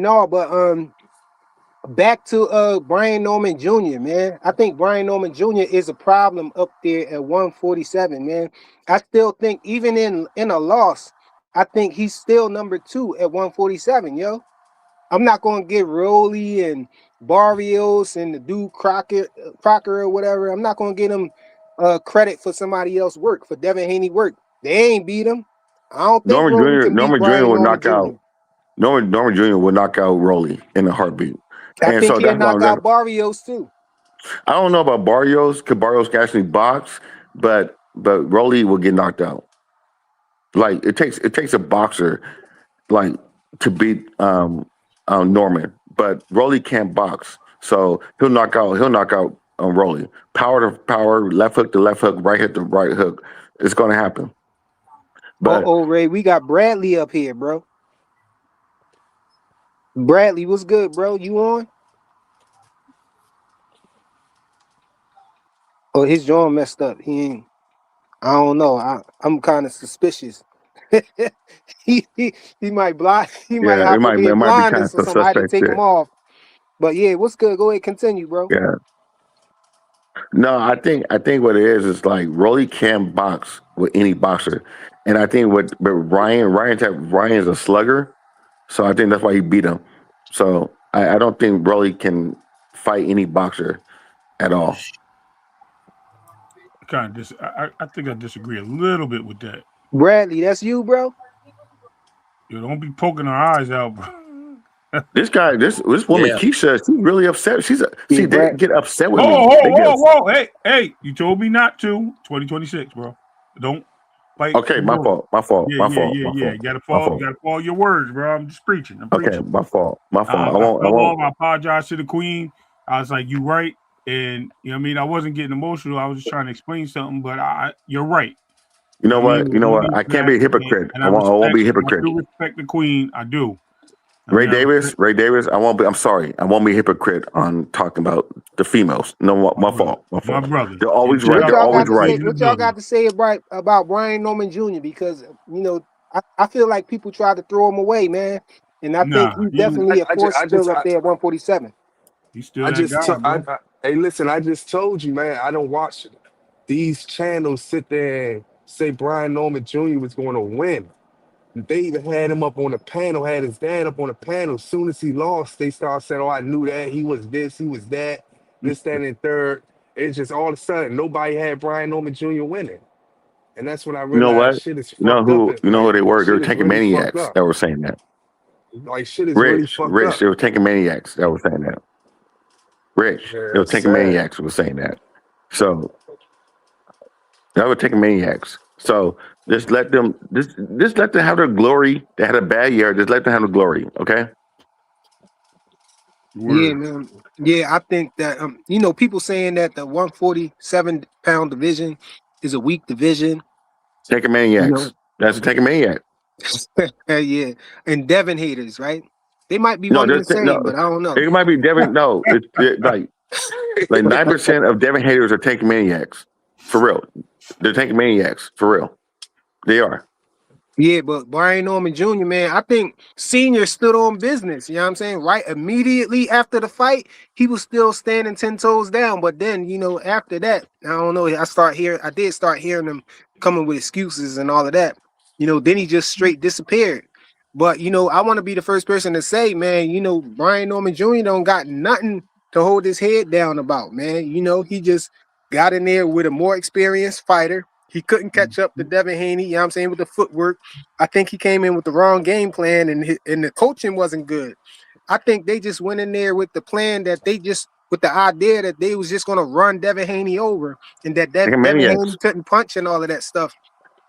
back to Brian Norman Jr., man. I think Brian Norman Jr. is a problem up there at 147, man. I still think even in a loss, I think he's still number 2 at 147, yo. I'm not gonna get Rolly and Barrios and the dude Crocker or whatever. I'm not gonna get him credit for somebody else's work, for Devin Haney work. They ain't beat him. I don't think Norman Jr. will knock out. Norman Jr. will knock out Rolly in a heartbeat. I think he'll knock out Barrios too. I don't know about Barrios, because Barrios can actually box, but Rolly will get knocked out. Like it takes a boxer like to beat Norman, but Rolly can't box, so he'll knock out Rolly. Power to power, left hook to left hook, right hook to right hook. It's going to happen. But Ray, we got Bradley up here, bro. Bradley, what's good, bro? You on? Oh, his jaw messed up. He ain't. I don't know. I'm kind of suspicious. he might block. He might have to be blinded, so somebody take him off. But yeah, what's good? Go ahead, continue, bro. Yeah. No, I think what it is like Rolly can box with any boxer, and I think but Ryan's a slugger, so I think that's why he beat him. So I don't think Rolly can fight any boxer at all. I think I disagree a little bit with that. Bradley, that's you, bro. You don't be poking our eyes out, bro. This woman, Keisha, she's really upset. They get upset with me. Whoa. Hey, you told me not to. 2026, bro. Don't fight. Okay, my fault. Yeah. You gotta follow your words, bro. I'm just preaching. Okay, my fault. I won't. I apologize to the queen. I was like, you right. And you know what I mean? I wasn't getting emotional. I was just trying to explain something, but you're right. You know what? I can't be a hypocrite. I won't be a hypocrite. I do respect the queen. I do. Ray Davis, I'm sorry. I won't be a hypocrite on talking about the females. No, my fault. My brother. They're always right. They're always right. What y'all got to say about Brian Norman Jr.? Because, I feel like people try to throw him away, man. And I think he's definitely a force still up there at 147. He's still hey, listen, I just told you, man, I don't watch these channels sit there and say Brian Norman Jr. was going to win. They even had him up on the panel, had his dad up on the panel. As soon as he lost, they started saying, "Oh, I knew that. He was this, he was that, this, that, and third." It's just all of a sudden, nobody had Brian Norman Jr. winning. And that's when I You know realized what? shit is You know fucked up. who? You know who they were? They were Shit is taking really fucked maniacs up. that were saying that. Like, shit is really fucked Rich, up. they were taking maniacs that were saying that. Rich, Yeah, they were it's taking sad. maniacs who were saying that. So they were taking maniacs. So just let them have their glory. They had a bad year. Just let them have the glory. Okay. Yeah, Word. man. Yeah, I think that you know, people saying that the 147-pound division is a weak division. Taking You maniacs. know, That's taking maniac. yeah, and Devin haters, right? They might be No, one and the just no. same, but I don't know. It might be Devin. No, like 9% of Devin haters are taking maniacs. For real. They're taking maniacs. For real. They are. Yeah, but Brian Norman Jr., man, I think Senior stood on business. You know what I'm saying? Right immediately after the fight, he was still standing 10 toes down. But then, you know, after that, I don't know. I did start hearing him coming with excuses and all of that. You know, then he just straight disappeared. But you know, I want to be the first person to say, man, you know, Brian Norman Jr. don't got nothing to hold his head down about, man. You know, he just got in there with a more experienced fighter. He couldn't catch up to Devin Haney, you know what I'm saying, with the footwork. I think he came in with the wrong game plan, and the coaching wasn't good. I think they just went in there with the plan that with the idea that they was just going to run Devin Haney over, and that Taking Devin maniacs. Haney couldn't punch and all of that stuff.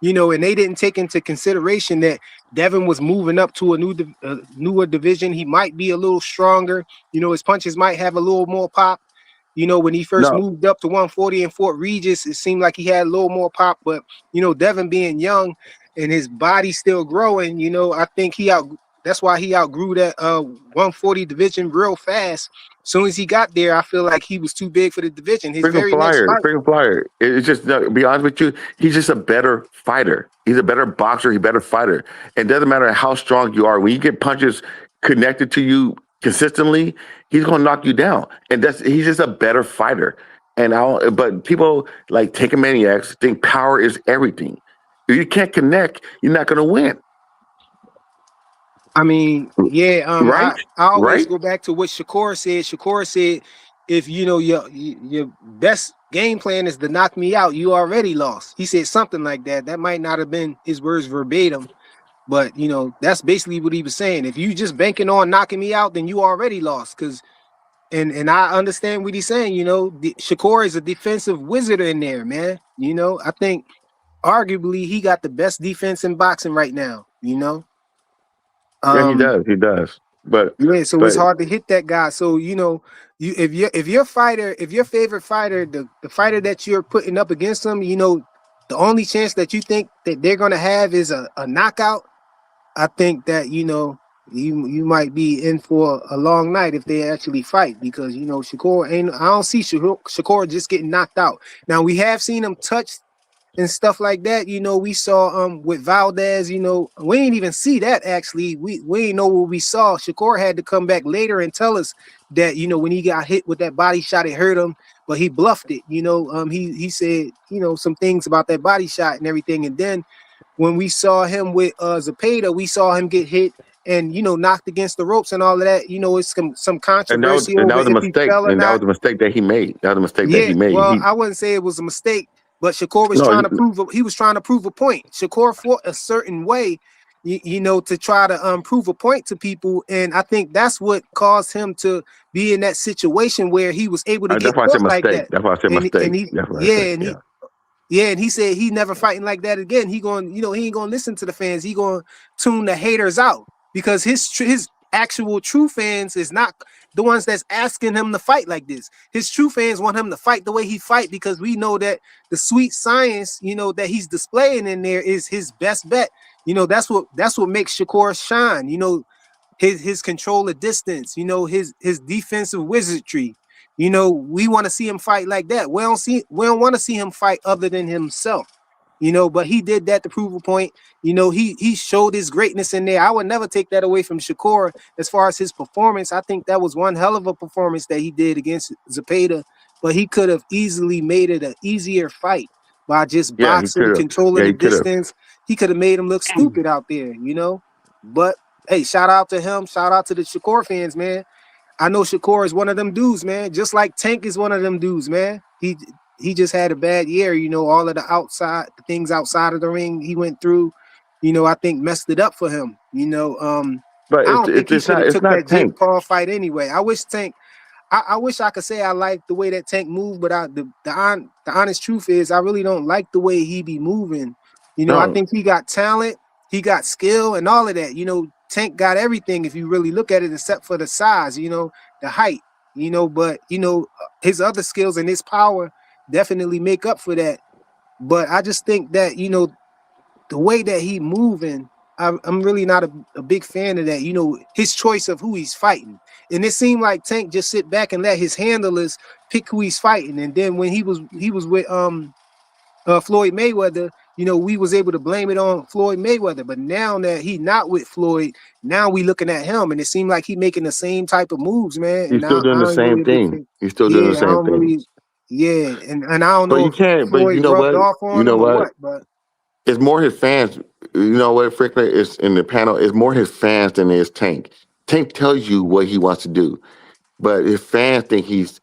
You know, and they didn't take into consideration that Devin was moving up to a newer division. He might be a little stronger. You know, his punches might have a little more pop. You know, when he first No. moved up to 140 in Fort Regis, it seemed like he had a little more pop. But, you know, Devin being young and his body still growing, you know, I think that's why he outgrew that 140 division real fast. As soon as he got there, I feel like he was too big for the division. His very next fight. Freaking flyer. It's just, no, to be honest with you, he's just a better fighter. He's a better boxer. He's a better fighter. It doesn't matter how strong you are. When you get punches connected to you consistently, he's going to knock you down. And he's just a better fighter. But people like taking maniacs think power is everything. If you can't connect, you're not going to win. I mean, yeah, Right? I always Right? go back to what Shakur said. Shakur said, if you know your best game plan is to knock me out, you already lost. He said something like that. That might not have been his words verbatim, but you know, that's basically what he was saying. If you just banking on knocking me out, then you already lost. And I understand what he's saying. You know, Shakur is a defensive wizard in there, man. You know, I think arguably he got the best defense in boxing right now. You know. Yeah, he does. He does. But yeah, so it's hard to hit that guy. So you know, if your favorite fighter, the fighter that you're putting up against him, you know, the only chance that you think that they're gonna have is a knockout. I think that you know you might be in for a long night if they actually fight, because you know Shakur I don't see Shakur just getting knocked out. Now we have seen him touch and stuff like that. You know, we saw with Valdez, you know, we ain't even see that actually. We ain't know what we saw. Shakur had to come back later and tell us that, you know, when he got hit with that body shot, it hurt him, but he bluffed it. You know, he said, you know, some things about that body shot and everything. And then when we saw him with Zepeda, we saw him get hit and, you know, knocked against the ropes and all of that. You know, it's some controversy and that was a over if he mistake. fell or And that not. was a mistake that he made. That was a mistake that Yeah, he made. well, I wouldn't say it was a mistake, but Shakur was trying to prove a point. Shakur fought a certain way, you know, to try to prove a point to people, and I think that's what caused him to be in that situation where he was able to get That's why I said caught like mistake. that. That's why I said mistake. And he said he never fighting like that again. He ain't gonna listen to the fans. He gonna tune the haters out, because his actual true fans is not the ones that's asking him to fight like this. His true fans want him to fight the way he fight, because we know that the sweet science, you know, that he's displaying in there is his best bet. You know, that's what makes Shakur shine. You know, his control of distance, you know, his defensive wizardry. You know, we want to see him fight like that. We don't want to see him fight other than himself. You know, but he did that to prove a point. You know, he showed his greatness in there. I would never take that away from Shakur as far as his performance. I think that was one hell of a performance that he did against Zepeda, but he could have easily made it an easier fight by just Yeah, he boxing, could have. controlling Yeah, the he could have. distance. He could have made him look stupid out there, But hey, shout out to him. Shout out to the Shakur fans, man. I know Shakur is one of them dudes, man. Just like Tank is one of them dudes, man. He just had a bad year, all of the things outside of the ring he went through, I think messed it up for him. But I don't think he should have it's took not that Jake Tank. Paul fight anyway. I wish Tank. I wish I could say I like the way that Tank moved, but the honest truth is I really don't like the way he be moving. I No, think he got talent, he got skill, and all of that. Tank got everything if you really look at it, except for the size, the height, But his other skills and his power definitely make up for that. But I just think that the way that he moving, I'm really not a big fan of that. His choice of who he's fighting, and it seemed like Tank just sit back and let his handlers pick who he's fighting. And then when he was with Floyd Mayweather, we was able to blame it on Floyd Mayweather. But now that he not with Floyd, now we looking at him, and it seemed like he making the same type of moves, man. he's And still doing the I ain't same really a big thing. fan. He's still doing the Yeah, I same don't thing. really. Yeah, and I don't But know you if can't. But you Floyd know rubbed what? off You on know him or what? what, but. It's more his fans. You know what, Frickler is in the panel. It's more his fans than it is Tank. Tank tells you what he wants to do, but his fans think he's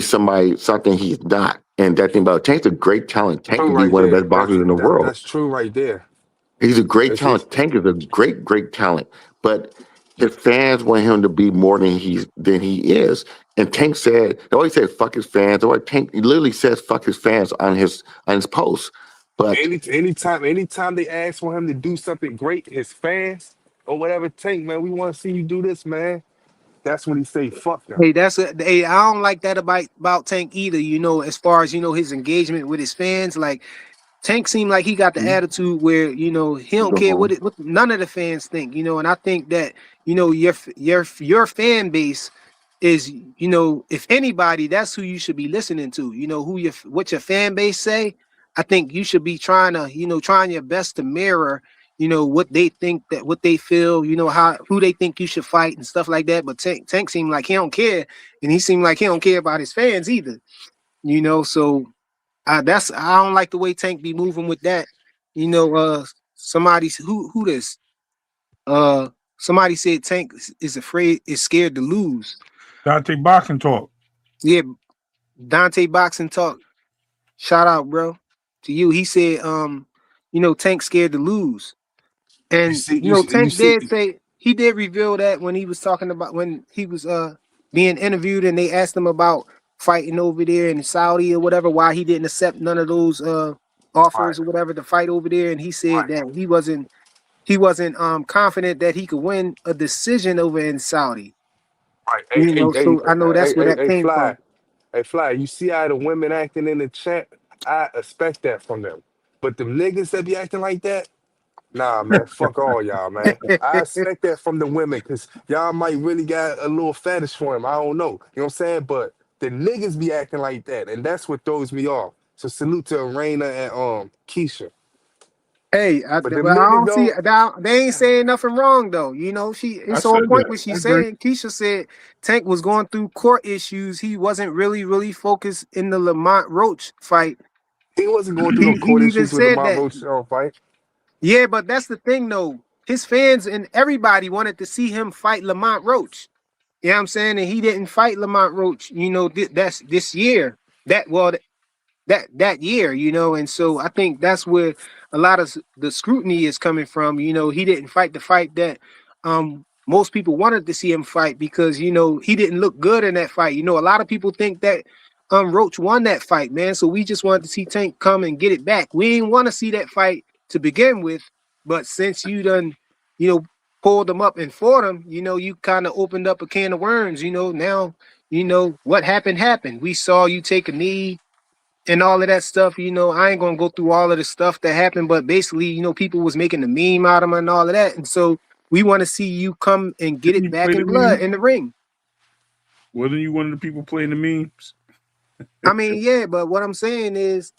something he's not. And that thing about Tank's a great talent. Tank True can be right one of the there. best boxers in the world. That's true right there. He's a great It's just talent. Tank is a great talent. But his fans want him to be more than he is. And Tank said, they always said fuck his fans. Or Tank he literally says fuck his fans on his post. But anytime they ask for him to do something great, his fans or whatever, Tank, man, we want to see you do this, man. That's when he say fuck them. Hey, I don't like that about Tank either. As far as his engagement with his fans, like Tank seemed like he got the attitude where he don't care what none of the fans think. And I think that your fan base is if anybody, that's who you should be listening to. What your fan base say. I think you should be trying your best to mirror what they think, that what they feel, who they think you should fight and stuff like that. But Tank seemed like he don't care, and he seemed like he don't care about his fans either. So I don't like the way Tank be moving with that. Somebody who this somebody said Tank is scared to lose. Dante Boxing Talk. Yeah, Dante Boxing Talk. Shout out, bro, to you. He said Tank scared to lose. And Tank did say, he did reveal that when he was talking about, when he was being interviewed and they asked him about fighting over there in Saudi or whatever, why he didn't accept none of those offers or whatever to fight over there. And he said that he wasn't confident that he could win a decision over in Saudi. Right. So I know that's where that came Fly. from. Hey, Fly, you see how the women acting in the chat? I expect that from them. But them niggas that be acting like that, nah, man, fuck all y'all, man. I expect that from the women because y'all might really got a little fetish for him. I don't know. You know what I'm saying? But the niggas be acting like that, and that's what throws me off. So salute to Arena and Keisha. Hey, But I the don't niggas see don't. they ain't saying nothing wrong though. It's I on said point that. what she's I agree. saying. Keisha said Tank was going through court issues. He wasn't really focused in the Lamont Roach fight. He wasn't going through no He court even issues with the said Mount that. Roach fight. Yeah, but that's the thing though. His fans and everybody wanted to see him fight Lamont Roach. You know what I'm saying? And he didn't fight Lamont Roach, that's this year. That year, and so I think that's where a lot of the scrutiny is coming from. He didn't fight the fight that most people wanted to see him fight because he didn't look good in that fight. A lot of people think that Roach won that fight, man. So we just wanted to see Tank come and get it back. We didn't want to see that fight to begin with, but since you done, pulled him up and fought him, you kind of opened up a can of worms. Now, what happened. We saw you take a knee and all of that stuff. I ain't gonna go through all of the stuff that happened, but basically, people was making the meme out of him and all of that. And so we want to see you come and get Didn't it you back play in the blood meme? in the ring. Wasn't you one of the people playing the memes? I mean, yeah, but what I'm saying is,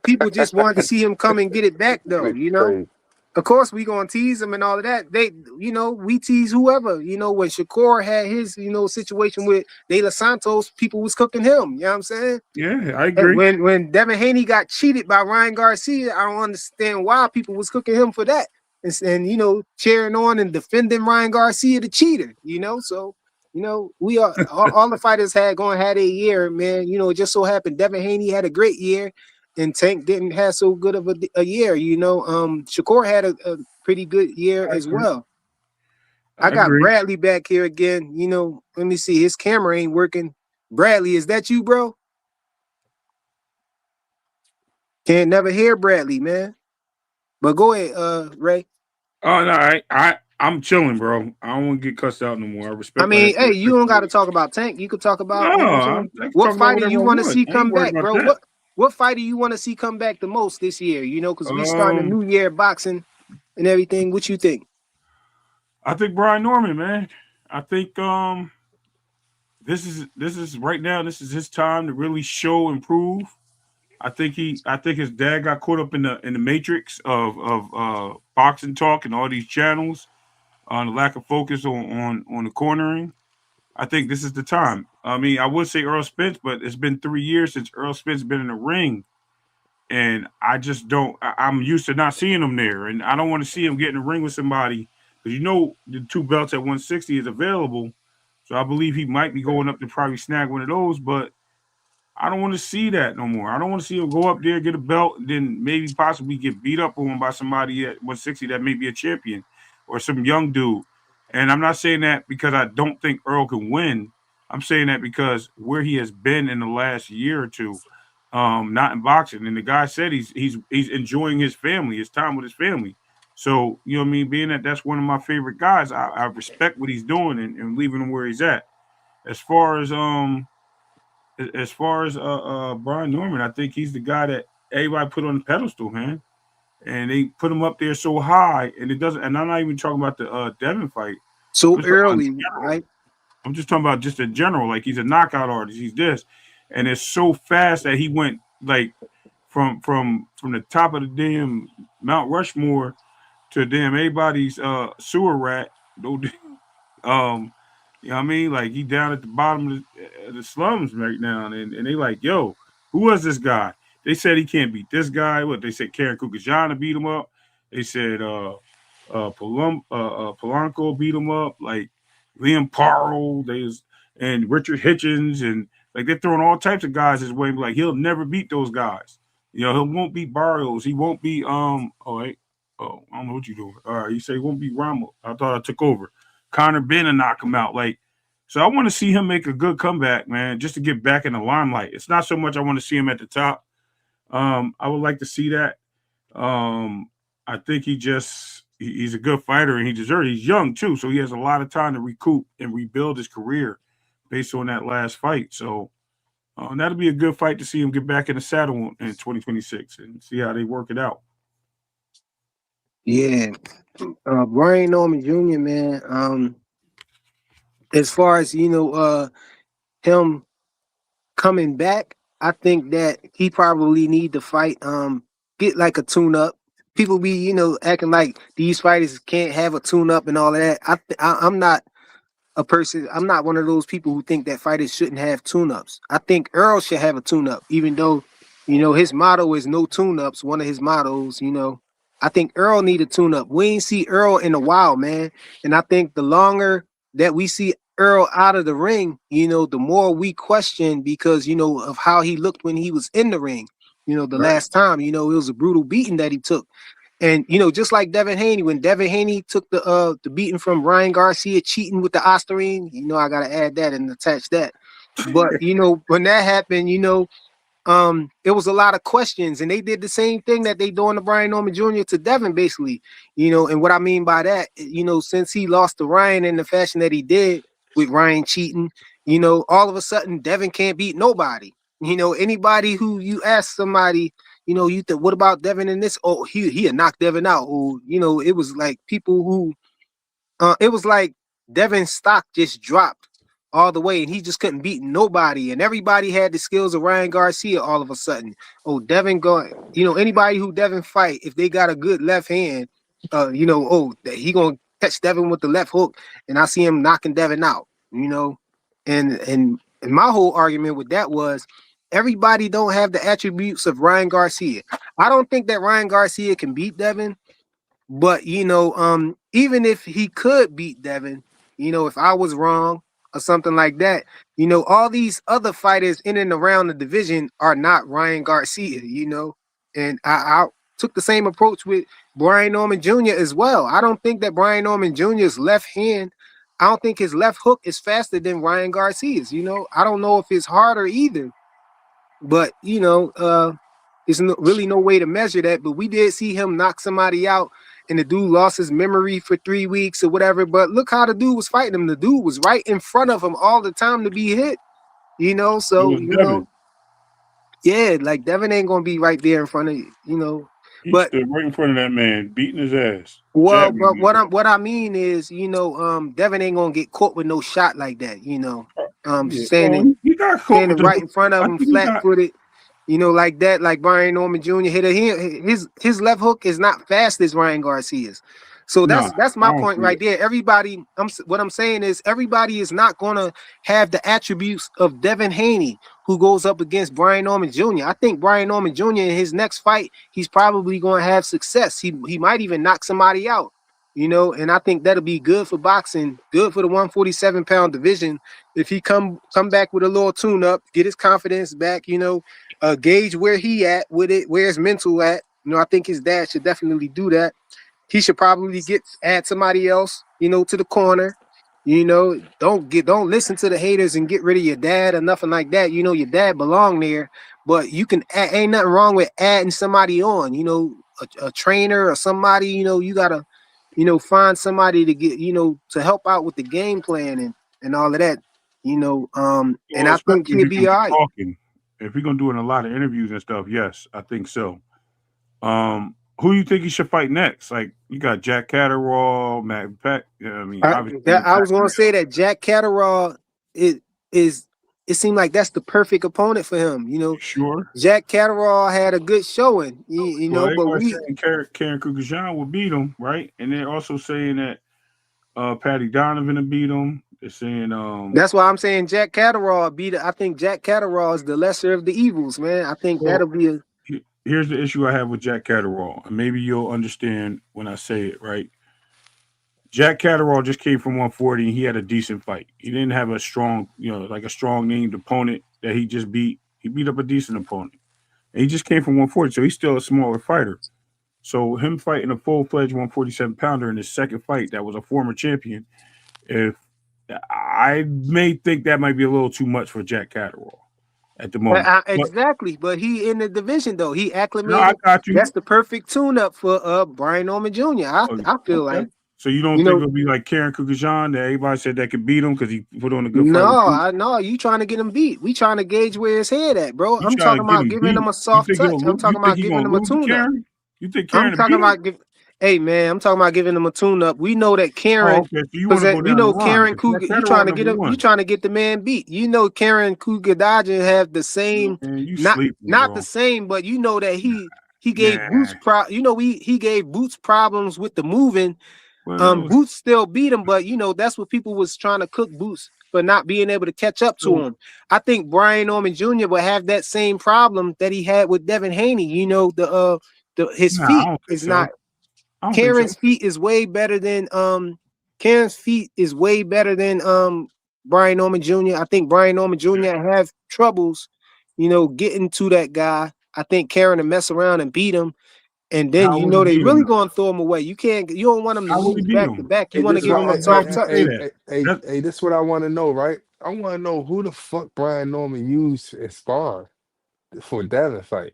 people just wanted to see him come and get it back though, Nigga crazy. Of course, we gonna tease him and all of that. They, you know, we tease whoever. You know, when Shakur had his, you know, situation with De Los Santos, people was cooking him. You know what I'm saying? Yeah, I And agree. when Devin Haney got cheated by Ryan Garcia, I don't understand why people was cooking him for that. And you know, cheering on and defending Ryan Garcia, the cheater. You know, so you know, we are all the fighters had a year, man. You know, it just so happened Devin Haney had a great year. And Tank didn't have so good of a year, you know. Shakur had a pretty good year I as agree. well. I I got agree. Bradley back here again. You know, let me see. His camera ain't working. Bradley, is that you, bro? Can't never hear Bradley, man. But go ahead, Ray. Oh no, I'm chilling, bro. I don't want to get cussed out no more. I I respect. mean, hey, you don't got to Respect. talk about Tank. You could talk about, No, you know what I'm saying? I can What talk about fighter whatever you I want to want. see I ain't come worried back, about bro? that. What fighter you want to see come back the most this year? You know, because we starting a new year boxing and everything. What you think? I think Brian Norman, man. I think this is right now. This is his time to really show and prove. I think his dad got caught up in the matrix of boxing talk and all these channels on the lack of focus on the cornering. I think this is the time. I mean, I would say Earl Spence, but it's been 3 years since Earl Spence been in the ring, and I just don't. I'm used to not seeing him there, and I don't want to see him get in the ring with somebody because you know the two belts at 160 is available. So I believe he might be going up to probably snag one of those, but I don't want to see that no more. I don't want to see him go up there, get a belt, and then maybe possibly get beat up on by somebody at 160 that may be a champion or some young dude. And I'm not saying that because I don't think Earl can win. I'm saying that because where he has been in the last year or two, not in boxing. And the guy said he's enjoying his family, his time with his family. So, you know what I mean? Being that that's one of my favorite guys, I respect what he's doing and leaving him where he's at. As far as Brian Norman, I think he's the guy that everybody put on the pedestal, man. And they put him up there so high, and it doesn't. And I'm not even talking about the Devin fight. I'm So just talking about in early, general. right? I'm just talking about just in general. Like he's a knockout artist. He's this, and it's so fast that he went like from the top of the damn Mount Rushmore to damn everybody's sewer rat. No, um, you know what I mean? Like he down at the bottom of the slums right now, and they like, yo, who was this guy? They said he can't beat this guy. What they said, Karen Kukajana beat him up. They said Polanco beat him up. Like Liam Parle, and Richard Hitchens, and like they're throwing all types of guys his way. Like he'll never beat those guys. You know, he won't beat Barrios. He won't beat Oh wait. Oh, I don't know what you're doing. All right, you say he won't beat Ramos. I thought I took over. Connor Ben and knock him out. Like, so I want to see him make a good comeback, man, just to get back in the limelight. It's not so much I want to see him at the top. I would like to see that. I think he's a good fighter and he deserves it. He's young too, so he has a lot of time to recoup and rebuild his career based on that last fight. So that'll be a good fight to see him get back in the saddle in 2026 and see how they work it out. Yeah. Brian Norman Jr., man. As far as you know, him coming back, I think that he probably need to fight, get like a tune up. People be, you know, acting like these fighters can't have a tune up and all of that. I'm not a person. I'm not one of those people who think that fighters shouldn't have tune ups. I think Earl should have a tune up, even though, you know, his motto is no tune ups. One of his mottos, you know. I think Earl need a tune up. We ain't see Earl in a while, man. And I think the longer that we see Earl out of the ring, you know, the more we question because, you know, of how he looked when he was in the ring. You know, the Right. last time, you know, it was a brutal beating that he took. And you know, just like Devin Haney, when Devin Haney took the beating from Ryan Garcia cheating with the Ostarine, you know, I gotta add that and attach that. But you know, when that happened, you know, it was a lot of questions, and they did the same thing that they doing to Brian Norman Jr. to Devin, basically. You know, and what I mean by that, you know, since he lost to Ryan in the fashion that he did with Ryan cheating, you know, all of a sudden Devin can't beat nobody. You know, anybody who you ask somebody, you know, you think, what about Devin in this? Oh, he had knocked Devin out. Or, you know, it was like people who it was like Devin's stock just dropped all the way and he just couldn't beat nobody. And everybody had the skills of Ryan Garcia all of a sudden. Oh, Devin going, you know, anybody who Devin fight, if they got a good left hand, that he gonna catch Devin with the left hook, and I see him knocking Devin out. And my whole argument with that was everybody don't have the attributes of Ryan Garcia. I don't think that Ryan Garcia can beat Devin, but even if he could beat Devin, if I was wrong or something like that, all these other fighters in and around the division are not Ryan Garcia, and I took the same approach with Brian Norman Jr. as well. I don't think that Brian Norman Jr.'s left hand, I don't think his left hook is faster than Ryan Garcia's, I don't know if it's harder either, but there's really no way to measure that. But we did see him knock somebody out, and the dude lost his memory for 3 weeks or whatever. But look how the dude was fighting him. The dude was right in front of him all the time to be hit, So, yeah, like Devin ain't gonna be right there in front of you, He But stood right in front of that man, beating his ass. well, jabbing but him. what I mean is, Devin ain't gonna get caught with no shot like that, Yeah, standing he got caught with right the. in front of I him, think he flat got. footed, like that, like Brian Norman Jr. hit his left hook is not fast as Ryan Garcia's. So Nah, that's I my don't point see right it. there. Everybody, what I'm saying is everybody is not gonna have the attributes of Devin Haney, who goes up against Brian Norman Jr. I think Brian Norman Jr. in his next fight, he's probably gonna have success. He might even knock somebody out. And I think that'll be good for boxing, good for the 147-pound division. If he come back with a little tune up, get his confidence back, gauge where he at with it, where his mental at. I think his dad should definitely do that. He should probably add somebody else, to the corner. Don't listen to the haters and get rid of your dad or nothing like that. Your dad belong there, but you can ain't nothing wrong with adding somebody on, a trainer or somebody, you gotta, find somebody to get, to help out with the game plan and all of that, and Well, I think especially if he'll you're be gonna all be right. talking, if you're gonna do a lot of interviews and stuff, yes, I think so. Who you think he should fight next? Like you got Jack Catterall, Matt Peck. I mean, obviously I Jack was gonna say that Jack Catterall is it seemed like that's the perfect opponent for him. sure. Jack Catterall had a good showing, Well, but everybody's saying Karen Krugerjean will beat him, right? And they're also saying that Patty Donovan will beat him. They're saying that's why I'm saying Jack Catterall beat it. I think Jack Catterall is the lesser of the evils, man. I think well, that'll be a here's the issue I have with Jack Catterall, and maybe you'll understand when I say it, right? Jack Catterall just came from 140 and he had a decent fight. He didn't have a strong, like a strong named opponent that he just beat. He beat up a decent opponent. And he just came from 140, so he's still a smaller fighter. So him fighting a full-fledged 147-pounder in his second fight that was a former champion, if I may think that might be a little too much for Jack Catterall at the moment. exactly. But he in the division though. He acclimated. No, I got you. That's the perfect tune-up for Brian Norman Jr. I feel like. So you don't think it'll be like Karen Krugerjean that everybody said that could beat him because he put on a good fight? No, I know you trying to get him beat. We trying to gauge where his head at, bro. I'm talking about giving him a soft touch. I'm talking about giving him a tune-up. You think Karen? I'm talking about hey man, I'm talking about giving him a tune-up. We know that Karen, Karen Cougar. You trying to get him? You trying to get the man beat? Karen Cougar Dodger have the same, not the same, but that he gave Boots he gave Boots problems with the moving. Boots still beat him, but that's what people was trying to cook Boots for not being able to catch up to him. I think Brian Norman Jr. will have that same problem that he had with Devin Haney. His feet is not. Karen's feet is way better than Karen's feet is way better than Brian Norman Jr. I think Brian Norman Jr. have troubles, getting to that guy. I think Karen will mess around and beat him. And then they really gonna throw him away. You don't want him to lose back to back. You want to give him a soft touch. Hey, this is what I want to know, right? I want to know who the fuck Brian Norman used as spar for Devin fight.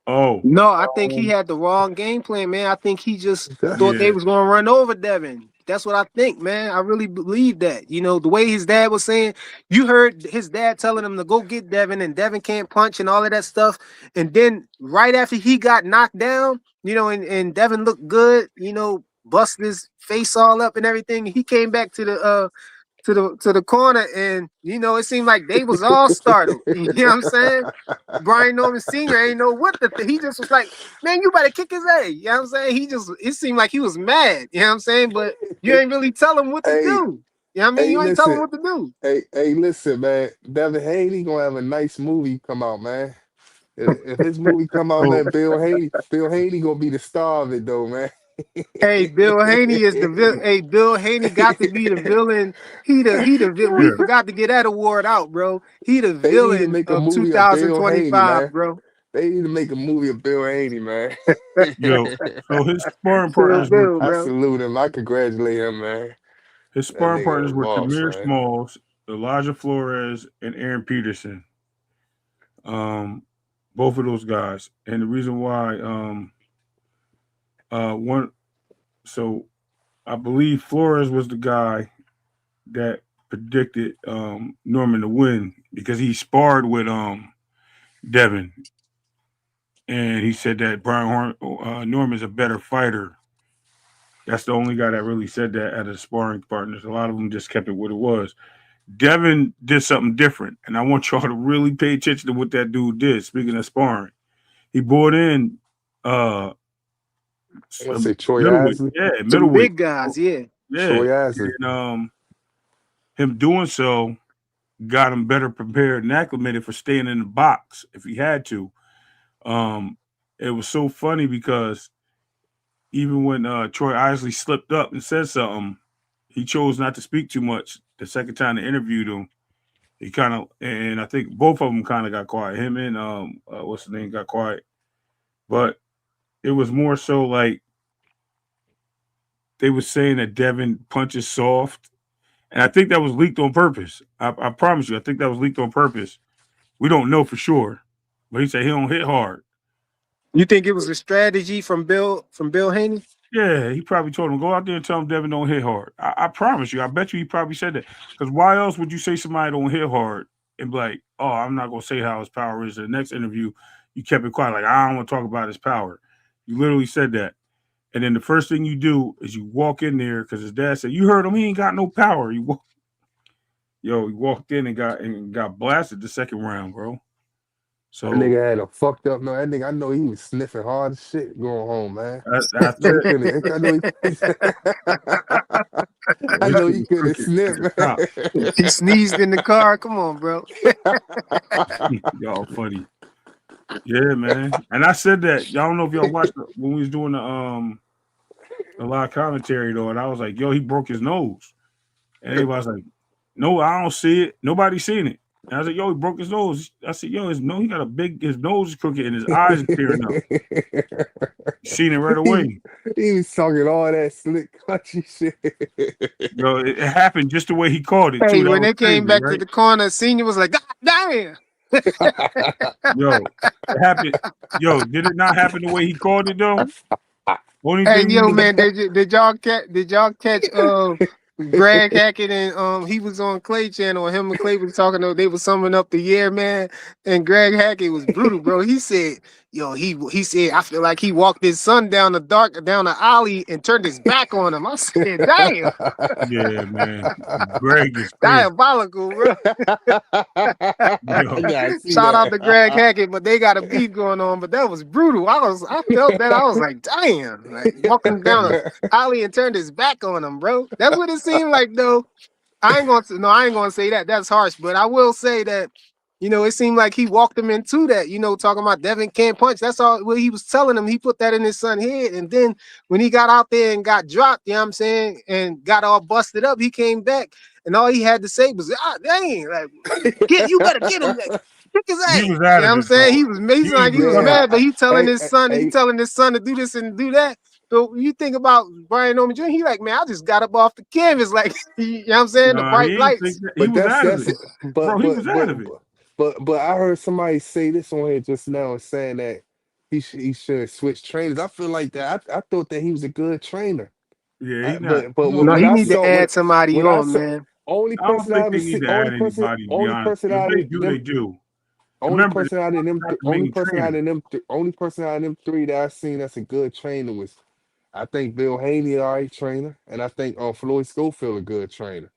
Oh no, I think he had the wrong game plan, man. I think he just thought they was gonna run over Devin. That's what I think, man. I really believe that. The way his dad was saying, you heard his dad telling him to go get Devin, and Devin can't punch and all of that stuff. And then right after he got knocked down, and Devin looked good, busted his face all up and everything. He came back to to the corner, and it seemed like they was all startled. You know what I'm saying? Brian Norman Sr. ain't know what he just was like, man, you better kick his ass. You know what I'm saying? It seemed like he was mad. You know what I'm saying? But you ain't really tell him what to Hey, do. You know what I mean? hey, You ain't tell him listen. what to do. Hey, listen, man. Devin Haney gonna have a nice movie come out, man. If his movie come out, So man, Bill Haney gonna be the star of it, though, man. Hey, Bill Haney is the villain. Hey, Bill Haney got to be the villain. He the villain. We yeah, forgot to get that award out, bro. He the They need to villain make a of movie of Bill Haney, 2025, man. bro. They need to make a movie of Bill Haney, man. yo. So his sparring Kill partners were Bill, I bro. salute him. I congratulate him, man. his That sparring nigga a partners were boss, Tamir man. Smalls, Elijah Flores, and Aaron Peterson. Both of those guys, and the reason why, one, so I believe Flores was the guy that predicted Norman to win because he sparred with Devin, and he said that Norman's a better fighter. That's the only guy that really said that out of the sparring partners. A lot of them just kept it what it was. Devin did something different, and I want y'all to really pay attention to what that dude did. Speaking of sparring, he brought in I want to say Troy middleweight, Isley. yeah, Some middleweight, big guys, yeah. yeah, Troy Isley. and him doing so got him better prepared and acclimated for staying in the box if he had to. It was so funny because even when Troy Isley slipped up and said something, he chose not to speak too much. The second time they interviewed him, he kind of, and I think both of them kind of got quiet. Him and what's his name got quiet, but it was more so like they were saying that Devin punches soft, and I think that was leaked on purpose. I promise you, I think that was leaked on purpose. We don't know for sure, but he said he don't hit hard. You think it was a strategy from Bill Haney? Yeah, he probably told him, go out there and tell him Devin don't hit hard. I promise you, I bet you he probably said that. Because why else would you say somebody don't hit hard and be like, oh, I'm not going to say how his power is. The next interview, you kept it quiet. Like, I don't want to talk about his power. You literally said that. And then the first thing you do is you walk in there because his dad said, you heard him, he ain't got no power. He walked in and got blasted the second round, bro. So That nigga had a fucked up. No, that nigga, I know he was sniffing hard as shit going home, man. that's He it. couldn't. I know he couldn't sniff, man. He sneezed in the car. Come on, bro. Y'all funny. Yeah, man. And I said that. Y'all don't know if y'all watched when we was doing the live commentary though, and I was like, yo, he broke his nose. And everybody's like, no, I don't see it. Nobody's seen it. And I was like, yo, he broke his nose. I said, yo, his nose is crooked and his eyes are tearing up. Seen it right away. He was talking all that slick country shit. Yo, it happened just the way he called it. Hey, too. when they came back right? to the corner, Senior was like, God damn. Yo, it happened. Yo, did it not happen the way he called it though? Only Hey, thing yo, you- man, did y'all catch Greg Hackett and he was on Clay Channel and him and Clay was talking. They was summing up the year, man. And Greg Hackett was brutal, bro. He said, "Yo, he said I feel like he walked his son down the alley and turned his back on him." I said, "Damn, Yeah, man. Greg is crazy. diabolical, bro." Shout out to Greg Hackett, but they got a beef going on. But that was brutal. I felt that. I was like, "Damn!" Like walking down the alley and turned his back on him, bro. That's what it seemed like, though. I ain't gonna say that. That's harsh, but I will say that, it seemed like he walked him into that, talking about Devin can't punch. That's all what he was telling him. He put that in his son's head. And then when he got out there and got dropped, you know what I'm saying, and got all busted up, he came back and all he had to say was, dang, like, you better get him. Like, kick his ass. He was You know out what of I'm it, saying? bro. He was amazing, like he was Yeah. mad, but he telling Hey, his son, hey, he telling his son to do this and do that. So you think about Brian Norman Jr., he like, man, I just got up off the canvas, like, you know what I'm saying? The Nah, bright he ain't lights. think that. He but was out of that's it. but Bro, he but was out of it. but I heard somebody say this on here just now, saying that he should switch trainers. I feel like that. I thought that he was a good trainer. Yeah, he not. But No, when he I need to saw add somebody when I on, saw man. only I don't person I think ever they need see to add anybody, to be only honest. person If out they of do, them they do. only Remember, person out of them not the only main person out trainer. of them only person out of them three that I seen that's a good trainer was, I think, Bill Haney, all right trainer, and I think Floyd Schofield a good trainer.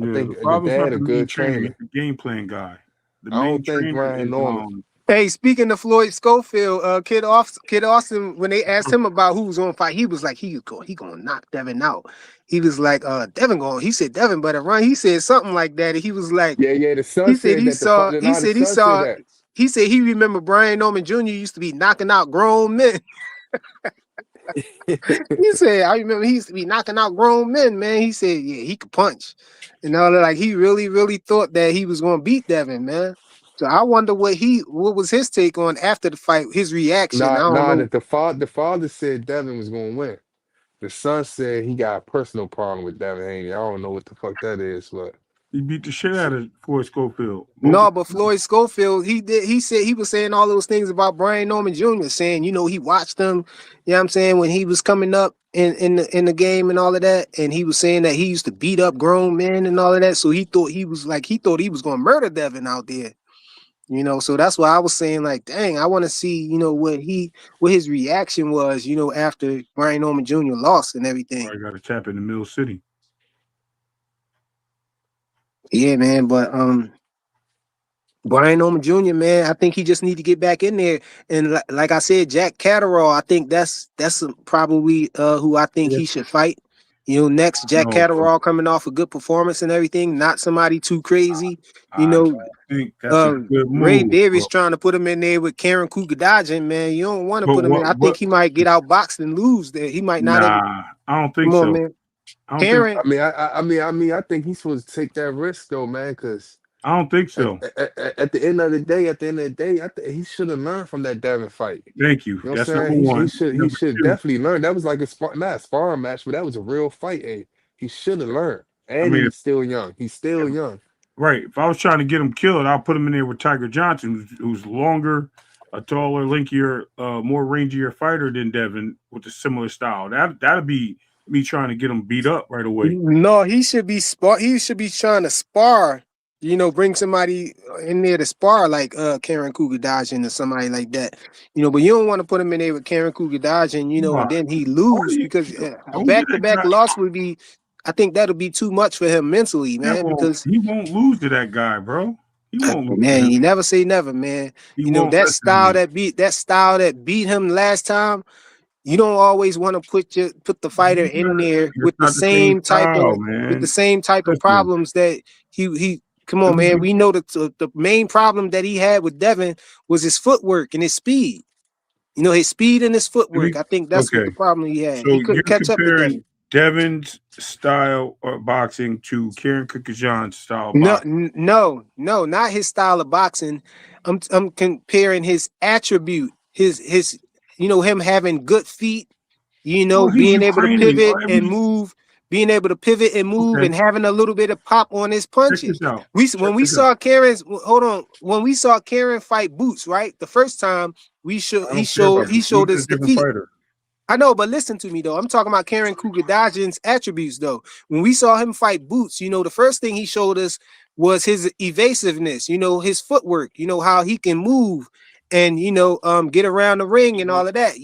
I Yeah, think the that problem's they not had the a main good trainer; trainer. it's the game plan guy. The I main don't think trainer Brian is Norman. Hey, speaking of Floyd Schofield, Kid Austin, when they asked him about who was going to fight, he was like, he gonna knock Devin out. He was like, Devin going. He said Devin better run. He said something like that. And he was like, Yeah. The son he said said he that saw. He the said he son said saw. that. He said he remember Brian Norman Jr. used to be knocking out grown men. He said, I remember he used to be knocking out grown men, man. He said, yeah, he could punch. And all that, like he really thought that he was gonna beat Devin, man. So I wonder what was his take on after the fight, his reaction. I don't know. That the father said Devin was gonna win. The son said he got a personal problem with Devin Haney. I don't know what the fuck that is, but He beat the shit out of Floyd Schofield. No, but Floyd Schofield, he said he was saying all those things about Brian Norman Jr., saying, he watched him, you know what I'm saying, when he was coming up in the game and all of that. And he was saying that he used to beat up grown men and all of that. So he thought he was gonna murder Devin out there. So that's why I was saying, like, dang, I want to see, what his reaction was, after Brian Norman Jr. lost and everything. I got a tap in the Mill City. Yeah, man, but Brian Norman Jr., man, I think he just need to get back in there. And like I said, Jack Catterall, I think that's probably who I think he should fight. Next, Jack Catterall coming off a good performance and everything, not somebody too crazy. I think that's a good move. Ray Davis trying to put him in there with Karen Kugadajian, man. You don't want to put him in. I think he might get outboxed and lose there. He might not. I don't think so. On, man. Karen, I think he's supposed to take that risk though, man, because I don't think so. At the end of the day, I think he should have learned from that Devin fight. Thank you. You know That's what I'm number saying? one. He should definitely learn. That was like not a sparring match, but that was a real fight. Hey, he should have learned. And he's still young. He's still young. Right. If I was trying to get him killed, I'll put him in there with Tiger Johnson, who's longer, a taller, linkier, more rangier fighter than Devin with a similar style. That'd be me trying to get him beat up right away. No, he should be trying to spar. Bring somebody in there to spar like Karen Kugadajian or somebody like that. But you don't want to put him in there with Karen Kugadajian, and then he lose because a back-to-back loss would be. I think that'll be too much for him mentally, man. Because he won't lose to that guy, bro. He won't lose. Man, you never say never, man. That style that beat him last time. You don't always want to put the fighter in there with the same type of problems that he. Come on, man. We know that the main problem that he had with Devin was his footwork and his speed. His speed and his footwork. I think that's what the problem he had. So he couldn't catch up with Devin. Devin's style of boxing to Karen Kukadajian's style of boxing. No, not his style of boxing. I'm comparing his attribute, his him having good feet, being able to pivot and move, and having a little bit of pop on his punches. When we saw Karen fight Boots, right? The first time he showed us the feet. I know, but listen to me though. I'm talking about Karen Kugadajian's attributes though. When we saw him fight Boots, the first thing he showed us was his evasiveness, his footwork, how he can move and get around the ring and all of that,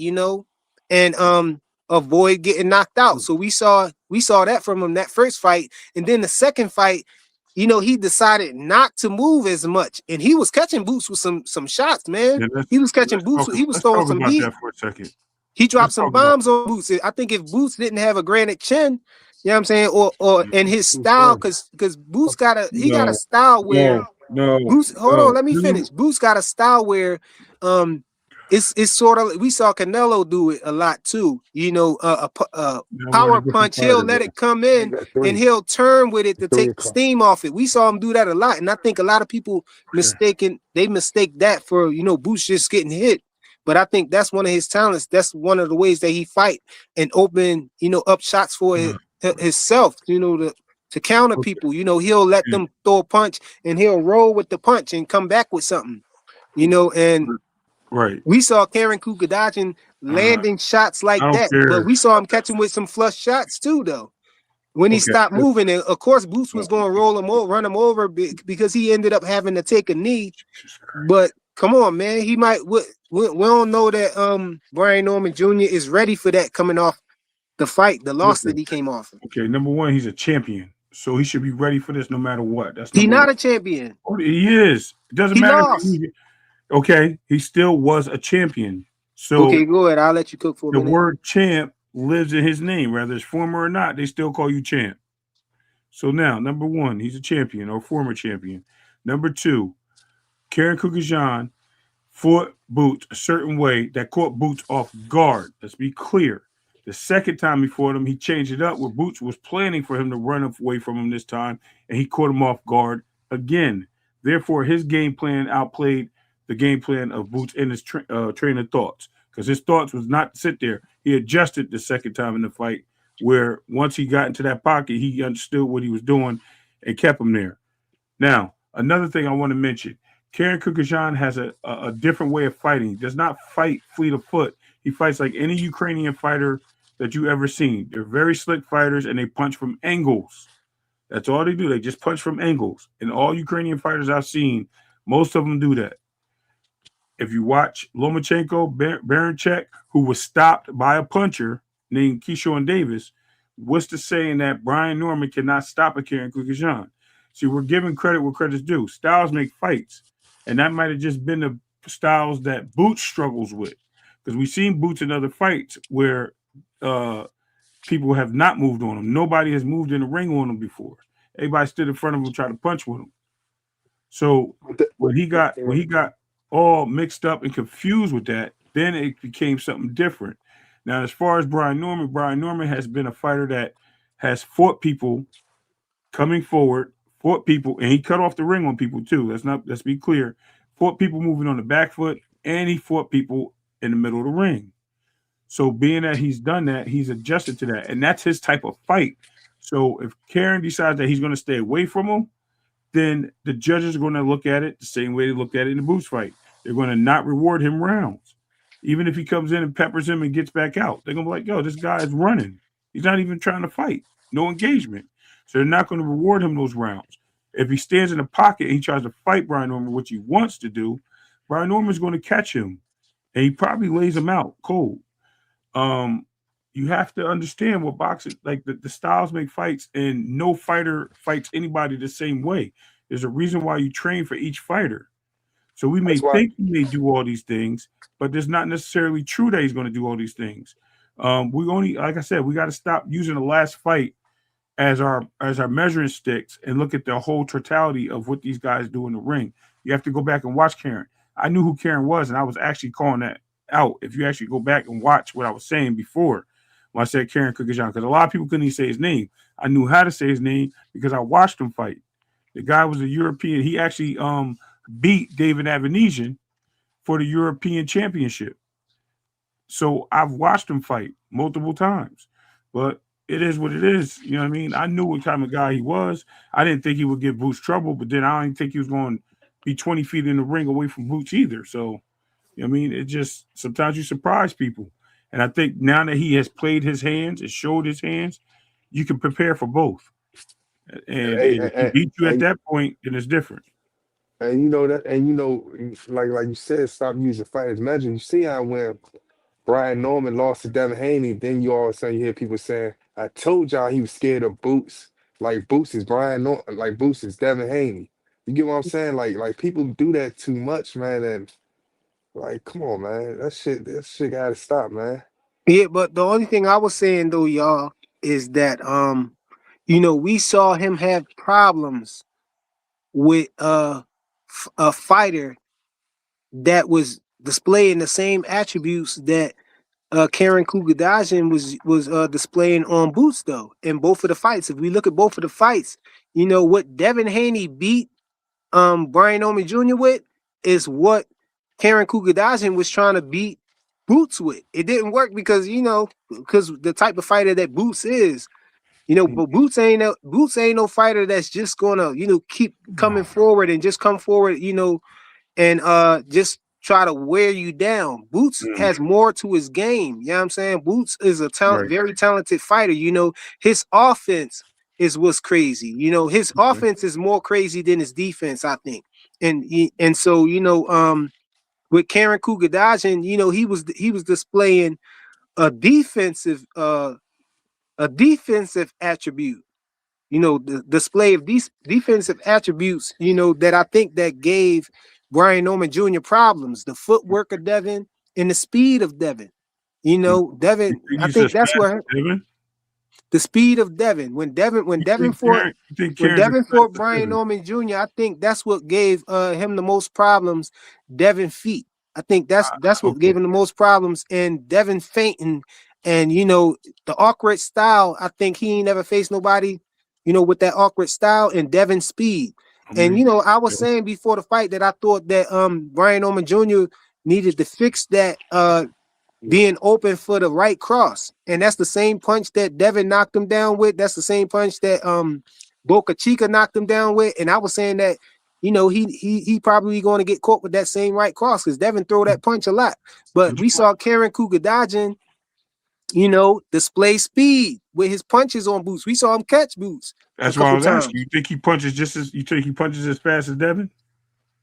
and avoid getting knocked out. So we saw that from him that first fight. And then the second fight, he decided not to move as much. And he was catching Boots with some shots, man. Yeah, he was catching Boots. He was throwing some heat. For a second. He dropped some bombs on Boots. I think if Boots didn't have a granite chin, you know what I'm saying, or in his style, because Boots got a style where Boots. Hold on, let me finish. Boots got a style where it's sort of, we saw Canelo do it a lot too. A power punch, he'll let it come in and he'll turn with it to take the steam off it. We saw him do that a lot, and I think a lot of people mistake that for Boots just getting hit. But I think that's one of his talents. That's one of the ways that he fight and open, up shots for himself, to counter people. He'll let them throw a punch and he'll roll with the punch and come back with something, and right. We saw Karen Kugadajian landing shots like that, but we saw him catching with some flush shots too, though. When he stopped moving, and of course, Boots was going to roll him over, run him over because he ended up having to take a knee. But come on, man, he might. We don't know that Brian Norman Jr. is ready for that coming off the fight, the loss that he came off. Okay, number one, he's a champion. so he should be ready for this no matter what. That's He number not one. a champion. Oh, he is. It doesn't He matter. lost. Okay, he still was a champion. So Okay, go ahead. I'll let you cook for a the minute. word champ lives in his name, whether it's former or not. They still call you champ. So now, number one, he's a champion or former champion. Number two, Karen Kukajan fought Boots a certain way that caught Boots off guard. Let's be clear. The second time he fought him, he changed it up where Boots was planning for him to run away from him this time, and he caught him off guard again. Therefore, his game plan outplayed the game plan of Boots and his trainer thoughts, because his thoughts was not to sit there. He adjusted the second time in the fight, where once he got into that pocket, he understood what he was doing and kept him there. Now, another thing I want to mention, Karen Kukajan has a different way of fighting. He does not fight fleet of foot. He fights like any Ukrainian fighter that you ever seen. They're very slick fighters, and they punch from angles. That's all they do. They just punch from angles. And all Ukrainian fighters I've seen, most of them do that. If you watch Lomachenko, Baranchek, who was stopped by a puncher named Keyshawn Davis, what's the saying that Brian Norman cannot stop a Karen Kukajan? See, we're giving credit where credit's due. Styles make fights. And that might have just been the styles that Boots struggles with. Because we've seen Boots in other fights where people have not moved on him. Nobody has moved in the ring on him before. Everybody stood in front of him and tried to punch with him. So when he got all mixed up and confused with that, then it became something different. Now, as far as Brian Norman has been a fighter that has fought people coming forward, fought people, and he cut off the ring on people too. Let's be clear. Fought people moving on the back foot, and he fought people in the middle of the ring. So being that he's done that, he's adjusted to that, and that's his type of fight. So if Karen decides that he's going to stay away from him, then the judges are going to look at it the same way they looked at it in the Boots fight. They're going to not reward him rounds. Even if he comes in and peppers him and gets back out, they're going to be like, yo, this guy is running. He's not even trying to fight. No engagement. So they're not going to reward him those rounds. If he stands in the pocket and he tries to fight Brian Norman, which he wants to do, Brian Norman's going to catch him. And he probably lays him out cold. You have to understand what boxing, like the styles make fights, and no fighter fights anybody the same way. There's a reason why you train for each fighter. So we may think he may do all these things, but it's not necessarily true that he's going to do all these things. We only, like I said, we got to stop using the last fight as our measuring sticks and look at the whole totality of what these guys do in the ring. You have to go back and watch Karen. I knew who Karen was, and I was actually calling that out. If you actually go back and watch what I was saying before when I said Karen Kukajan, because a lot of people couldn't even say his name. I knew how to say his name because I watched him fight. The guy was a European. He actually beat David Avanesian for the European Championship. So I've watched him fight multiple times. But it is what it is. You know what I mean? I knew what kind of guy he was. I didn't think he would give Boots trouble, but then I didn't think he was going to be 20 feet in the ring away from Boots either. So, you know what I mean? It just, sometimes you surprise people. And I think now that he has played his hands and showed his hands, you can prepare for both. And if he beat you at that point, then it's different. And you know that, and you know, like you said, stop using fighters. Imagine you see how when Brian Norman lost to Devin Haney, then you all of a sudden you hear people saying, "I told y'all he was scared of Boots. Like Boots is Brian Norman, like Boots is Devin Haney." You get what I'm saying? Like people do that too much, man. And like, come on, man, that shit gotta stop, man. Yeah, but the only thing I was saying though, y'all, is that you know, we saw him have problems with a fighter that was displaying the same attributes that Karen Kukajan was displaying on Boots though in both of the fights. If we look at both of the fights, you know what Devin Haney beat Brian Norman Jr. with is what Karen Kukajan was trying to beat Boots with. It didn't work because the type of fighter that Boots is. But Boots ain't no fighter that's just gonna, keep coming forward and just come forward, and just try to wear you down. Boots has more to his game. You know what I'm saying? Boots is a very talented fighter. His offense is what's crazy. His offense is more crazy than his defense, I think. And so, with Karen Kukajan, he was displaying a defensive attribute. the display of these defensive attributes, that I think that gave Brian Norman Jr. problems. The footwork of Devin and the speed of Devin. Devin, I think that's where the speed of Devin. When Devin fought Brian Norman Jr., I think that's what gave him the most problems. Devin feet. I think that's what gave him the most problems. And Devin fainting, and the awkward style. I think he ain't never faced nobody, with that awkward style, and Devin speed. And I was saying before the fight that I thought that Brian Norman Jr. needed to fix that being open for the right cross. And that's the same punch that Devin knocked him down with. That's the same punch that Boca Chica knocked him down with. And I was saying that, he probably going to get caught with that same right cross because Devin throw that punch a lot. But we saw Karen Kugadajian, display speed with his punches on Boots. We saw him catch Boots. That's why I was asking. You think he punches as fast as Devin?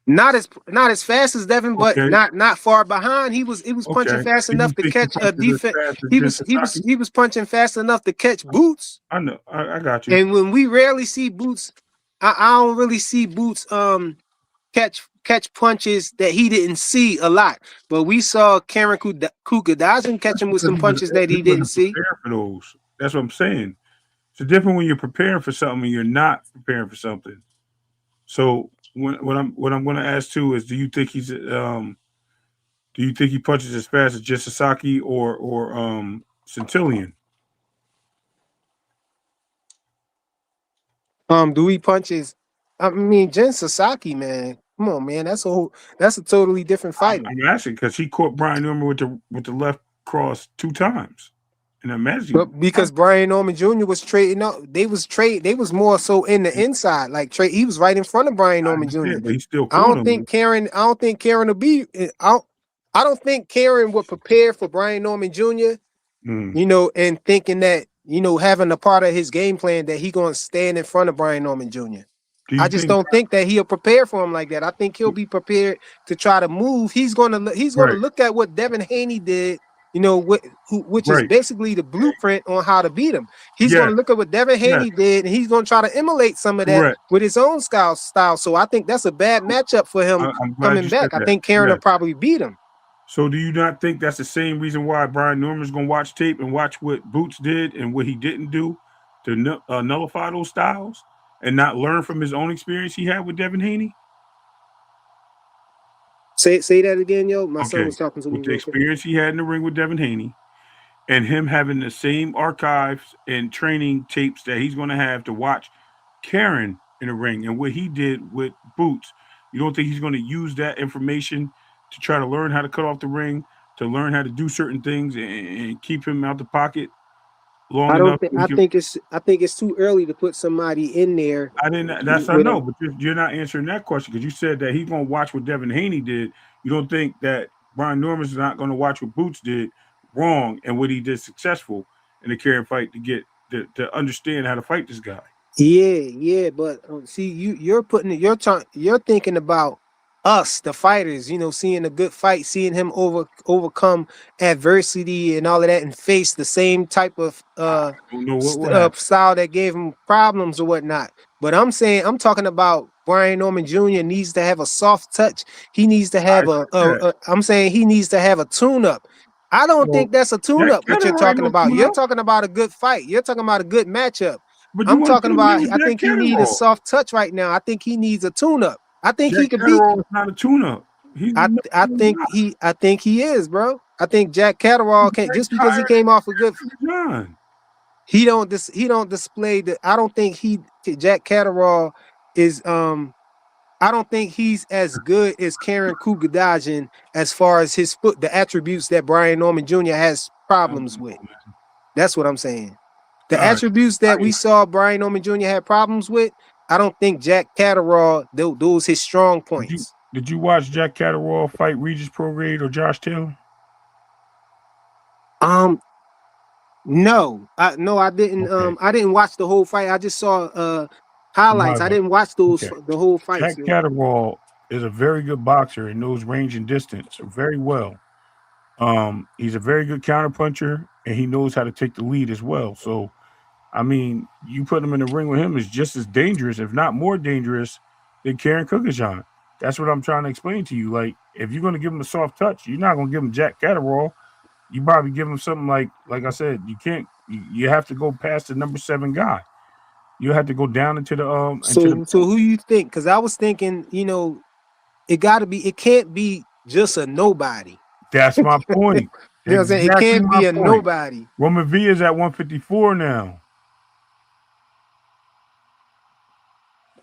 Not as fast as Devin, but not far behind. He was punching fast enough to catch a defense. He was punching fast enough to catch Boots. I know. I got you. And when we rarely see Boots, I don't really see Boots catch punches that he didn't see a lot. But we saw Karen Kugadajian catch him with some punches that he didn't see. For those. That's what I'm saying. It's different when you're preparing for something and you're not preparing for something. So what I'm going to ask too is, do you think he punches as fast as Jen Sasaki or Centillion? Do he punches? I mean, Jen Sasaki, man. Come on, man. That's a totally different fight. I'm asking because he caught Brian Norman with the left cross 2 times. And imagine, but because Brian Norman Jr. was trading up, they was more so in the inside, like trade. He was right in front of Brian Norman Jr. But he still I don't think Karen will be. I don't think Karen would prepare for Brian Norman Jr. And thinking that having a part of his game plan that he gonna stand in front of Brian Norman Jr. I just don't think that he'll prepare for him like that. I think he'll be prepared to try to move. He's gonna look at what Devin Haney did. Which is basically the blueprint on how to beat him. He's going to look at what Devin Haney did, and he's going to try to emulate some of that with his own style. So I think that's a bad matchup for him coming back. I think Karen will probably beat him. So do you not think that's the same reason why Brian Norman's going to watch tape and watch what Boots did and what he didn't do to nullify those styles and not learn from his own experience he had with Devin Haney? Say that again, yo. My son was talking to me. With the experience he had in the ring with Devin Haney and him having the same archives and training tapes that he's going to have to watch Karen in the ring and what he did with Boots, you don't think he's going to use that information to try to learn how to cut off the ring, to learn how to do certain things and keep him out the pocket long enough? I think it's too early to put somebody in there. I know, but you're not answering that question because you said that he's going to watch what Devin Haney did. You don't think that Brian Norman's not going to watch what Boots did wrong and what he did successful in the Karen fight to get to understand how to fight this guy? Yeah, but see, you're thinking about us, the fighters, seeing a good fight, seeing him overcome adversity and all of that and face the same type of style that gave him problems or whatnot. But I'm talking about Brian Norman Jr. needs to have a soft touch. He needs to have he needs to have a tune-up. I don't think that's a tune-up what you're talking about. You're talking about a good fight. You're talking about a good matchup. I'm talking about, I think he needs a soft touch right now. I think he needs a tune-up. I think he could beat. Not a tune-up. I think he is, bro. I think Jack Catterall can't just because he came off a good. He don't display the. I don't think Jack Catterall is. I don't think he's as good as Karen Kugadajian as far as the attributes that Brian Norman Jr. has problems with. That's what I'm saying. The attributes that we saw Brian Norman Jr. had problems with. I don't think Jack Catterall, those his strong points. Did you watch Jack Catterall fight Regis Prograde or Josh Taylor? No, I didn't. Okay. I didn't watch the whole fight. I just saw highlights. I didn't watch the whole fight. Jack Catterall is a very good boxer and knows range and distance very well. He's a very good counterpuncher and he knows how to take the lead as well. So I mean, you put him in the ring with him is just as dangerous, if not more dangerous, than Karen Cookison. That's what I'm trying to explain to you. Like, if you're going to give him a soft touch, you're not going to give him Jack Catterall. You probably give him something like I said, you can't. You have to go past the number 7 guy. You have to go down into the So who you think? Because I was thinking, it can't be just a nobody. That's my point. You know what I'm saying? It can't be a nobody. Roman V is at 154 now.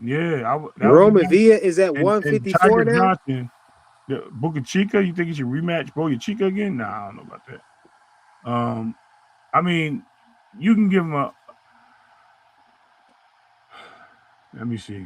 Yeah, Roman Villa is at 154 now. Johnson, Booker Chica, you think he should rematch Boya Chica again? Nah, I don't know about that. I mean, you can give him a. Let me see.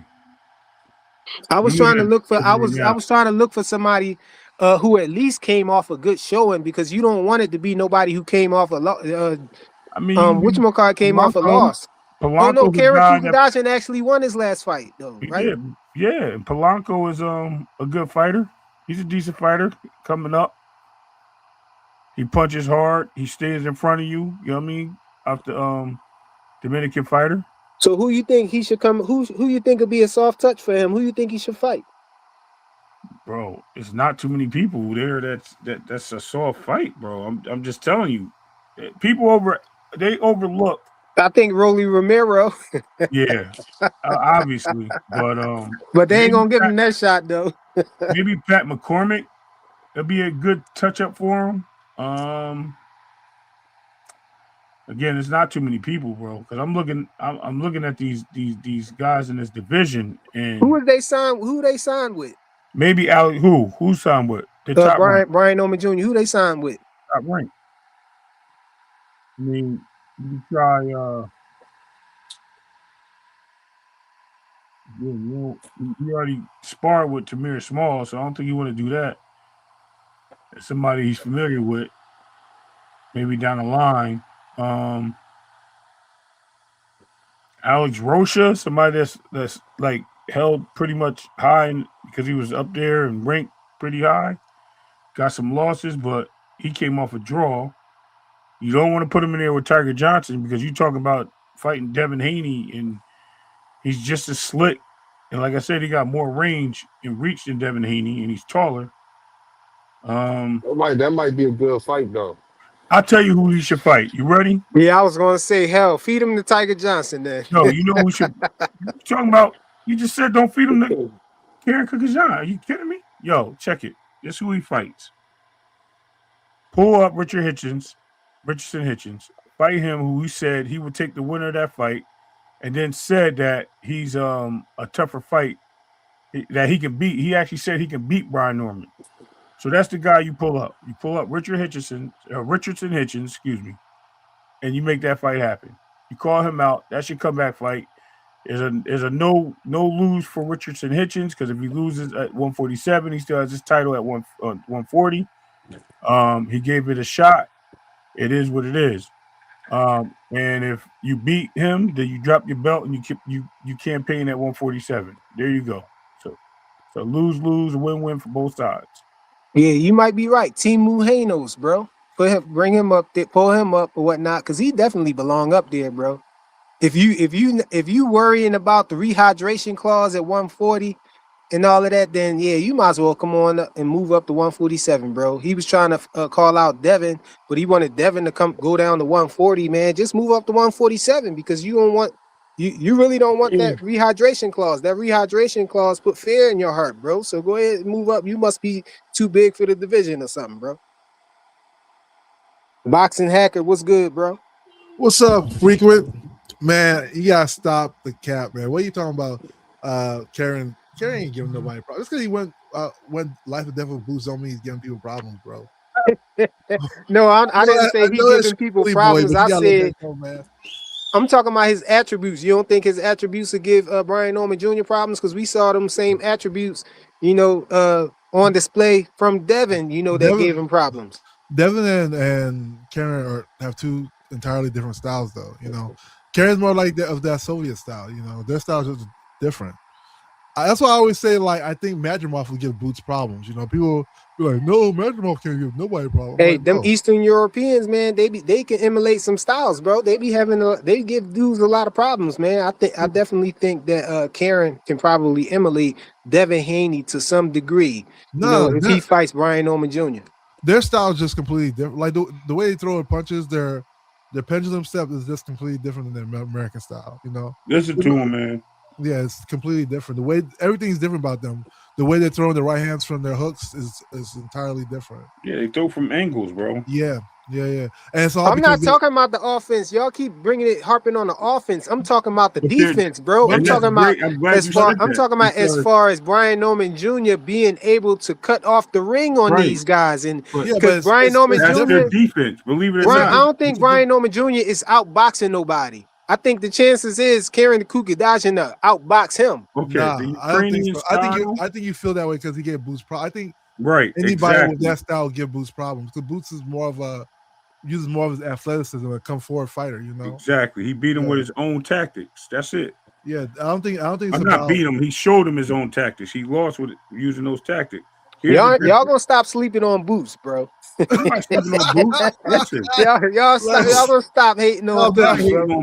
I was trying to look for somebody who at least came off a good showing, because you don't want it to be nobody who came off a whatchamacallit came off a loss. Polanco, no, Karen Kukudashian actually won his last fight, though, right? Yeah. And Polanco is a good fighter. He's a decent fighter coming up. He punches hard. He stays in front of you. You know what I mean? Off the Dominican fighter. So who you think he should come? Who you think would be a soft touch for him? Who you think he should fight? Bro, it's not too many people there. That's a soft fight, bro. I'm just telling you. People overlook. I think Rolly Romero. Yeah, obviously, but they ain't gonna give him that shot though. Maybe Pat McCormick. That'd be a good touch up for him. Again, it's not too many people, bro. Because I'm looking at these guys in this division, and who they signed with? Maybe who signed with the top Brian Norman Jr. Who they signed with? Top rank. I mean, you try. You already sparred with Tamir Small, so I don't think you want to do that. It's somebody he's familiar with, maybe down the line. Alex Rocha, somebody that's like held pretty much high because he was up there and ranked pretty high. Got some losses, but he came off a draw. You don't want to put him in there with Tiger Johnson, because you talk about fighting Devin Haney, and he's just as slick. And like I said, he got more range and reach than Devin Haney, and he's taller. That might be a good fight, though. I'll tell you who he should fight. You ready? Yeah, I was going to say, hell, feed him to Tiger Johnson then. No, you know who should. You're talking about, you just said don't feed him to Karen Cookison. Are you kidding me? Yo, check it. This is who he fights. Pull up Richardson Hitchens. Fight him, who he said he would take the winner of that fight, and then said that he's a tougher fight that he can beat. He actually said he can beat Brian Norman. So that's the guy you pull up. You pull up Richardson Hitchens, excuse me, and you make that fight happen. You call him out. That's your comeback fight. Is a no lose for Richardson Hitchens, because if he loses at 147, he still has his title at 140. He gave it a shot. It is what it is. And if you beat him, then you drop your belt and you campaign at 147. There you go. So lose, win for both sides. Yeah, you might be right. Timu Hanos, bro. Bring him up there, pull him up or whatnot, because he definitely belong up there, bro. If you worrying about the rehydration clause at 140 and all of that, then yeah, you might as well come on up and move up to 147, bro. He was trying to call out Devin, but he wanted Devin to go down to 140, man. Just move up to 147, because you really don't want that rehydration clause. That rehydration clause put fear in your heart, bro. So go ahead and move up. You must be too big for the division or something, bro. Boxing Hacker, what's good, bro? What's up, Frequent? Man, you gotta stop the cap, man. What are you talking about? Karen ain't giving nobody problems. Just because he went life or death with Blue Zone, he's giving people problems, bro. No, I didn't say he's giving people problems. I said, I'm talking about his attributes. You don't think his attributes would give Brian Norman Jr. problems? Because we saw them same attributes, on display from Devin, that gave him problems. Devin and Karen have two entirely different styles, though. Karen's more like of that Soviet style. Their styles are different. That's why I always say, like, I think Madrimov would give Boots problems. People You're like, no, Madrimov can't give nobody a problem. I'm Hey, like, them bro, Eastern Europeans, man, they can emulate some styles, bro. They give dudes a lot of problems, man. I definitely think that Karen can probably emulate Devin Haney to some degree. no, If he fights Brian Norman Jr. their style is just completely different. Like the way they throw their punches, their pendulum step is just completely different than their American style. Listen to him, man. Yeah, it's completely different. The way everything's different about them. The way they're throwing the right hands from their hooks is entirely different. Yeah, they throw from angles, bro. Yeah. And it's all I'm not talking about the offense. Y'all keep harping on the offense. I'm talking about the defense, bro. I'm talking about as far as Brian Norman Jr. being able to cut off the ring on these guys, and because Brian Norman Jr. That's their defense. Believe it or not, I don't think Brian Norman Jr. is outboxing nobody. I think the chances is Karen Kukadashian outbox him. Okay, I don't think so. I think you feel that way because he gave Boots problems. I think anybody with that style will give Boots problems because Boots is uses more of his athleticism, a come forward fighter. Exactly. He beat him with his own tactics. That's it. Yeah, I don't think. I'm not beat him. He showed him his own tactics. He lost with using those tactics. Y'all gonna stop sleeping on Boots, bro. I'm not sleeping on Boots. Listen, y'all gonna stop hating on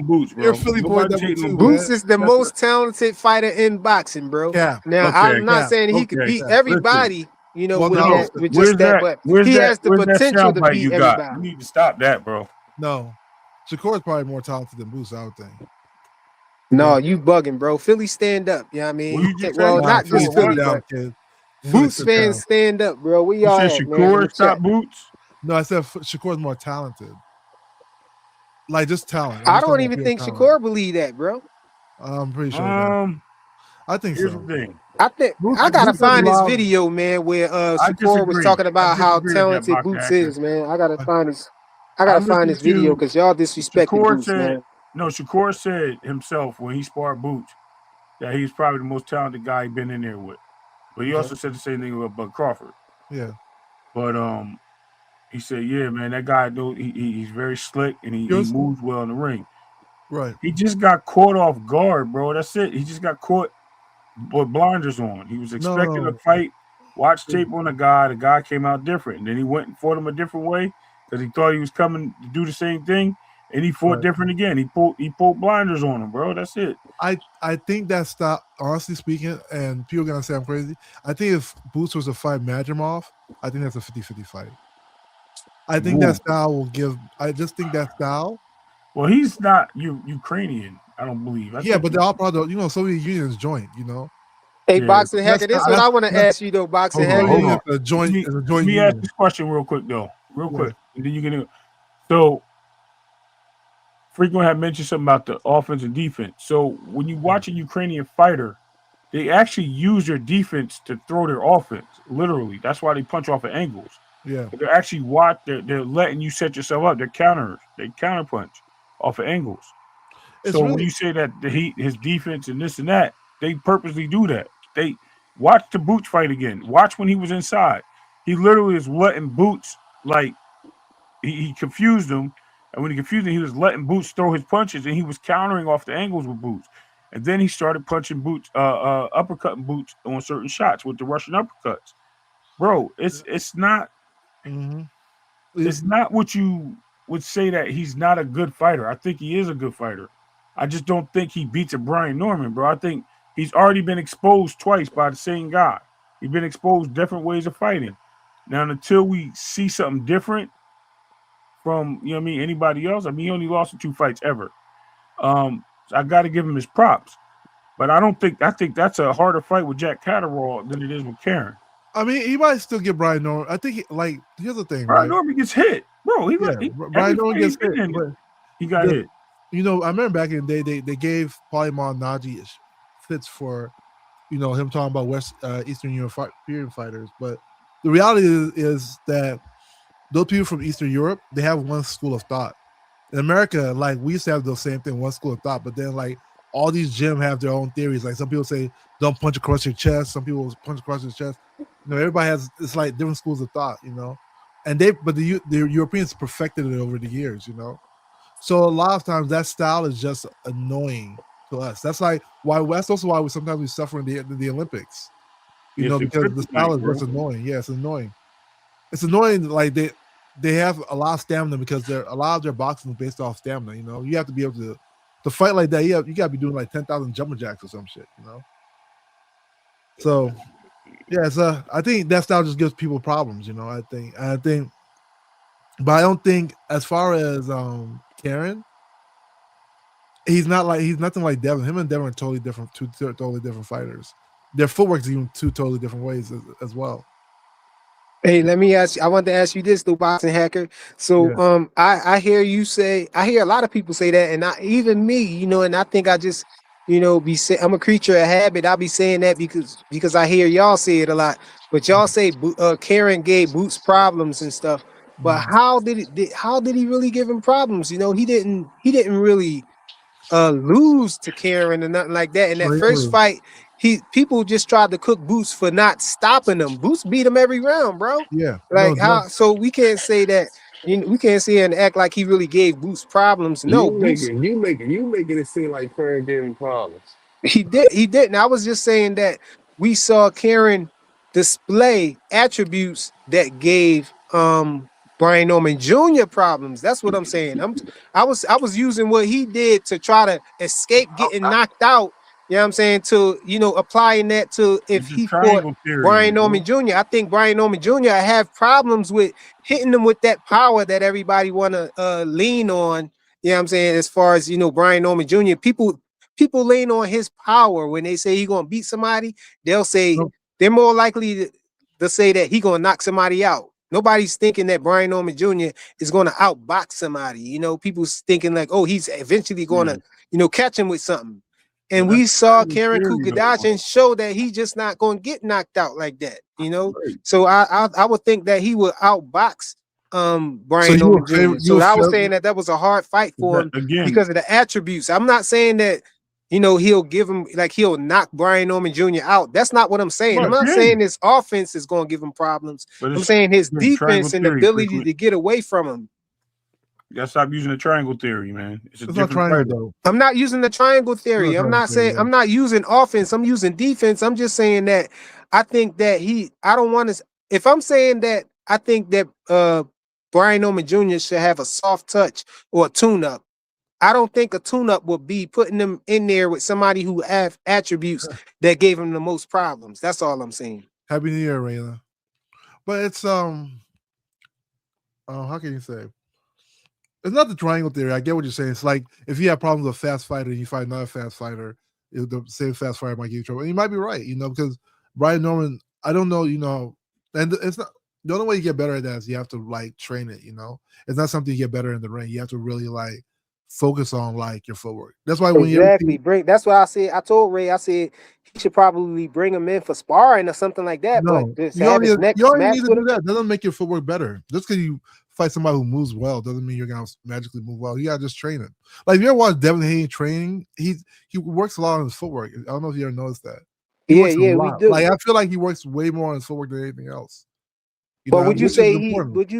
Boots, bro. You're Philly boy number 2. Boots is the most talented fighter in boxing, bro. Yeah. Now I'm not saying he could beat everybody. With just that, but he has the potential to beat everybody. You need to stop that, bro. No, Shakur is probably more talented than Boots, I would think. No, you bugging, bro. Philly stand up. You know what I mean? Not just Philly, but Boots fans stand up, bro. We all said Shakur stop Boots? No, I said Shakur is more talented. Like just talent. I don't even think Shakur believe that, bro. I'm pretty sure. I think here's so. The thing. I gotta find this video, man, where Shakur was talking about how talented Boots is, man. I gotta find this video because y'all disrespecting Boots, man. No, Shakur said himself when he sparred Boots that he's probably the most talented guy he's been in there with. But he also said the same thing about Bud Crawford. Yeah. But he said, yeah, man, that guy he's very slick and he moves well in the ring. Right. He just got caught off guard, bro. That's it. He just got caught with blinders on. He was expecting a fight, watched tape on the guy came out different. And then he went and fought him a different way because he thought he was coming to do the same thing. And he fought different again. He pulled blinders on him, bro. That's it. I think that style, honestly speaking, and people are gonna say I'm crazy. I think if Boots was to fight Madrimov, I think that's a 50-50 fight. I think that style will give. I just think that style. Well, he's not Ukrainian. I don't believe. But they're all probably Soviet Union's joint. Hey, Boxing Hacker, this is what I want to ask you though, Boxing Hacker. Hold on. A joint. Let me ask this question real quick, quick, and then you can. So, Frequent had mentioned something about the offense and defense. So when you watch a Ukrainian fighter, they actually use their defense to throw their offense. Literally, that's why they punch off at angles. Yeah, they're actually they're letting you set yourself up. They counter punch off of angles. When you say that his defense and this and that, they purposely do that. They watch the Boots fight again. Watch when he was inside. He literally is letting Boots he confused him. And when he confused him, he was letting Boots throw his punches, and he was countering off the angles with Boots. And then he started punching Boots, uppercutting Boots on certain shots with the Russian uppercuts. Bro, it's not. Mm-hmm. It's not what you would say that he's not a good fighter. I think he is a good fighter. I just don't think he beats a Brian Norman, bro. I think he's already been exposed twice by the same guy. He's been exposed different ways of fighting. Now, until we see something different from anybody else. I mean, he only lost in 2 fights ever. So I got to give him his props, but I think that's a harder fight with Jack Catterall than it is with Karen. I mean, he might still get Brian Norman. I think here's the thing. Brian Norman gets hit, bro. Brian Norman gets hit. He got hit. I remember back in the day, they gave Paulie Malignaggi fits for, him talking about Eastern European fighters. But the reality is that those people from Eastern Europe, they have one school of thought. In America, we used to have the same thing, one school of thought, but then all these gyms have their own theories. Like some people say, don't punch across your chest. Some people punch across your chest. Everybody has, it's like different schools of thought, And the Europeans perfected it over the years, So a lot of times that style is just annoying to us. That's also why we sometimes suffer in the Olympics, because the style is just annoying. Yeah, it's annoying. it's annoying. Like they have a lot of stamina because a lot of their boxing is based off stamina. You know, you have to be able to fight like that. You got to be doing like 10,000 jumping jacks or some shit. You know. So yeah, I think that style just gives people problems. You know, I think, but I don't think as far as Karen, he's nothing like Devin. Him and Devin are totally different, two totally different fighters. Their footwork's even two totally different ways as well. Hey, let me ask you. I want to ask you this, though, boxing hacker. So, Yeah. I hear you say. I hear a lot of people say that, and even me, you know. And I think I just, you know, I'm a creature of habit. I'll be saying that because I hear y'all say it a lot. But y'all say Karen gave Boots problems and stuff. But how did he really give him problems? You know, he didn't really lose to Karen or nothing like that. In that first fight, people just tried to cook Boots for not stopping him. Boots beat him every round, bro. Yeah. Like so we can't say that. We can't say and act like he really gave Boots problems. No, Boots, You making it seem like Karen gave him problems. he didn't. I was just saying that we saw Karen display attributes that gave Brian Norman Jr. problems. That's what I'm saying. I was using what he did to try to escape getting knocked out. You know what I'm saying? To, you know, applying that to if he fought Brian Norman Jr. I think Brian Norman Jr. have problems with hitting him with that power that everybody want to lean on. You know what I'm saying? As far as, you know, Brian Norman Jr., people lean on his power when they say he's gonna beat somebody. They'll say they're more likely to say that he's gonna knock somebody out. Nobody's thinking that Brian Norman Jr. is going to outbox somebody. You know, people's thinking like, oh, he's eventually going to, you know, catch him with something. And we saw Karen Kugadashian show that he's just not going to get knocked out like that. You know, so I would think that he would outbox Brian Norman Jr. So I was saying that was a hard fight for him because of the attributes. I'm not saying that, you know, he'll knock Brian Norman Jr. out. That's not what I'm saying. I'm not saying his offense is going to give him problems. I'm saying his defense and ability to get away from him. You gotta stop using the triangle theory, man. It's not triangle. I'm not using the triangle theory. I'm not saying I'm not using offense. I'm using defense. I'm just saying that I think that I don't want to. If I'm saying that I think that Brian Norman Jr. should have a soft touch or a tune-up, I don't think a tune-up would be putting them in there with somebody who have attributes that gave him the most problems. That's all I'm saying. Happy New Year, Rayla. But it's how can you say? It's not the triangle theory. I get what you're saying. It's like if you have problems with a fast fighter and you fight another fast fighter, the same fast fighter might give you trouble. And you might be right, you know, because Brian Norman, I don't know, you know, and it's not the only way you get better at that is you have to like train it, you know. It's not something you get better in the ring. You have to really like focus on like your footwork. That's why when that's why I said I told Ray, I said he should probably bring him in for sparring or something like that. No, but you already need to do that. That doesn't make your footwork better. Just because you fight somebody who moves well doesn't mean you're gonna magically move well. You gotta just train it. Like if you ever watch Devin Haney training, he works a lot on his footwork. I don't know if you ever noticed that. We do. Like I feel like he works way more on his footwork than anything else. But would you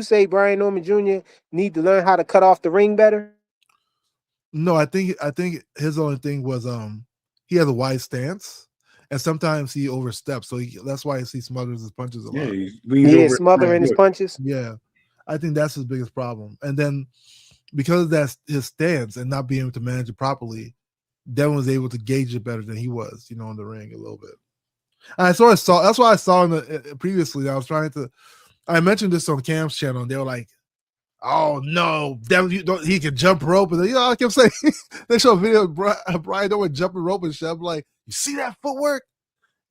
say Brian Norman Jr. need to learn how to cut off the ring better? No, I think his only thing was he has a wide stance, and sometimes he oversteps. So that's why he smothers his punches a lot. Smothering his punches. Yeah, I think that's his biggest problem. And then because of that, his stance and not being able to manage it properly, Devin was able to gauge it better than he was, you know, in the ring a little bit. And I sort of saw that's why I saw in the previously. I mentioned this on Cam's channel, and they were like, "Oh no, Devin, he can jump rope." And I kept saying they show a video of Brian Norman jumping rope and shit. I'm like, "You see that footwork?"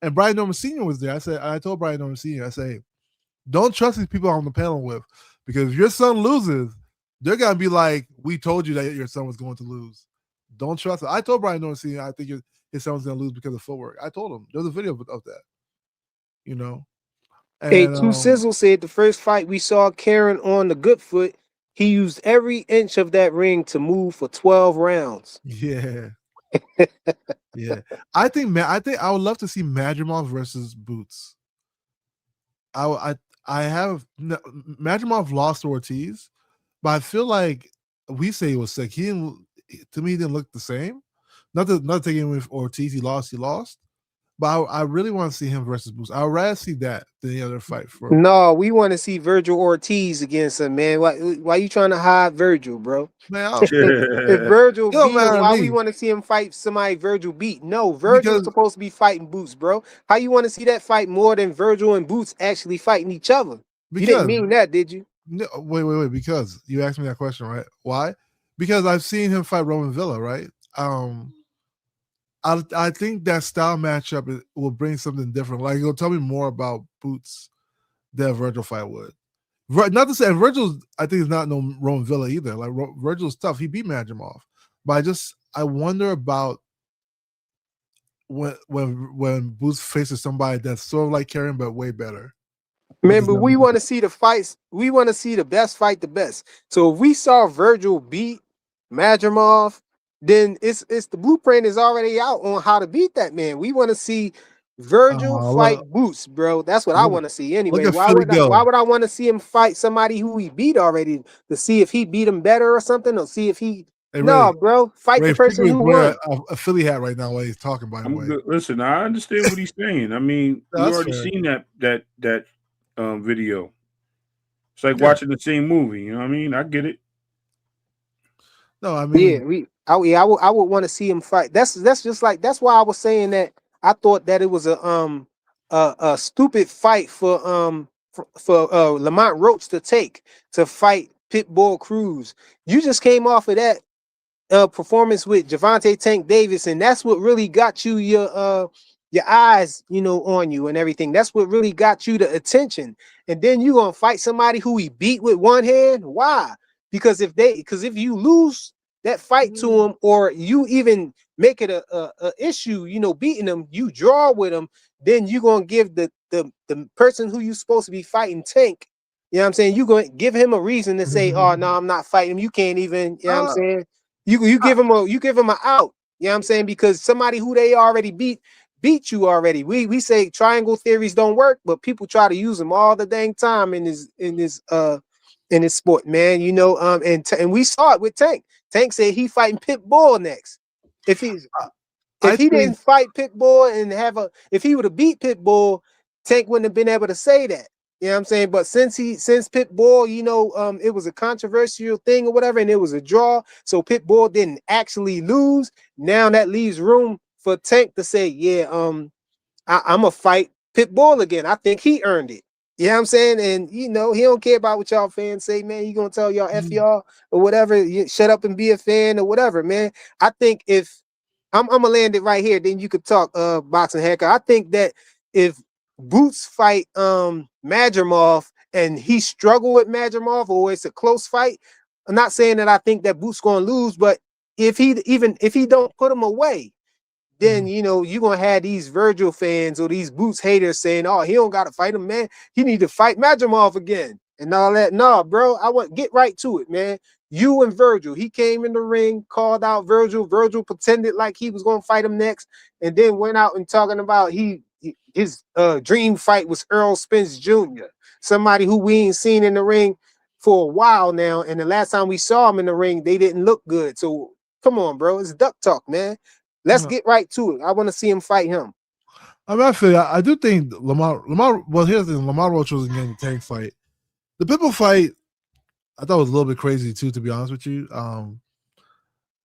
And Brian Norman Sr. was there. I told Brian Norman Sr. I say, "Don't trust these people I'm on the panel with, because if your son loses, they're gonna be like, we told you that your son was going to lose. Don't trust it." I told Brian Norman Sr. I think his son was gonna lose because of footwork. I told him there's a video of that, you know. And, hey, Two Sizzle said the first fight we saw Karen on the good foot, he used every inch of that ring to move for 12 rounds. Yeah. Yeah. I think I would love to see Madrimov versus Boots. Madrimov lost to Ortiz, but I feel like we say he was sick. To me, he didn't look the same. Not taking away with Ortiz, he lost. But I really want to see him versus Boots. I'd rather see that than the other fight. For No, we want to see Virgil Ortiz against him, man. Why you trying to hide Virgil, bro? man, If Virgil Yo, beat man, him, why me. we want to see him fight somebody Virgil beat? No, Virgil's Because- supposed to be fighting Boots, bro. How you want to see that fight more than Virgil and Boots actually fighting each other? You didn't mean that, did you? No, wait. Because you asked me that question, right? Why? Because I've seen him fight Roman Villa, right? I think that style matchup will bring something different. Like, it'll tell me more about Boots than Virgil fight would. Not to say Virgil, I think is not no Roman Villa either. Like Virgil's tough. He beat Madrimov, but I wonder about when Boots faces somebody that's sort of like Karen but way better. Man, but we want to see the fights. We want to see the best fight the best. So if we saw Virgil beat Madrimov, then it's the blueprint is already out on how to beat that man. We want to see Virgil fight Boots, bro. That's what I want to see anyway. Why would I want to see him fight somebody who he beat already to see if he beat him better or something, or see if he bro, fight the person who won. A Philly hat right now while he's talking, by the way. Listen, I understand what he's saying. I mean, we already seen that video. It's like watching the same movie. You know what I mean? I get it. No, I mean, I would want to see him fight. That's just like that's why I was saying that I thought that it was a stupid fight for Lamont Roach to fight Pitbull Cruz. You just came off of that performance with Gervonta Tank Davis, and that's what really got you your eyes, on you and everything. That's what really got you the attention. And then you gonna fight somebody who he beat with one hand. Why? Because if you lose that fight to him, or you even make it a issue, beating him, you draw with him, then you're gonna give the person who you supposed to be fighting Tank, you know what I'm saying? You're gonna give him a reason to say, oh no, I'm not fighting him. You can't even, you know what I'm saying? You give him an out, you know what I'm saying? Because somebody who they already beat you already. We say triangle theories don't work, but people try to use them all the dang time in this sport, man. And we saw it with Tank. Tank said he fighting Pitbull next. If he didn't fight Pitbull and if he would have beat Pitbull, Tank wouldn't have been able to say that. You know what I'm saying? But since Pitbull, it was a controversial thing or whatever, and it was a draw, so Pitbull didn't actually lose. Now that leaves room for Tank to say, I'm gonna fight Pitbull again. I think he earned it. You know what I'm saying? And he don't care about what y'all fans say, man. You gonna tell y'all F y'all or whatever, you shut up and be a fan or whatever, man. I think if I'm gonna land it right here, then you could talk boxing hacker. I think that if Boots fight Madrimov and he struggle with Madrimov, or it's a close fight, I'm not saying that I think that Boots gonna lose, but if he don't put him away, then you're gonna have these Virgil fans or these Boots haters saying, oh, he don't gotta fight him, man. He need to fight Madrimov again and all that. No, bro, get right to it, man. You and Virgil, he came in the ring, called out Virgil. Virgil pretended like he was gonna fight him next, and then went out and talking about his dream fight was Earl Spence Jr., somebody who we ain't seen in the ring for a while now. And the last time we saw him in the ring, they didn't look good. So come on, bro, it's duck talk, man. Let's get right to it. I want to see him fight him. I do think Lamar. Well, here's the thing: Lamar Roach wasn't getting the Tank fight. The Pitbull fight, I thought was a little bit crazy too, to be honest with you. And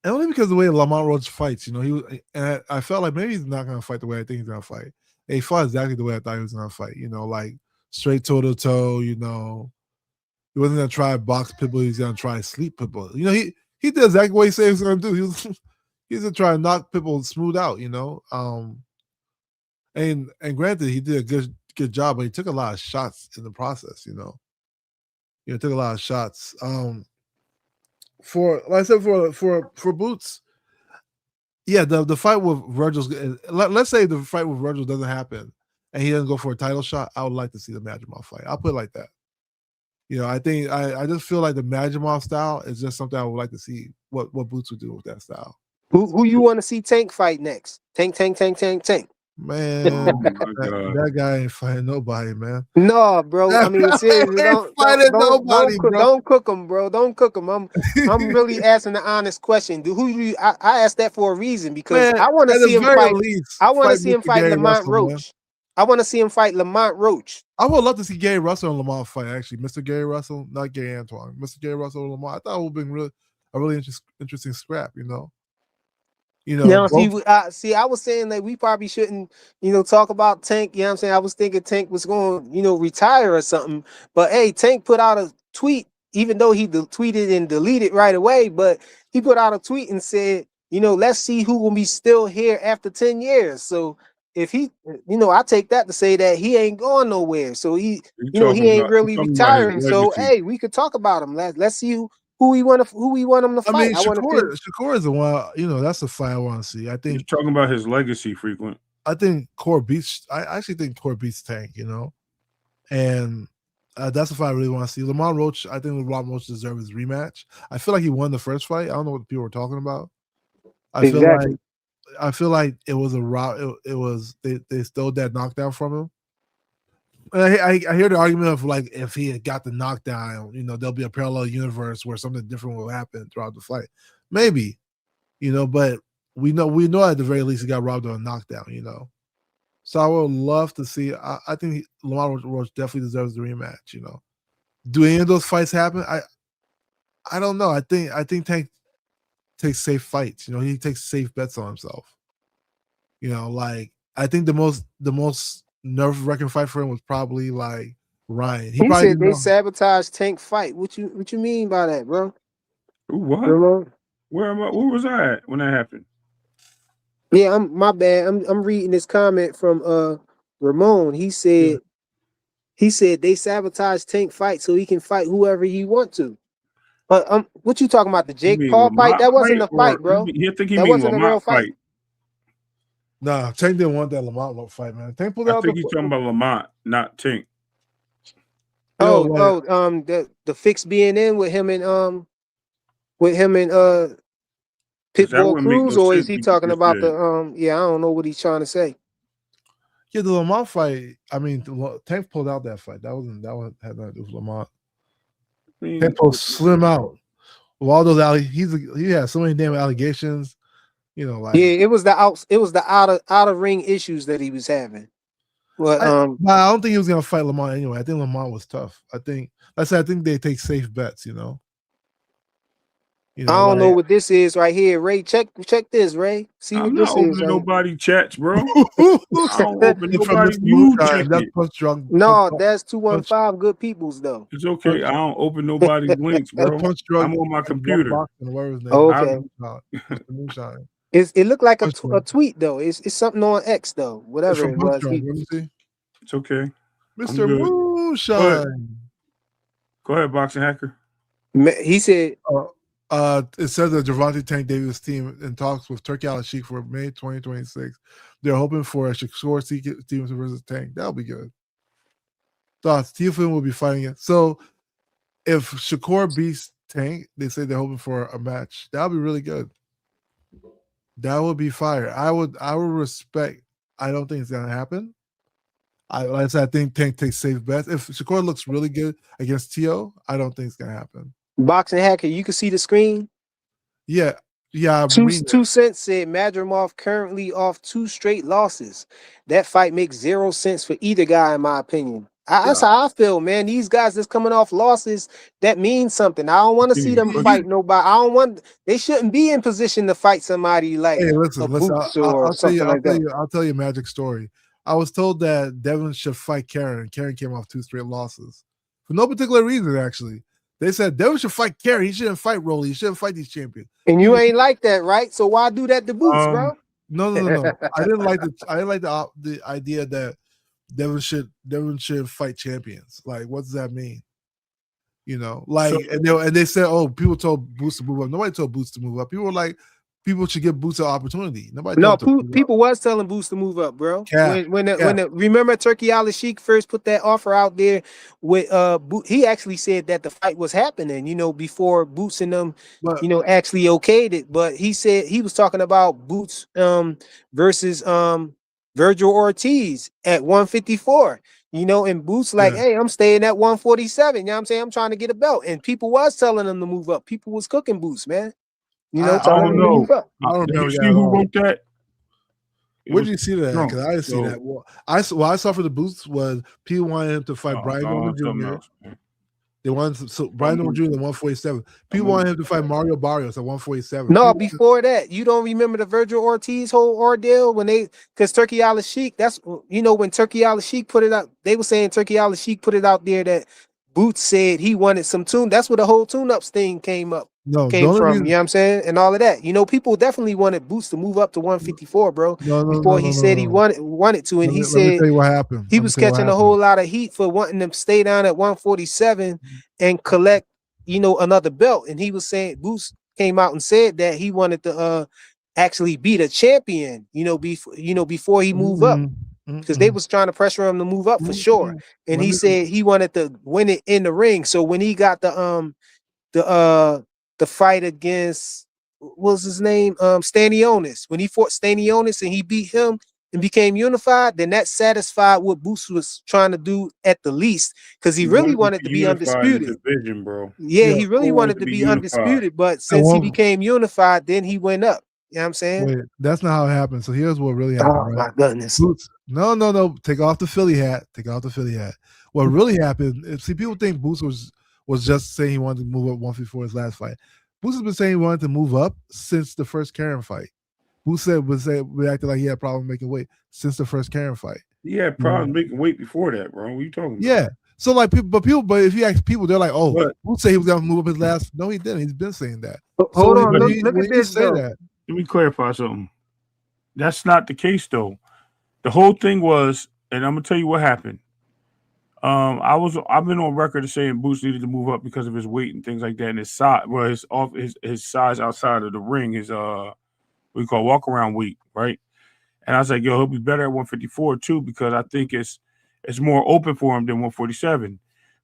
only because of the way Lamar Roach fights, I felt like maybe he's not gonna fight the way I think he's gonna fight. And he fought exactly the way I thought he was gonna fight. Like straight toe to toe. He wasn't gonna try box Pitbull. He's gonna try sleep Pitbull. He did exactly what he said he was gonna do. He's gonna try to knock Pitbull smooth out. And granted, he did a good job, but he took a lot of shots in the process. Took a lot of shots. For like I said, for Boots, yeah, the fight with Virgil's. Let's say the fight with Virgil doesn't happen, and he doesn't go for a title shot. I would like to see the Madrimov fight. I'll put it like that. I think I just feel like the Madrimov style is just something I would like to see what Boots would do with that style. Who you want to see Tank fight next? Tank. Man, Oh my that guy ain't fighting nobody, man. No, bro. I mean, seriously, Ain't fighting nobody, bro. don't cook them, bro. Don't cook them. I'm really asking the honest question. I asked that for a reason because Man, I want to at the see him very fight. least, I want to fight see him Mr. fight Gary Lamont Russell, man. Roach. I want to see him fight Lamont Roach. I would love to see Gary Russell and Lamont fight. Actually, Mr. Gary Russell, not Gary Antoine. Mr. Gary Russell and Lamont. I thought it would have been a really interesting scrap. You know. Now, both- I was saying that we probably shouldn't, talk about Tank. You know what I'm saying? I was thinking Tank was going, retire or something. But hey, Tank put out a tweet, even though he tweeted and deleted right away. But he put out a tweet and said, let's see who will be still here after 10 years. So if he, I take that to say that he ain't going nowhere. So he ain't really retiring. So hey, we could talk about him. Let's see who we want him to fight. I mean, Shakur is the one. That's the fight I want to see. I think he's talking about his legacy frequent. I think Core beats. I actually think Core beats Tank. And that's the fight I really want to see. Lamont Roach. I think Lamont Roach deserves his rematch. I feel like he won the first fight. I don't know what people were talking about. I feel like it was a route. It was they stole that knockdown from him. I hear the argument of like if he had got the knockdown, there'll be a parallel universe where something different will happen throughout the fight. Maybe, but we know at the very least he got robbed of a knockdown. So I would love to see. I think Lamont Roach definitely deserves the rematch. Do any of those fights happen? I don't know. I think Tank takes safe fights. He takes safe bets on himself. Like I think the most nerve-wracking fight for him was probably like Ryan. He said they sabotaged Tank fight. What you mean by that, bro? What? Where was I at when that happened? Yeah, my bad. I'm reading this comment from Ramon. He said they sabotaged Tank fight so he can fight whoever he want to. But what you talking about? The Jake Paul fight? That wasn't a fight, bro. That wasn't a real fight. Nah, Tank didn't want that Lamont fight, man. Tank pulled I out. think he's talking about Lamont, not Tank. The fix being in with him and Pitbull Cruz, or is he talking about the I don't know what he's trying to say. Yeah, the Lamont fight. I mean, Tank pulled out that fight. That had nothing to do with Lamont. Tank pulled slim out. With all those he had so many damn allegations. It was the outer ring issues that he was having. But I don't think he was gonna fight Lamont anyway. I think Lamont was tough. I think they take safe bets. I don't know what this is right here, Ray. Check this, Ray. See what this is. I'm not opening nobody chats, bro. I don't open nobody new chats. No, that's 215 good peoples though. It's okay. I don't open nobody's links, bro. I'm on my computer. Okay. It looked like a tweet though. It's something on X though. Whatever it was. It's okay. Mr. Moonshine. Go ahead, Boxing Hacker. He said. It says that Gervonta Tank Davis team in talks with Turki Al-Sheikh for May 2026. They're hoping for a Shakur Stevenson versus Tank. That'll be good. Thoughts? Stevenson will be fighting it. So if Shakur beats Tank, they say they're hoping for a match. That'll be really good. That would be fire. I would respect. I don't think it's gonna happen. Like I said, I think Tank takes safe bets. If Shakur looks really good against Tio, I don't think it's gonna happen. Boxing Hacker, you can see the screen. Yeah. 2 cents said Madrimov currently off 2 straight losses. That fight makes 0 sense for either guy, in my opinion. That's how I feel, man. These guys that's coming off losses, that means something. I don't want to see them fight nobody. They shouldn't be in position to fight somebody like I'll tell you a magic story. I was told that Devin should fight Karen. Karen came off 2 straight losses for no particular reason, actually. They said Devin should fight Kerry. He shouldn't fight Rolly. He shouldn't fight these champions. And you ain't like that, right? So why do that to Boots, bro? No. I didn't like the idea that Devin should fight champions. Like, what does that mean? And they said, oh, people told Boots to move up. Nobody told Boots to move up. People were like, people should give Boots an opportunity. People was telling Boots to move up, bro. Remember Turki Al-Sheikh first put that offer out there with he actually said that the fight was happening, before Boots and them, actually okayed it. But he said he was talking about Boots versus Virgil Ortiz at 154. You know, and Boots like, Yeah. hey, I'm staying at 147. You know what I'm saying? I'm trying to get a belt. And people was telling him to move up. People was cooking Boots, man. You know, I telling don't him to know. move up. I don't Did you remember see that at who all. wrote that? It Where was did you see that? Trump. Because I didn't see So- that. Well, I saw for the Boots was people wanted him to fight Brian Norman something Jr. else, man. They wanted so Brian Norman Jr. at 147. People I'm wanted him to fight Mario Barrios at 147. No, People- before that, you don't remember the Virgil Ortiz whole ordeal when because Turkey Al Sheik, that's, you know, when Turkey Al Sheik put it out, they were saying Turkey Al Sheik put it out there that Boots said he wanted some tune. That's where the whole tune-ups thing came from, the only you know reason- what I'm saying? And all of that. You know, people definitely wanted Boots to move up to 154, bro. Before he said he wanted to, and he Let me said tell you what happened. he Let me was tell you what catching a happened. whole lot of heat for wanting to stay down at 147 and collect, you know, another belt. And he was saying, Boots came out and said that he wanted to actually be the champion, you know, before he move up, because they was trying to pressure him to move up for sure. And he said he wanted to win it in the ring. So when he got the fight against, what was his name, Stanionis, when he fought Stanionis and he beat him and became unified, then that satisfied what Boots was trying to do at the least, because he really wanted to be unified in the undisputed. division, bro. Yeah, Yeah, he really wanted to be unified. undisputed, but since he one- became unified, then he went up. You know what I'm saying? Wait, that's not how it happened. So here's what really happened. Oh right? my goodness. Boots. No. Take off the Philly hat. Take off the Philly hat. What really happened? See, people think Boots was just saying he wanted to move up 154 his last fight. Boots has been saying he wanted to move up since the first Karen fight. Boots reacted like he had a problem making weight since the first Karen fight. He had problems making weight before that, bro. What are you talking about? Yeah. So like but if you ask people, they're like, oh, But- Boots said he was gonna move up his last. No, he didn't. He's been saying that. Hold on, when look, he- look when at he this say though. that, Let me clarify something. That's not the case, though. The whole thing was, and I'm gonna tell you what happened. I've been on record as saying Boots needed to move up because of his weight and things like that, and his size, well, his size outside of the ring, his what we call walk around weight, right? And I was like, yo, he'll be better at 154 too, because I think it's more open for him than 147.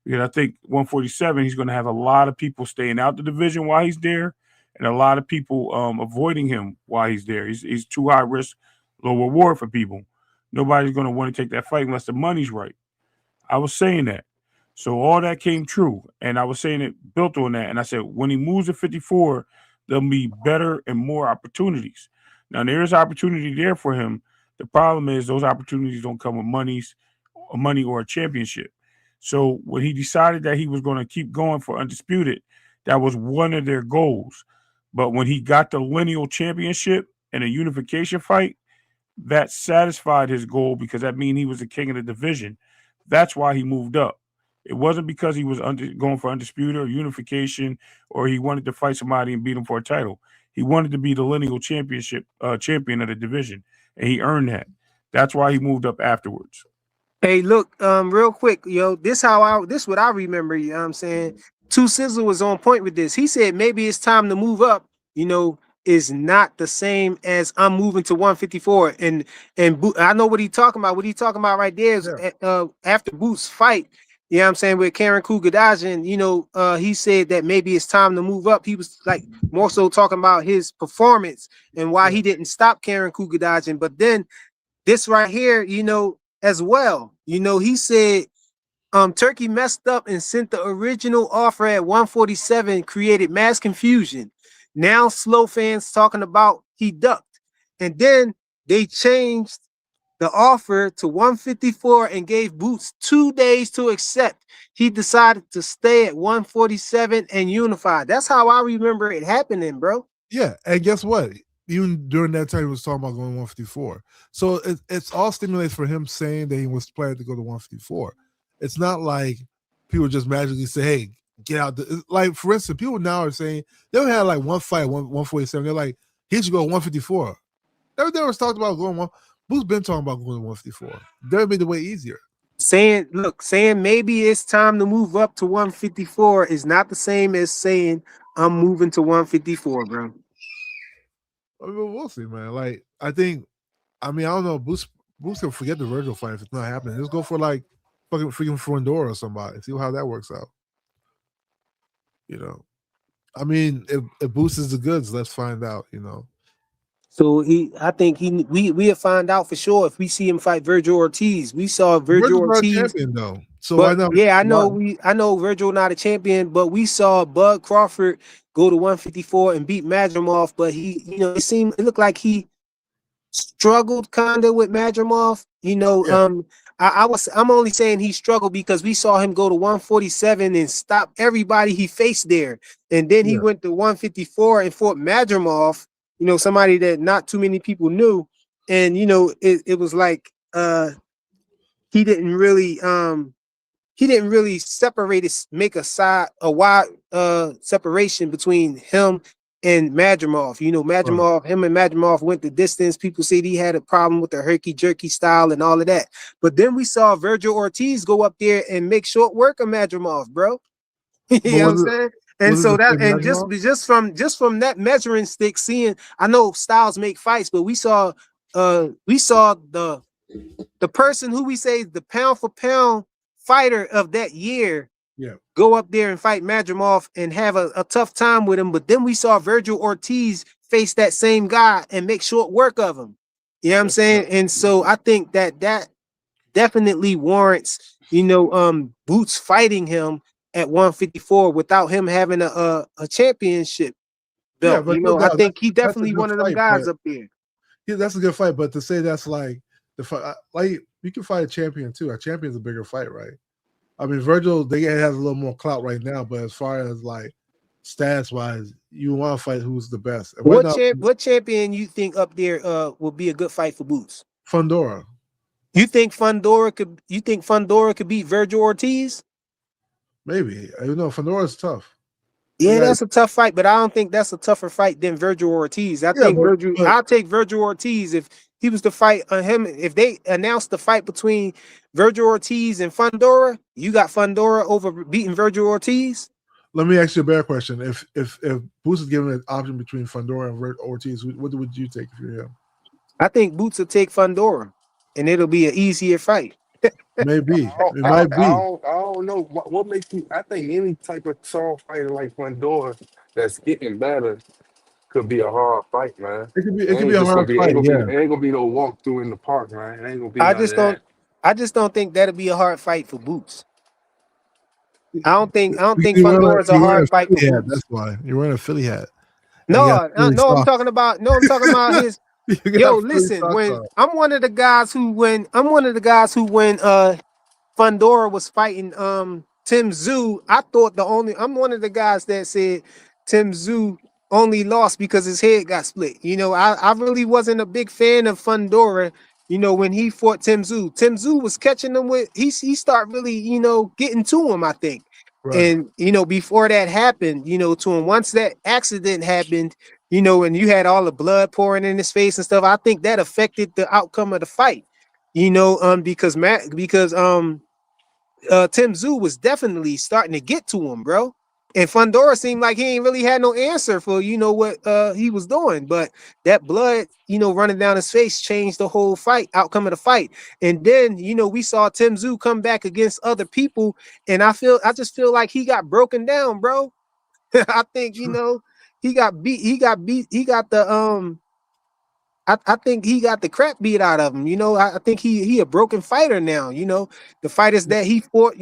Because I think 147, he's gonna have a lot of people staying out the division while he's there, and a lot of people avoiding him while he's there. He's too high risk, low reward for people. Nobody's gonna want to take that fight unless the money's right. I was saying that. So all that came true. And I was saying it built on that. And I said, when he moves to 54, there'll be better and more opportunities. Now, there is opportunity there for him. The problem is those opportunities don't come with money or a championship. So when he decided that he was going to keep going for Undisputed, that was one of their goals. But when he got the lineal championship and a unification fight, that satisfied his goal, because that means he was the king of the division. That's why he moved up. It wasn't because he was going for Undisputed or unification, or he wanted to fight somebody and beat him for a title. He wanted to be the lineal champion of the division, and he earned that. That's why he moved up afterwards. Hey, look, real quick, yo, this what I remember, you know what I'm saying? Two Sizzle was on point with this. He said maybe it's time to move up, you know, is not the same as I'm moving to 154. And I know what he talking about. What he talking about right there is after Boots fight, you know what I'm saying, with Karen Kugadashian, you know, he said that maybe it's time to move up. He was like more so talking about his performance and why he didn't stop Karen Kugadashian. But then this right here, you know, as well, you know, he said Turkey messed up and sent the original offer at 147, created mass confusion. Now slow fans talking about he ducked, and then they changed the offer to 154 and gave Boots 2 days to accept. He decided to stay at 147 and unify. That's how I remember it happening, bro. yeah, and guess what? Even during that time, he was talking about going 154. So it's all stimulated for him saying that he was planning to go to 154. It's not like people just magically say, "Hey, get out." Like, for instance, people now are saying they had like one fight, 147. They're like, he should go 154. Everything was talked about going one. Boots been talking about going to 154. That made the way easier. Saying maybe it's time to move up to 154 is not the same as saying I'm moving to 154, bro. I mean, we'll see, man. Like, I don't know. Boots can forget the Virgil fight if it's not happening. Just go for like fucking freaking Frondor or somebody. See how that works out. You know, I mean, if Boots is the goods, let's find out. You know, So I think we have find out for sure if we see him fight Virgil Ortiz. We saw Virgil Virgil's not a Ortiz. champion though, so But why not? yeah, I know Why? I know Virgil not a champion, but we saw Bud Crawford go to 154 and beat Madrimov, but it looked like he struggled kind of with Madrimov. Yeah. I'm only saying he struggled because we saw him go to 147 and stop everybody he faced there. And then he Yeah. went to 154 and fought Madrimov, somebody that not too many people knew. And it was like he didn't really make a wide separation between him and Madrimov. Him and Madrimov went the distance. People said he had a problem with the herky jerky style and all of that. But then we saw Virgil Ortiz go up there and make short work of Madrimov, bro. You know what I'm saying? And so that, and just from that measuring stick, seeing, I know styles make fights, but we saw the person who we say the pound for pound fighter of that year go up there and fight Madrimov and have a tough time with him. But then we saw Virgil Ortiz face that same guy and make short work of him. You know what I'm saying? And so I think that definitely warrants, Boots fighting him at 154 without him having a championship belt. But I think he definitely one of them guys up there. Yeah, that's a good fight, but to say that's like the fight, like you can fight a champion too. A champion's a bigger fight, right? I mean, Virgil, they has a little more clout right now, but as far as like stats wise, you want to fight who's the best. What champion you think up there will be a good fight for Boots? Fundora. You think Fundora could beat Virgil Ortiz? Maybe. Fundora's tough. Yeah, that's a tough fight, but I don't think that's a tougher fight than Virgil Ortiz. I'll take Virgil Ortiz if he was to fight him. If they announced the fight between Virgil Ortiz and Fundora, you got Fundora over beating Virgil Ortiz? Let me ask you a better question. If Boots is given an option between Fundora and Ortiz, what would you take if you're him? I think Boots will take Fundora, and it'll be an easier fight. Maybe. It might be. I don't know. What makes you, I think any type of tall fighter like Fundora that's getting better could be a hard fight, man. It could be a hard fight. It ain't gonna be no walk through in the park, man. It ain't gonna be. I just don't think that'll be a hard fight for Boots. I don't think Fundora's a hard fight for Boots. That's why you're wearing a Philly hat. I'm talking about his. Yo, listen, I'm one of the guys who when Fundora was fighting Tim Tszyu, I'm one of the guys that said Tim Tszyu only lost because his head got split. I really wasn't a big fan of Fundora, when he fought Tim Tszyu. Tim Tszyu was catching him he started really, getting to him, I think. Right. And before that happened, to him, once that accident happened, and you had all the blood pouring in his face and stuff, I think that affected the outcome of the fight. Because Tim Tszyu was definitely starting to get to him, bro. And Fundora seemed like he ain't really had no answer for what he was doing, but that blood running down his face changed the whole outcome of the fight. And then we saw Tim Tszyu come back against other people, and I just feel like he got broken down, bro. I think he got beat. He got the I think he got the crap beat out of him. I think he a broken fighter now. The fighters that he fought,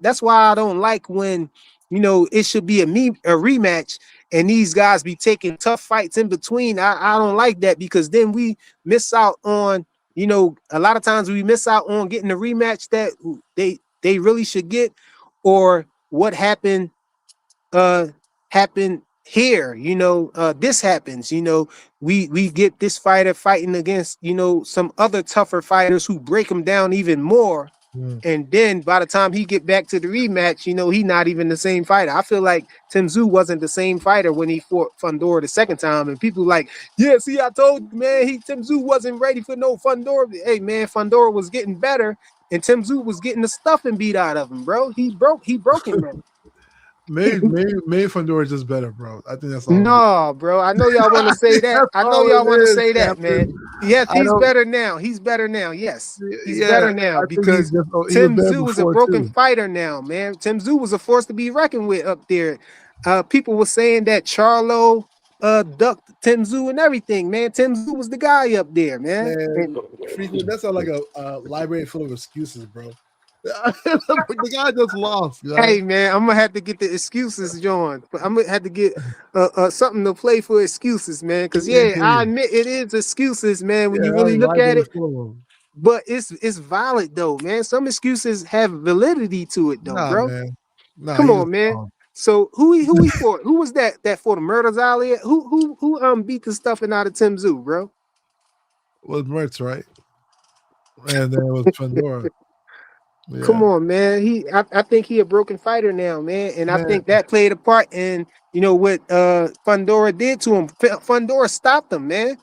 that's why I don't like when it should be a rematch and these guys be taking tough fights in between. I don't like that, because then we miss out on, a lot of times we miss out on getting the rematch that they really should get, or what happened here. This happens, we get this fighter fighting against, some other tougher fighters who break him down even more. And then by the time he get back to the rematch, he not even the same fighter. I feel like Tim Tszyu wasn't the same fighter when he fought Fundora the second time, and people like, yeah, see, I told you, man, Tim Tszyu wasn't ready for no Fundora. Hey, man, Fundora was getting better, and Tim Tszyu was getting the stuffing beat out of him, bro. He broke him, man. Maybe Fundora is just better, bro. I think that's all. No, bro. I know y'all want to say that. I know y'all want to say that, man. Yes, he's better now. He's better now. Yes, he's better now, because Tim Tszyu is a broken fighter now, man. Tim Tszyu was a force to be reckoned with up there. People were saying that Charlo ducked Tim Zoo and everything, man. Tim Zoo was the guy up there, man. Man, Frequent, that's not like a library full of excuses, bro. The guy just lost. Hey, man, I'm gonna have to get the excuses, John. I'm gonna have to get something to play for excuses, man. Because I admit it is excuses, man. When you really look at it, but it's valid though, man. Some excuses have validity to it, though, bro. Man. Come on, man. So who he fought? Who was that for the murders, Ali? Who beat the stuffing out of Tim Zoo, bro? Was Mertz, right? And then it was Fundora. Yeah. Come on, man. I think he a broken fighter now, man. And I think that played a part in, what Fundora did to him. Fundora stopped him, man.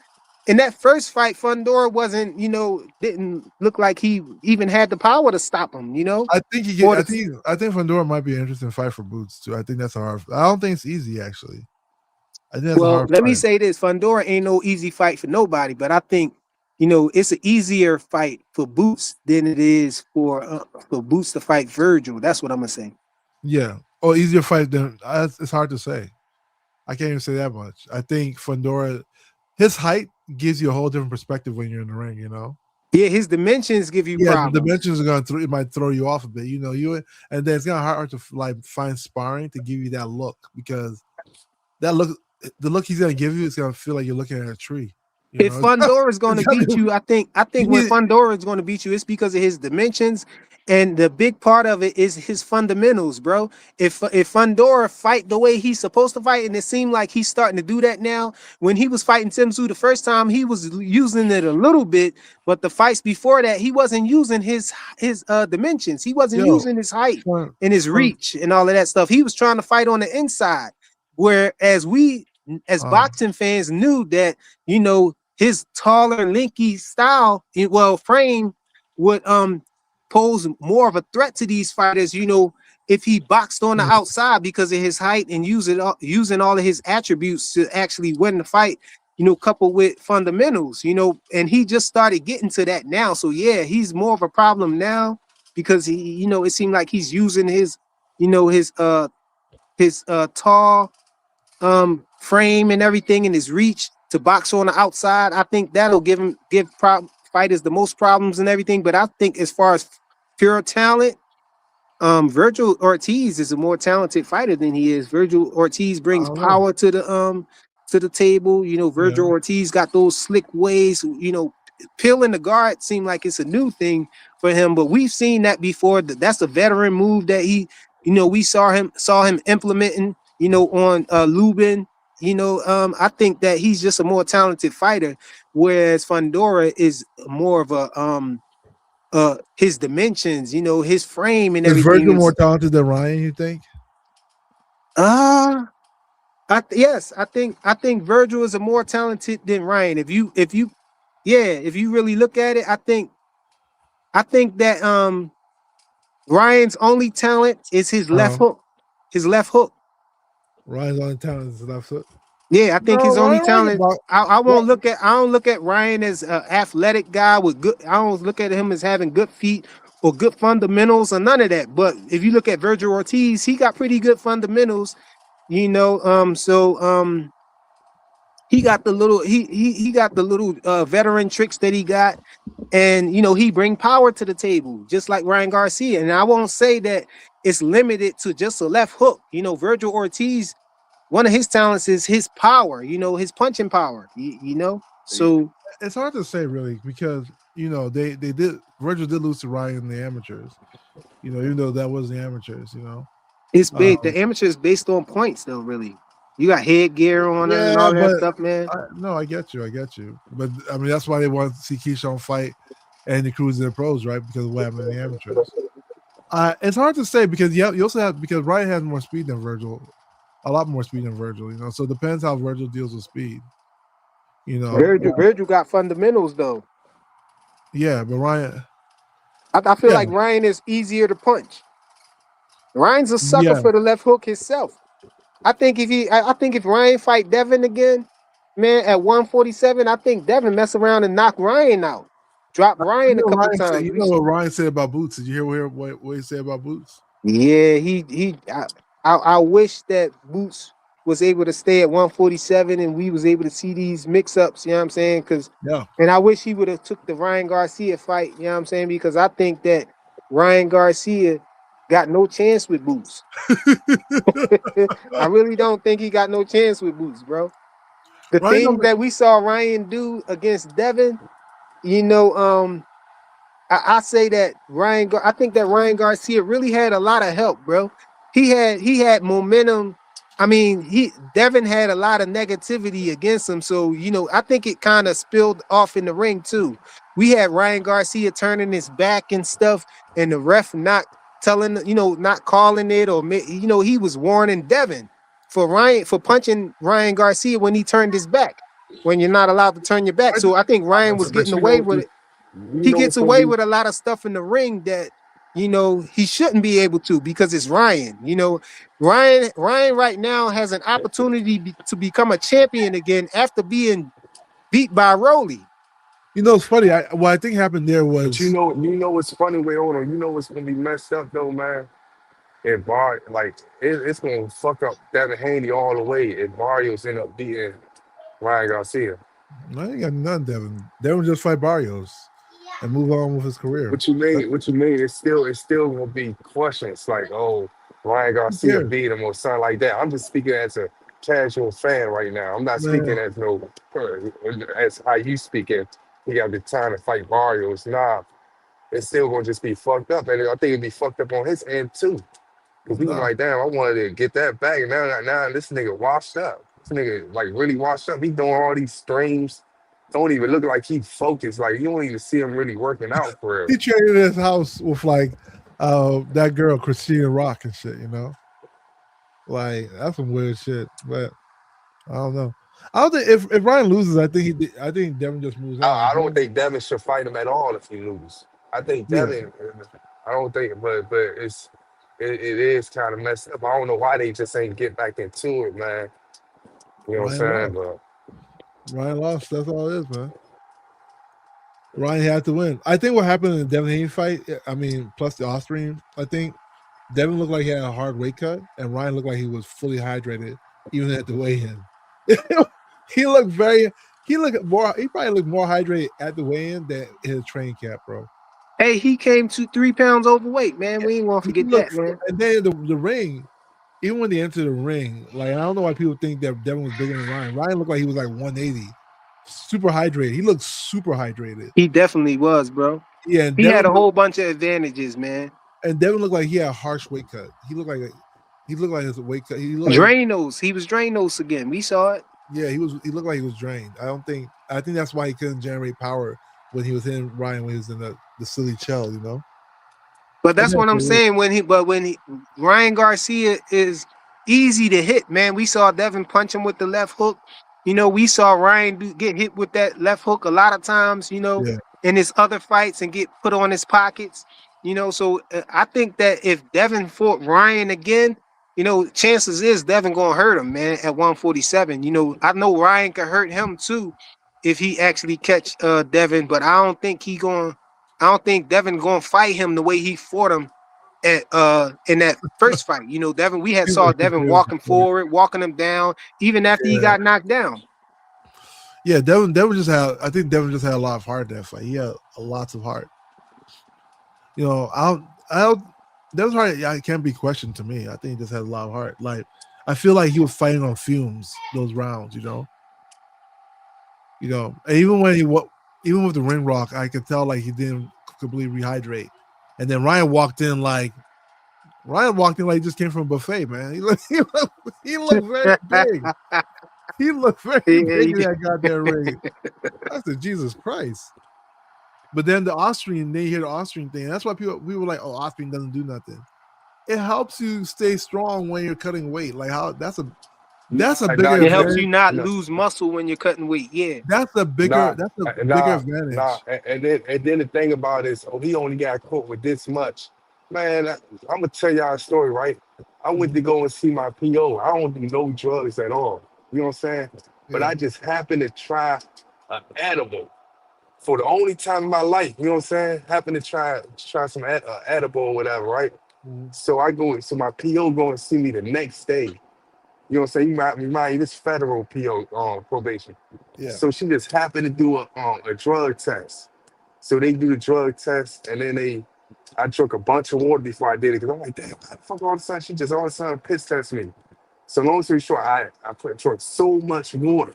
In that first fight, Fundora wasn't, didn't look like he even had the power to stop him, I think I think Fundora might be an interesting fight for Boots too. I think that's hard. I don't think it's easy, actually. I think that's a hard let me say this. Fundora ain't no easy fight for nobody, but I think it's an easier fight for Boots than it is for Boots to fight Virgil. That's what I'm gonna say. Yeah. Oh, easier fight than it's hard to say. I can't even say that much. I think Fundora, his height gives you a whole different perspective when you're in the ring. Yeah, his dimensions give you problems. The dimensions are it might throw you off a bit. And then it's gonna hard to find sparring to give you that look, because the look he's gonna give you is gonna feel like you're looking at a tree. If Fundora is going to beat you, I think when Fundora is going to beat you, it's because of his dimensions, and the big part of it is his fundamentals, bro. If Fundora fight the way he's supposed to fight, and it seemed like he's starting to do that now. When he was fighting Tim Zoo the first time, he was using it a little bit, but the fights before that, he wasn't using his dimensions. He wasn't using his height and his reach and all of that stuff. He was trying to fight on the inside, whereas we, as boxing fans, knew that his taller, linky style, frame would pose more of a threat to these fighters. If he boxed on the outside because of his height and using all of his attributes to actually win the fight. Coupled with fundamentals. And he just started getting to that now. So yeah, he's more of a problem now because he, it seemed like he's using his, his tall frame and everything in his reach to box on the outside. I think that'll give fighters the most problems and everything. But I think as far as pure talent, Virgil Ortiz is a more talented fighter than he is. Virgil Ortiz brings power to the table. Virgil Ortiz got those slick ways. Peeling the guard seemed like it's a new thing for him, but we've seen that before. That's a veteran move that he, we saw him implementing. On Lubin. I think that he's just a more talented fighter, whereas Fundora is more of a his dimensions, his frame and everything. Is Virgil more talented than Ryan, you think? Yes, I think Virgil is a more talented than Ryan. If you really look at it, I think that Ryan's only talent is his left hook. His left hook. Ryan's only talent is left foot. Yeah, I think his only talent. I don't look at Ryan as an athletic guy with good. I don't look at him as having good feet or good fundamentals or none of that. But if you look at Virgil Ortiz, he got pretty good fundamentals. He got the little he got the little veteran tricks that he got, and he bring power to the table just like Ryan Garcia. And I won't say that it's limited to just a left hook. Virgil Ortiz, one of his talents is his power, his punching power, So it's hard to say really, because Virgil did lose to Ryan in the amateurs, even though that was the amateurs, It's big. The amateurs based on points though, really. You got headgear on it and all that stuff, man. I get you. But I mean, that's why they wanted to see Keyshawn fight Andy Cruz in the pros, right? Because of what happened in the amateurs. It's hard to say because you also have, because Ryan has more speed than Virgil, a lot more speed than Virgil. So it depends how Virgil deals with speed. Virgil got fundamentals though. Yeah, but Ryan, I feel like Ryan is easier to punch. Ryan's a sucker for the left hook himself. I think if Ryan fight Devin again, man, at 147, I think Devin mess around and knock Ryan out. Drop Ryan a couple times. You know what Ryan said about Boots? Did you hear what he said about Boots? Yeah, I wish that Boots was able to stay at 147 and we was able to see these mix-ups, you know what I'm saying? Yeah. And I wish he would have took the Ryan Garcia fight, you know what I'm saying? Because I think that Ryan Garcia got no chance with Boots. I really don't think he got no chance with Boots, bro. The thing that we saw Ryan do against Devin, you know, I say that I think that Ryan Garcia really had a lot of help, bro. He had momentum. I mean, Devin had a lot of negativity against him. So, you know, I think it kind of spilled off in the ring too. We had Ryan Garcia turning his back and stuff, and the ref not telling, you know, not calling it, or, you know, he was warning Devin for punching Ryan Garcia when he turned his back, when you're not allowed to turn your back. So I think Ryan was getting away with it. He gets away with a lot of stuff in the ring that, you know, he shouldn't be able to, because it's Ryan. You know, Ryan right now has an opportunity to become a champion again after being beat by Rolly. You know, it's funny. What I think happened there was, But you know what's funny? Wait, hold on. You know what's gonna be messed up though, man? If it's gonna fuck up Devin Haney all the way if Barrios end up beating Ryan Garcia. I ain't got none, Devin. Devin just fight Barrios and move on with his career. What you mean? It's still gonna be questions like, oh, Ryan Garcia beat him or something like that. I'm just speaking as a casual fan right now. I'm not speaking as as how you speaking. He got the time to fight Barrios. Nah, it's still gonna just be fucked up, and I think it'd be fucked up on his end too. Because he was like, damn, I wanted to get that back, and now this nigga washed up. This nigga like really washed up. He doing all these streams. Don't even look like he focused. Like, you don't even see him really working out for real. He traded his house with like that girl Christina Rock and shit, you know. Like, that's some weird shit. But I don't know. I don't think if Ryan loses, I think Devin just moves on. I don't think Devin should fight him at all if he loses. I think Devin. Yeah. I don't think, but it is kind of messed up. I don't know why they just ain't get back into it, man. You know what I'm saying? But Ryan lost. That's all it is, man. Ryan had to win. I think what happened in the Devin Haney fight, I mean, plus the Austrian, I think Devin looked like he had a hard weight cut, and Ryan looked like he was fully hydrated, even at the weigh-in. He probably looked more hydrated at the weigh-in than his training camp, bro. Hey, he came to 3 pounds overweight, man. We ain't gonna forget that, man. And then the ring, even when they entered the ring, like, I don't know why people think that Devin was bigger than Ryan. Ryan looked like he was like 180, super hydrated. He looked super hydrated. He definitely was, bro. Yeah, and he had a whole bunch of advantages, man. And Devin looked like he had a harsh weight cut. He looked like his weight cut. He was Drainos again. We saw it. Yeah, he looked like he was drained. I think that's why he couldn't generate power when he was hitting Ryan when he was in the silly shell, you know. But that's what I'm saying. When Ryan Garcia is easy to hit, man. We saw Devin punch him with the left hook. You know, we saw Ryan get hit with that left hook a lot of times, you know, in his other fights and get put on his pockets, you know. So I think that if Devin fought Ryan again, you know, chances is Devin gonna hurt him, man, at 147. You know, I know Ryan could hurt him too if he actually catch Devin, but I don't think Devin gonna fight him the way he fought him at in that first fight. You know, we saw Devin walking forward, walking him down, even after he got knocked down. Yeah, Devin just had a lot of heart in that fight. He had lots of heart. You know, Devin's heart, it can't be questioned to me. I think he just had a lot of heart. Like, I feel like he was fighting on fumes those rounds, you know. You know, and even with the ring rock, I could tell like he didn't completely rehydrate. And then Ryan walked in like he just came from a buffet, man. He looked very big. He looked very big in that goddamn ring. I said, Jesus Christ. But then they hear the Austrian thing. That's why people were like, oh, Austrian doesn't do nothing. It helps you stay strong when you're cutting weight. Like, how that's a bigger. It helps you not lose muscle when you're cutting weight. Yeah, that's a bigger advantage. And then the thing about it is, he only got caught with this much. Man, I'm gonna tell y'all a story, right? I went to go and see my PO. I don't do no drugs at all. You know what I'm saying? Yeah. But I just happened to try an edible for the only time in my life. You know what I'm saying? Happened to try some edible or whatever, right? Mm-hmm. So my PO go and see me the next day. You know what I'm saying? You might this federal probation. Yeah. So she just happened to do a drug test. So they do the drug test, and then I drank a bunch of water before I did it because I'm like, damn, why the fuck all of a sudden she just all of a sudden piss test me. So long story short, I drank so much water.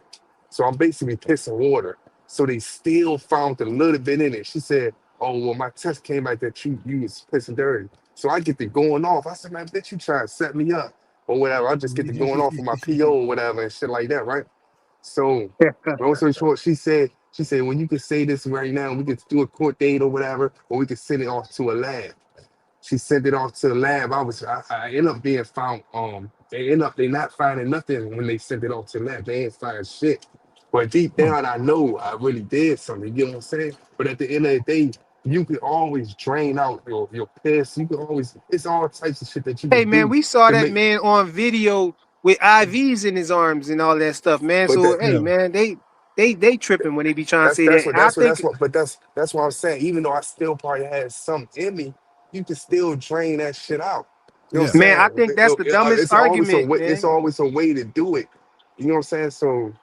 So I'm basically pissing water. So they still found a little bit in it. She said, oh, well, my test came back that you was pissing dirty. So I get to going off. I said, man, bitch, you trying to set me up or whatever. I just get to going off with my PO or whatever and shit like that, right? So long story short, she said, well, you can say this right now, we could do a court date or whatever, or we could send it off to a lab. She sent it off to the lab. I ended up being found. They not finding nothing when they sent it off to the lab. They ain't find shit. But deep down, I know I really did something. You know what I'm saying? But at the end of the day, you can always drain out your piss. You can always, it's all types of shit that you can Hey, man, do we saw to that make. man on video with IVs in his arms and all that stuff, man. But So, that, hey, Yeah. man, they tripping when they be trying to say that's that. what I think that's what I'm saying. Even though I still probably had some in me, you can still drain that shit out. You know what Yeah. I'm Man, I saying? think that's the dumbest It's always a argument, way. It's man. always a way to do it. You know what I'm saying? So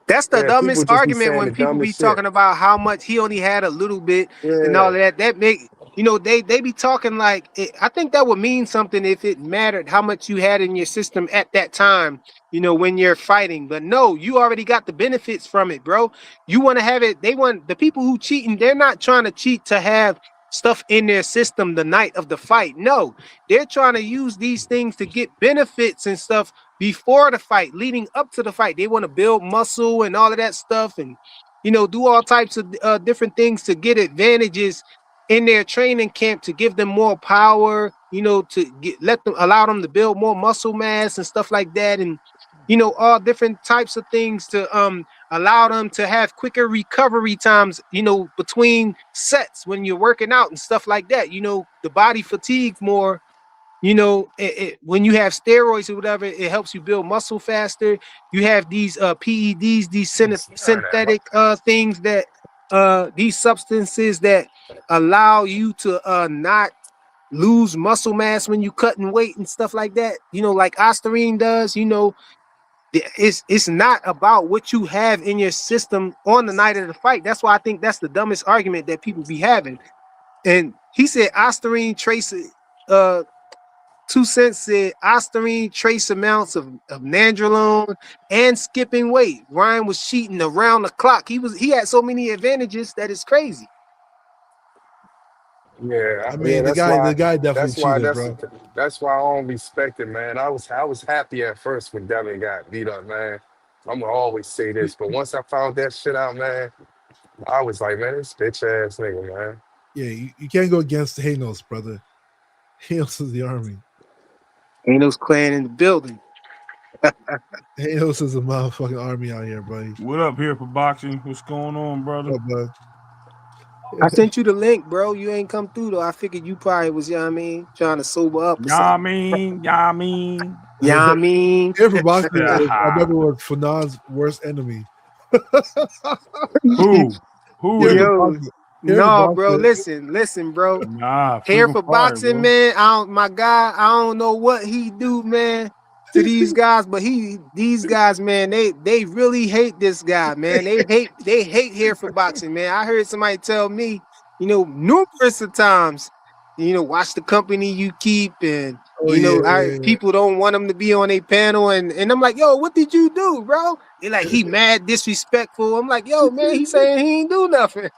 That's the yeah, people dumbest just be argument saying when the people be dumbest shit. talking about how much he only had a little bit and all Yeah, of that. That make they be talking like I think that would mean something if it mattered how much you had in your system at that time, when you're fighting. But no, you already got the benefits from it, bro. You want to have it. They want the people who cheating. They're not trying to cheat to have stuff in their system the night of the fight. No, they're trying to use these things to get benefits and stuff before the fight, leading up to the fight. They want to build muscle and all of that stuff, and do all types of different things to get advantages in their training camp to give them more power, to allow them to build more muscle mass and stuff like that, and all different types of things to allow them to have quicker recovery times, between sets when you're working out and stuff like that. The body fatigues more. When you have steroids or whatever, it helps you build muscle faster. You have these PEDs, these synthetic things that these substances that allow you to not lose muscle mass when you cutting weight and stuff like that. Like Ostarine does. It's not about what you have in your system on the night of the fight. That's why I think that's the dumbest argument that people be having. And he said Ostarine trace 2 Cents said Ostarine trace amounts of nandrolone and skipping weight. Ryan was cheating around the clock. He had so many advantages that it's crazy. yeah. I mean, the guy definitely cheated, bro. That's why I don't respect it, man. I was happy at first when Devin got beat up, man. I'm gonna always say this, but once I found that shit out, man, I was like, man, this bitch ass nigga, man. Yeah, you can't go against Hanos, brother. Hanos is the army. Hanos clan in the building. Hanos is a motherfucking army out here, buddy. What up here for boxing? What's going on, brother? What up, bud? I sent you the link, bro. You ain't come through though. I figured you probably was, trying to sober up. Yeah, I mean. Here for boxing, I never was Fanon's worst enemy. Who? Yo, no, bro. Listen, bro. Nah, Here for boxing, man. My guy, I don't know what he do, man, to these guys, but these guys, man, they really hate this guy, man. They hate Here for boxing, man. I heard somebody tell me, numerous of times, watch the company you keep, and people don't want them to be on a panel, and I'm like, yo, what did you do, bro? They're like, he mad disrespectful. I'm like, yo, man, he saying he ain't do nothing.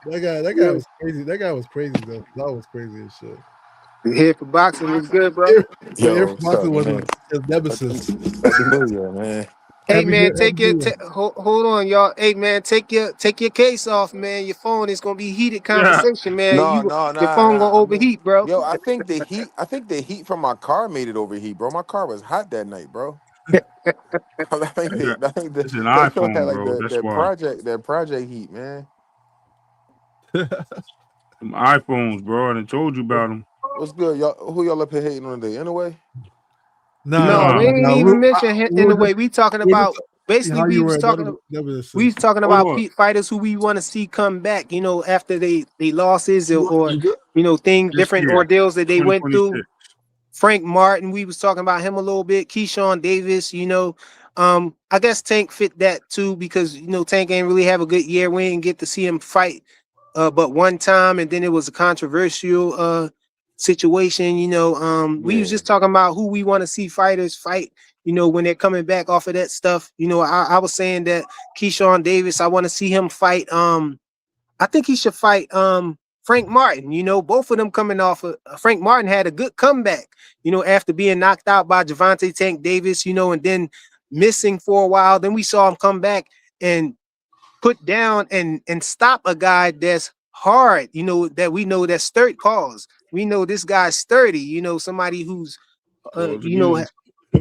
That guy was crazy. That guy was crazy though. That was crazy as shit. Here for boxing was good, bro. Here for boxing was his nemesis. man. Hey man, hold on, y'all. Hey man, take your case off, man. Your phone is gonna be heated conversation, man. Your phone gonna overheat, bro. Yo, I think the heat from my car made it overheat, bro. My car was hot that night, bro. I think It's an iPhone, had like bro. That's why. that project heat, man. Some iPhones, bro. I done told you about them. What's good, y'all? Who y'all up here hating on today? Anyway, No, we ain't even mention in the way we talking about. Basically, we was talking about fighters who we want to see come back. After they losses or different ordeals that they went through. Frank Martin, we was talking about him a little bit. Keyshawn Davis, I guess Tank fit that too because Tank ain't really have a good year. We didn't get to see him fight, but one time, and then it was a controversial situation. We was just talking about who we want to see fighters fight. When they're coming back off of that stuff. I was saying that Keyshawn Davis, I want to see him fight. I think he should fight Frank Martin. Both of them coming off of Frank Martin had a good comeback, after being knocked out by Gervonta Tank Davis, and then missing for a while. Then we saw him come back and put down and stop a guy that's hard, that we know that's sturdy. Pause. We know this guy's sturdy, somebody who's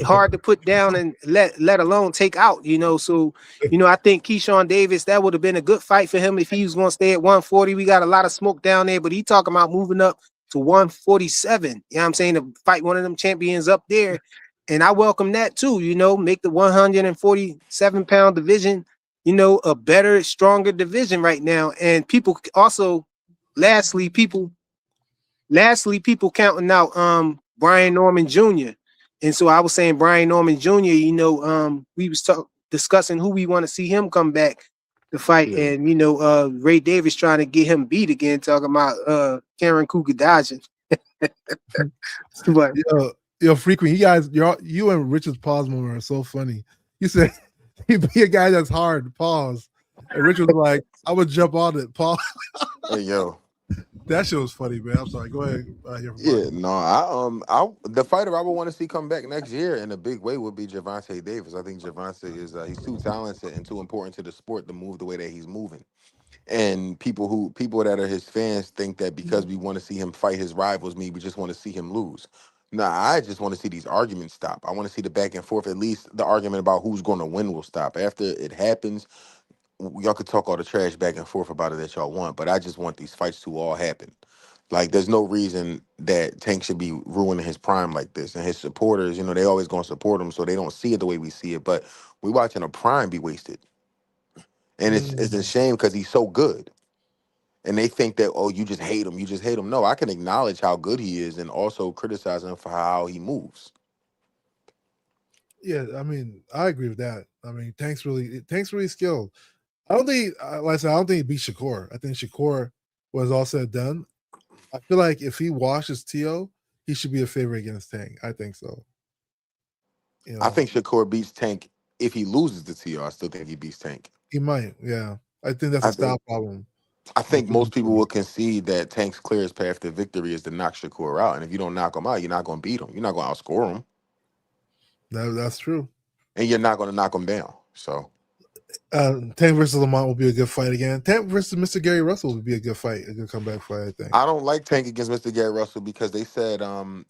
hard to put down and let alone take out, So, I think Keyshawn Davis, that would have been a good fight for him if he was going to stay at 140. We got a lot of smoke down there, but he talking about moving up to 147. You know what I'm saying? To fight one of them champions up there. And I welcome that too, make the 147-pound division, a better, stronger division right now. And people also, lastly, people counting out Brian Norman Jr. And so I was saying Brian Norman Jr., we was discussing who we want to see him come back to fight. Yeah. And, Ray Davis trying to get him beat again, talking about Karen Kukadajian. But Frequent, you and Richard's pause moment are so funny. You said he'd be a guy that's hard, pause. And Richard was like, I would jump on it, pause. Hey, yo. That shit was funny, man. I'm sorry. Go ahead. The fighter I would want to see come back next year in a big way would be Gervonta Davis. I think Gervonta is he's too talented and too important to the sport to move the way that he's moving. And people that are his fans think that because we want to see him fight his rivals, we just want to see him lose. Nah, I just want to see these arguments stop. I want to see the back and forth. At least the argument about who's going to win will stop. After it happens, y'all could talk all the trash back and forth about it that y'all want, but I just want these fights to all happen. Like, there's no reason that Tank should be ruining his prime like this. And his supporters, they always going to support him, so they don't see it the way we see it. But we watching a prime be wasted. And it's a shame because he's so good. And they think that, oh, you just hate him. You just hate him. No, I can acknowledge how good he is and also criticize him for how he moves. Yeah, I mean, I agree with that. I mean, Tank's really skilled. I don't think, like I said, I don't think he beat Shakur. I think Shakur was all said and done. I feel like if he washes Tio, he should be a favorite against Tank. I think so. I think Shakur beats Tank. If he loses to Tio, I still think he beats Tank. He might, yeah. I think that's a style problem. I think most people will concede that Tank's clearest path to victory is to knock Shakur out. And if you don't knock him out, you're not going to beat him. You're not going to outscore him. That's true. And you're not going to knock him down. So Tank versus Lamont will be a good fight again. Tank versus Mr. Gary Russell would be a good fight, a good comeback fight, I think. I don't like Tank against Mr. Gary Russell because they said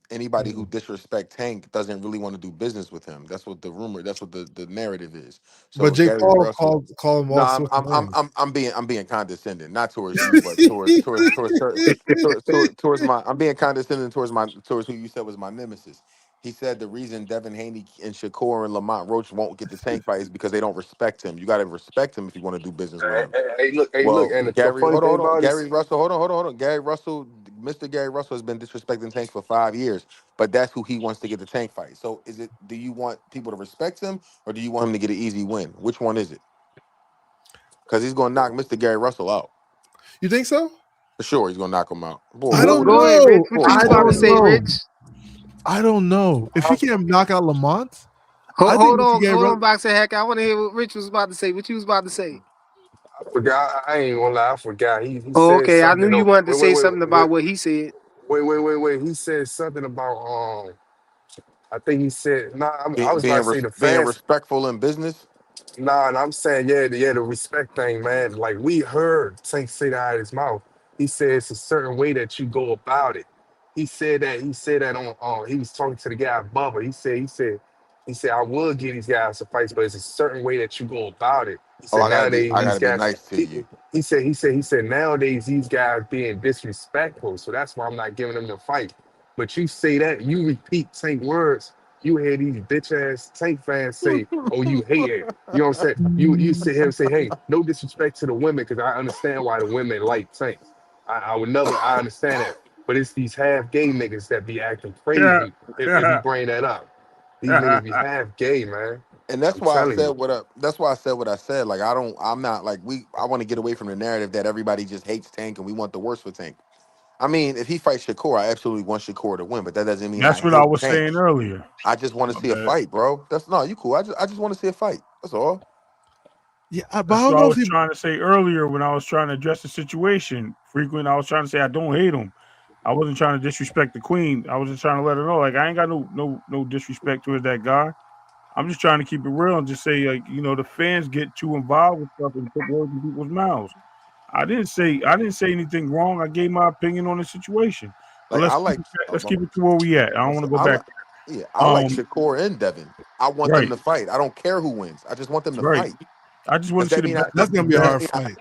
anybody who disrespects Tank doesn't really want to do business with him. That's what the rumor, that's what the narrative is. So but Jake Paul called him all sorts of names. I'm being condescending, not towards you, but towards my I'm being condescending towards who you said was my nemesis. He said the reason Devin Haney and Shakur and Lamont Roach won't get the Tank fight is because they don't respect him. You got to respect him if you want to do business with him. Hey, look. And Gary, hold on. Gary Russell, hold on. Gary Russell, Mr. Gary Russell has been disrespecting Tank for 5 years, but that's who he wants to get the Tank fight. So do you want people to respect him or do you want him to get an easy win? Which one is it? Because he's going to knock Mr. Gary Russell out. You think so? For sure, he's going to knock him out. Boy, I don't know. What you about to say, Rich? I don't know. If he can't knock out Lamont, hold on, Boxer Hack. I want to hear what Rich was about to say. What you was about to say? I forgot. I ain't gonna lie. I forgot. He said okay. I knew you wanted to say something about what he said. Wait. He said something about I think he said I was being about to say the fans being respectful in business. Nah, and I'm saying the respect thing, man. Like we heard Tank say that out of his mouth. He said it's a certain way that you go about it. He said that on he was talking to the guy Bubba. He said I would give these guys a fight, but it's a certain way that you go about it. He said nowadays I gotta be nice to you. He said nowadays these guys being disrespectful, so that's why I'm not giving them the fight. But you say that, you repeat Tank words, you hear these bitch ass Tank fans say, "Oh, you hate it." You know what I'm saying? You sit here and say, "Hey, no disrespect to the women, because I understand why the women like Tank. I would never. I understand that." but it's these half gay niggas that be acting Yeah. crazy if you bring that up. These niggas be half gay, man. And that's I'm why I telling said you. what I said. Like I'm not like I want to get away from the narrative that everybody just hates Tank and we want the worst for Tank. I mean, if he fights Shakur, I absolutely want Shakur to win, but that doesn't mean I That's what I hate was Tank. saying earlier. I just want to My see a bad. fight, bro. You cool. I just want to see a fight. That's all. Yeah, but I That's don't what I know was if he. trying to say earlier when I was trying to address the situation. Frequent, I was trying to say I don't hate him. I wasn't trying to disrespect the queen. I was just trying to let her know, like, I ain't got no disrespect towards that guy. I'm just trying to keep it real and just say, like, the fans get too involved with stuff and put words in people's mouths. I didn't say anything wrong. I gave my opinion on the situation. But Like I let's keep it to where we at. I don't want to go back. I like Shakur and Devin. I want them Right, to fight. I don't care who wins. I just want them to right. fight. I just want Does to see that mean That's gonna be a does that hard mean fight.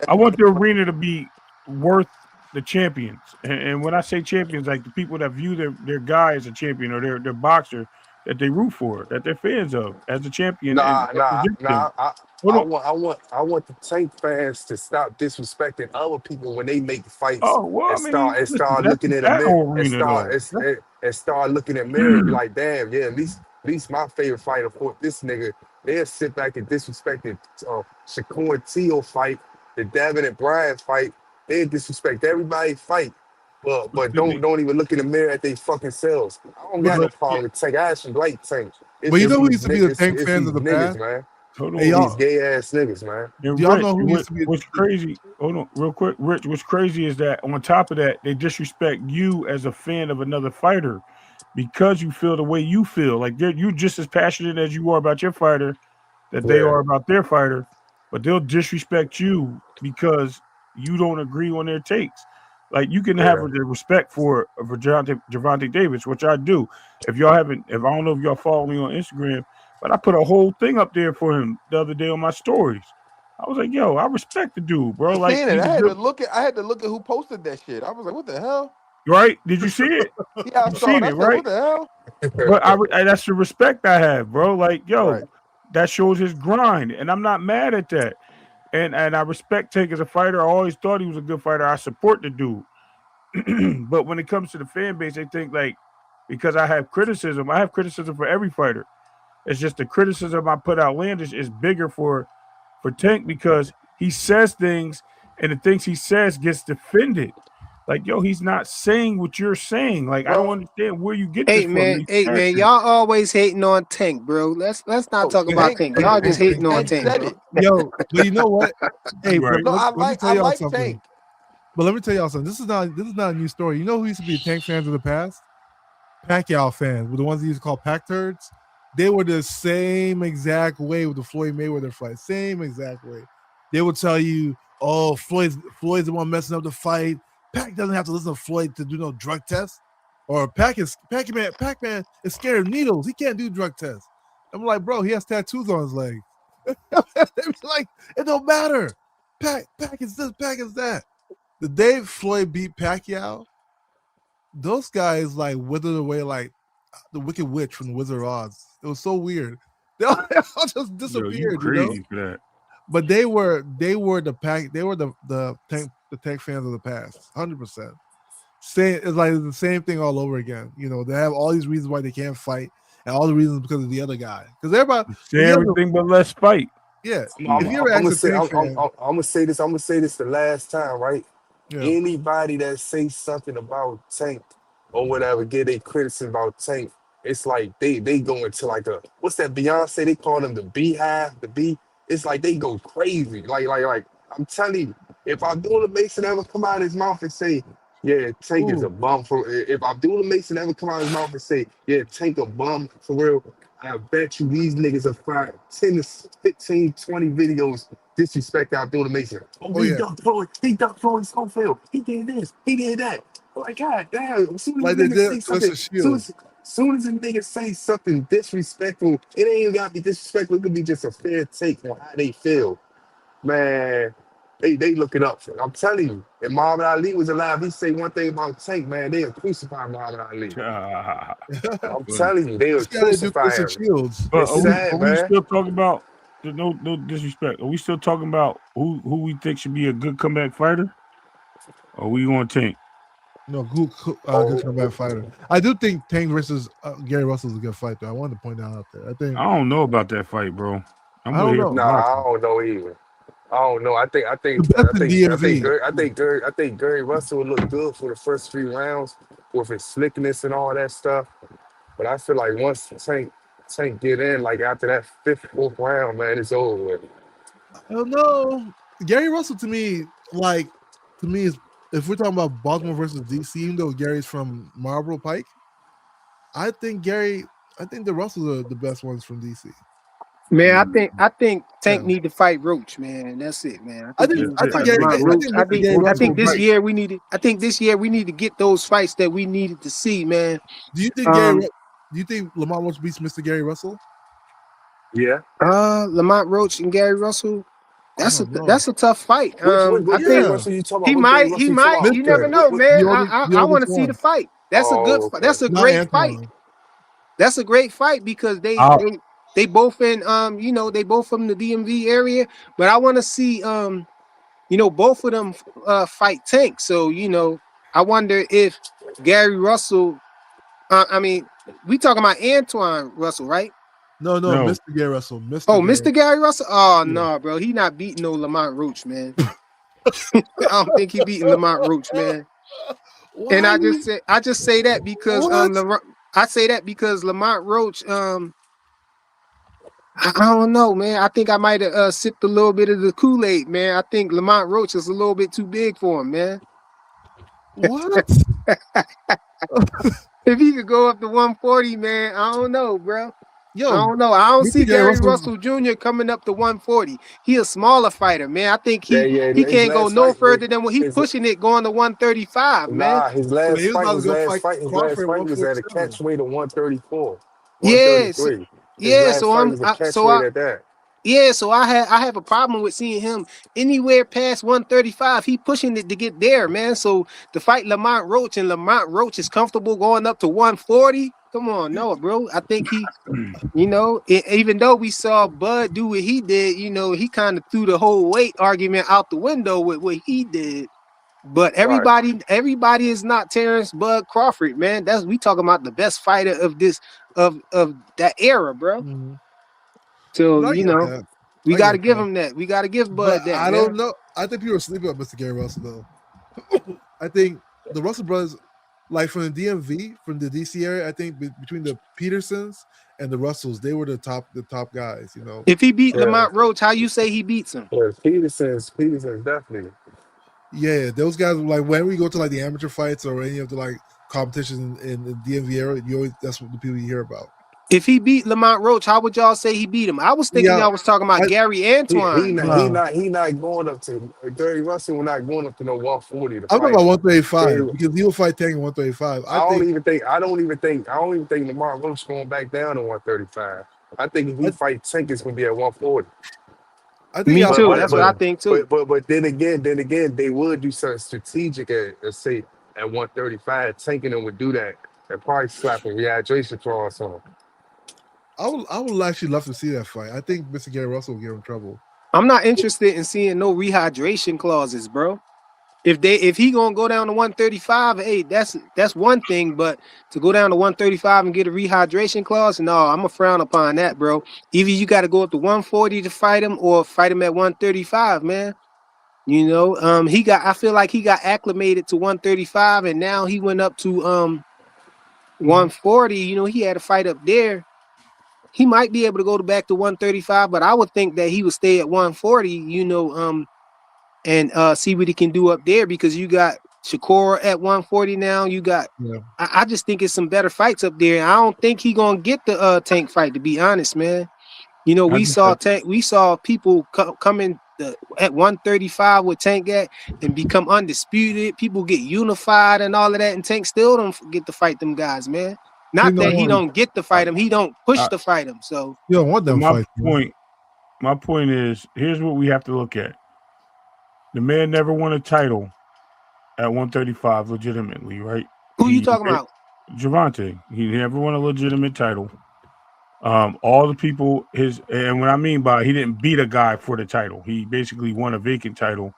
I want the arena to be worth the champions. And when I say champions, like the people that view their guy as a champion or their boxer that they root for, that they're fans of as a champion and represent them. Hold on. I want the Tank fans to stop disrespecting other people when they make fights Oh, well, I and mean, listen, start that's the looking at a mirror battle arena, though. and start looking at mirror and be like, damn, yeah, at least my favorite fighter fought this nigga. They'll sit back and disrespect the Shakur and Teo fight, the Devin and Brian fight. They disrespect everybody fight. But don't even look in the mirror at they fucking selves. I don't got no problem with Tank. I actually like Tank. But you know who these used to be the Tank it's fans these of the niggas, past? man. Hold Hey, on. These gay ass niggas, man. And Do y'all Rich, know who used to be? what's crazy? Hold on, real quick, Rich. What's crazy is that on top of that, they disrespect you as a fan of another fighter because you feel the way you feel. Like you just as passionate as you are about your fighter that they Yeah. are about their fighter, but they'll disrespect you because you don't agree on their takes. Like you can have the respect for Gervonta Davis, which I do. If I don't know if y'all follow me on Instagram, but I put a whole thing up there for him the other day on my stories. I was like, yo, I respect the dude, bro. I Like seen it. he's I a had good, to look at who posted that shit. I was like, what the hell? right? Did you see it? Yeah, I You saw it. seen I it, said, right? what the hell? But that's the respect I have, bro. Like, yo, Right. that shows his grind, and I'm not mad at that. And I respect Tank as a fighter. I always thought he was a good fighter. I support the dude. But when it comes to the fan base, they think like because I have criticism for every fighter. It's just the criticism I put outlandish is bigger for Tank because he says things and the things he says gets defended. Like, yo, he's not saying what you're saying. Like, I don't understand where you get this from. Hey man, y'all always hating on Tank, bro. Let's not talk about Tank. Y'all just hating on Tank Tank, said bro. it. Yo, but you know what? Hey, Right. but No, let me tell I y'all like something. Tank. But let me tell y'all something. This is not a new story. You know who used to be Tank fans of the past? Pacquiao fans, were the ones that used to call Pac turds. They were the same exact way with the Floyd Mayweather fight. Same exact way. They would tell you, "Oh, Floyd's the one messing up the fight. Pac doesn't have to listen to Floyd to do no drug tests." Or Pac-Man is scared of needles. He can't do drug tests. I'm like, bro, he has tattoos on his leg. Like, it don't matter. Pac is this, Pac is that. The day Floyd beat Pacquiao, those guys like withered away like the Wicked Witch from the Wizard of Oz. It was so weird. They all just disappeared. Yo, you crazy for that. But they were the Pac. They were the Tank fans of the past, 100%. It's like the same thing all over again. You know, they have all these reasons why they can't fight, and all the reasons because of the other guy. Because everybody say everything but let's fight. Yeah. I'm gonna say this the last time, right? Yeah. Anybody that says something about Tank or whatever, get a criticism about Tank, it's like they go into like what's that Beyonce? They call them the Beehive, the Bee. It's like they go crazy. Like I'm telling you, if Abdullah Mason ever come out of his mouth and say, yeah, Tank is a bum if Abdullah Mason ever come out of his mouth and say, yeah, Tank a bum for real, I bet you these niggas are fired 10 to 15, 20 videos disrespect Abdullah Mason. He ducked Floyd. He ducked Floyd Schofield. He did this. He did that. Like, God damn. As soon as Like a they nigga did say something, soon as a nigga say something disrespectful, it ain't even gotta be disrespectful. It could be just a fair take on how they feel. Man, they look it up. I'm telling you, if Muhammad Ali was alive, he'd say one thing about Tank, man. They'll crucify Muhammad Ali. I'm telling you, they'll crucify him. Shields. It's sad, are we man. still talking about no disrespect? Are we still talking about who we think should be a good comeback fighter? Or we going Tank? Good comeback fighter. I do think Tank versus Gary Russell is a good fight, though. I wanted to point that out there. I think I don't know about that fight, bro. I'm I don't with here know. for Nah, I Marco. don't know either. I don't know. The best in DMV. I think Gary Russell would look good for the first 3 rounds with his slickness and all that stuff. But I feel like once Tank get in, like after that fourth round, man, it's over with. I don't know. Gary Russell to me is, if we're talking about Baltimore versus DC, even though Gary's from Marlboro Pike, I think the Russells are the best ones from DC. Man, I think Tank need to fight Roach, man. That's it, man. I think this year we need to get those fights that we needed to see, man. Do you think Lamont Roach beats Mr. Gary Russell? Yeah. Lamont Roach and Gary Russell. That's a tough fight. I think he might. You never know, man. I want to see the fight. That's a good. That's a great fight. That's a great fight because they both in they both from the DMV area. But I want to see both of them fight Tank. So I wonder if Gary Russell. We talking about Antoine Russell, right? No, Mr. Gary Russell. Mr. Gary Russell. Oh no, bro, he not beating no Lamont Roach, man. I don't think he beating Lamont Roach, man. Why? And I just say that because I say that because Lamont Roach. I don't know, man. I think I might have sipped a little bit of the Kool-Aid, man. I think Lamont Roach is a little bit too big for him, man. What? If he could go up to 140, man, I don't know, bro. I don't know. I don't see Gary Gary Russell Jr. coming up to 140. He a smaller fighter, man. I think he can't go no further than what he's pushing it going to 135, man. Nah, his last fight was at a catch weight of 134. So I have a problem with seeing him anywhere past 135. He pushing it to get there, man. So to fight Lamont Roach and Lamont Roach is comfortable going up to 140. Come on, no, bro. I think he, even though we saw Bud do what he did, he kind of threw the whole weight argument out the window with what he did. But everybody is not Terrence Bud Crawford, man. We talking about the best fighter of that era, bro. Mm-hmm. So we got to give him that. We got to give Bud that. I don't know. I think people are sleeping on Mr. Gary Russell though. I think the Russell brothers, like from the DMV, from the DC area, I think between the Petersons and the Russells, they were the top guys. If he beat Lamont Roach, how you say he beats him? Yeah, Petersons definitely. Yeah, those guys, like when we go to like the amateur fights or any of the like competitions in the DMV area, that's what the people you hear about. If he beat Lamont Roach, how would y'all say he beat him? I was thinking y'all was talking about Gary Antoine. He not going up to Gary Russell. We're not going up to no 140. I'm talking about 135 because he will fight Tank at 135. I don't even think Lamont Roach going back down to 135. I think if he fight Tank, it's gonna be at 140. Me too. That's what I think too. But then again, they would do something strategic at say at 135. Tanking them would do that and probably slap a rehydration clause on him. I would actually love to see that fight. I think Mr. Gary Russell will give him trouble. I'm not interested in seeing no rehydration clauses, bro. If he gonna go down to 135, hey, that's one thing. But to go down to 135 and get a rehydration clause, no, I'm gonna frown upon that, bro. Either you got to go up to 140 to fight him, or fight him at 135, man. I feel like he got acclimated to 135, and now he went up to 140. He had a fight up there. He might be able to go back to 135, but I would think that he would stay at 140, and see what he can do up there, because you got Shakur at 140 now. You got, I just think it's some better fights up there. I don't think he gonna get the Tank fight, to be honest, man. We saw people come in at 135 with Tank at and become undisputed. People get unified and all of that, and Tank still don't get to fight them guys, man. Not that he don't get to fight him, he don't push to fight him. So you don't want them fight. My point is, here's what we have to look at. The man never won a title at 135 legitimately, right? Who you talking about? Gervonta. He never won a legitimate title. All the people, and what I mean by he didn't beat a guy for the title. He basically won a vacant title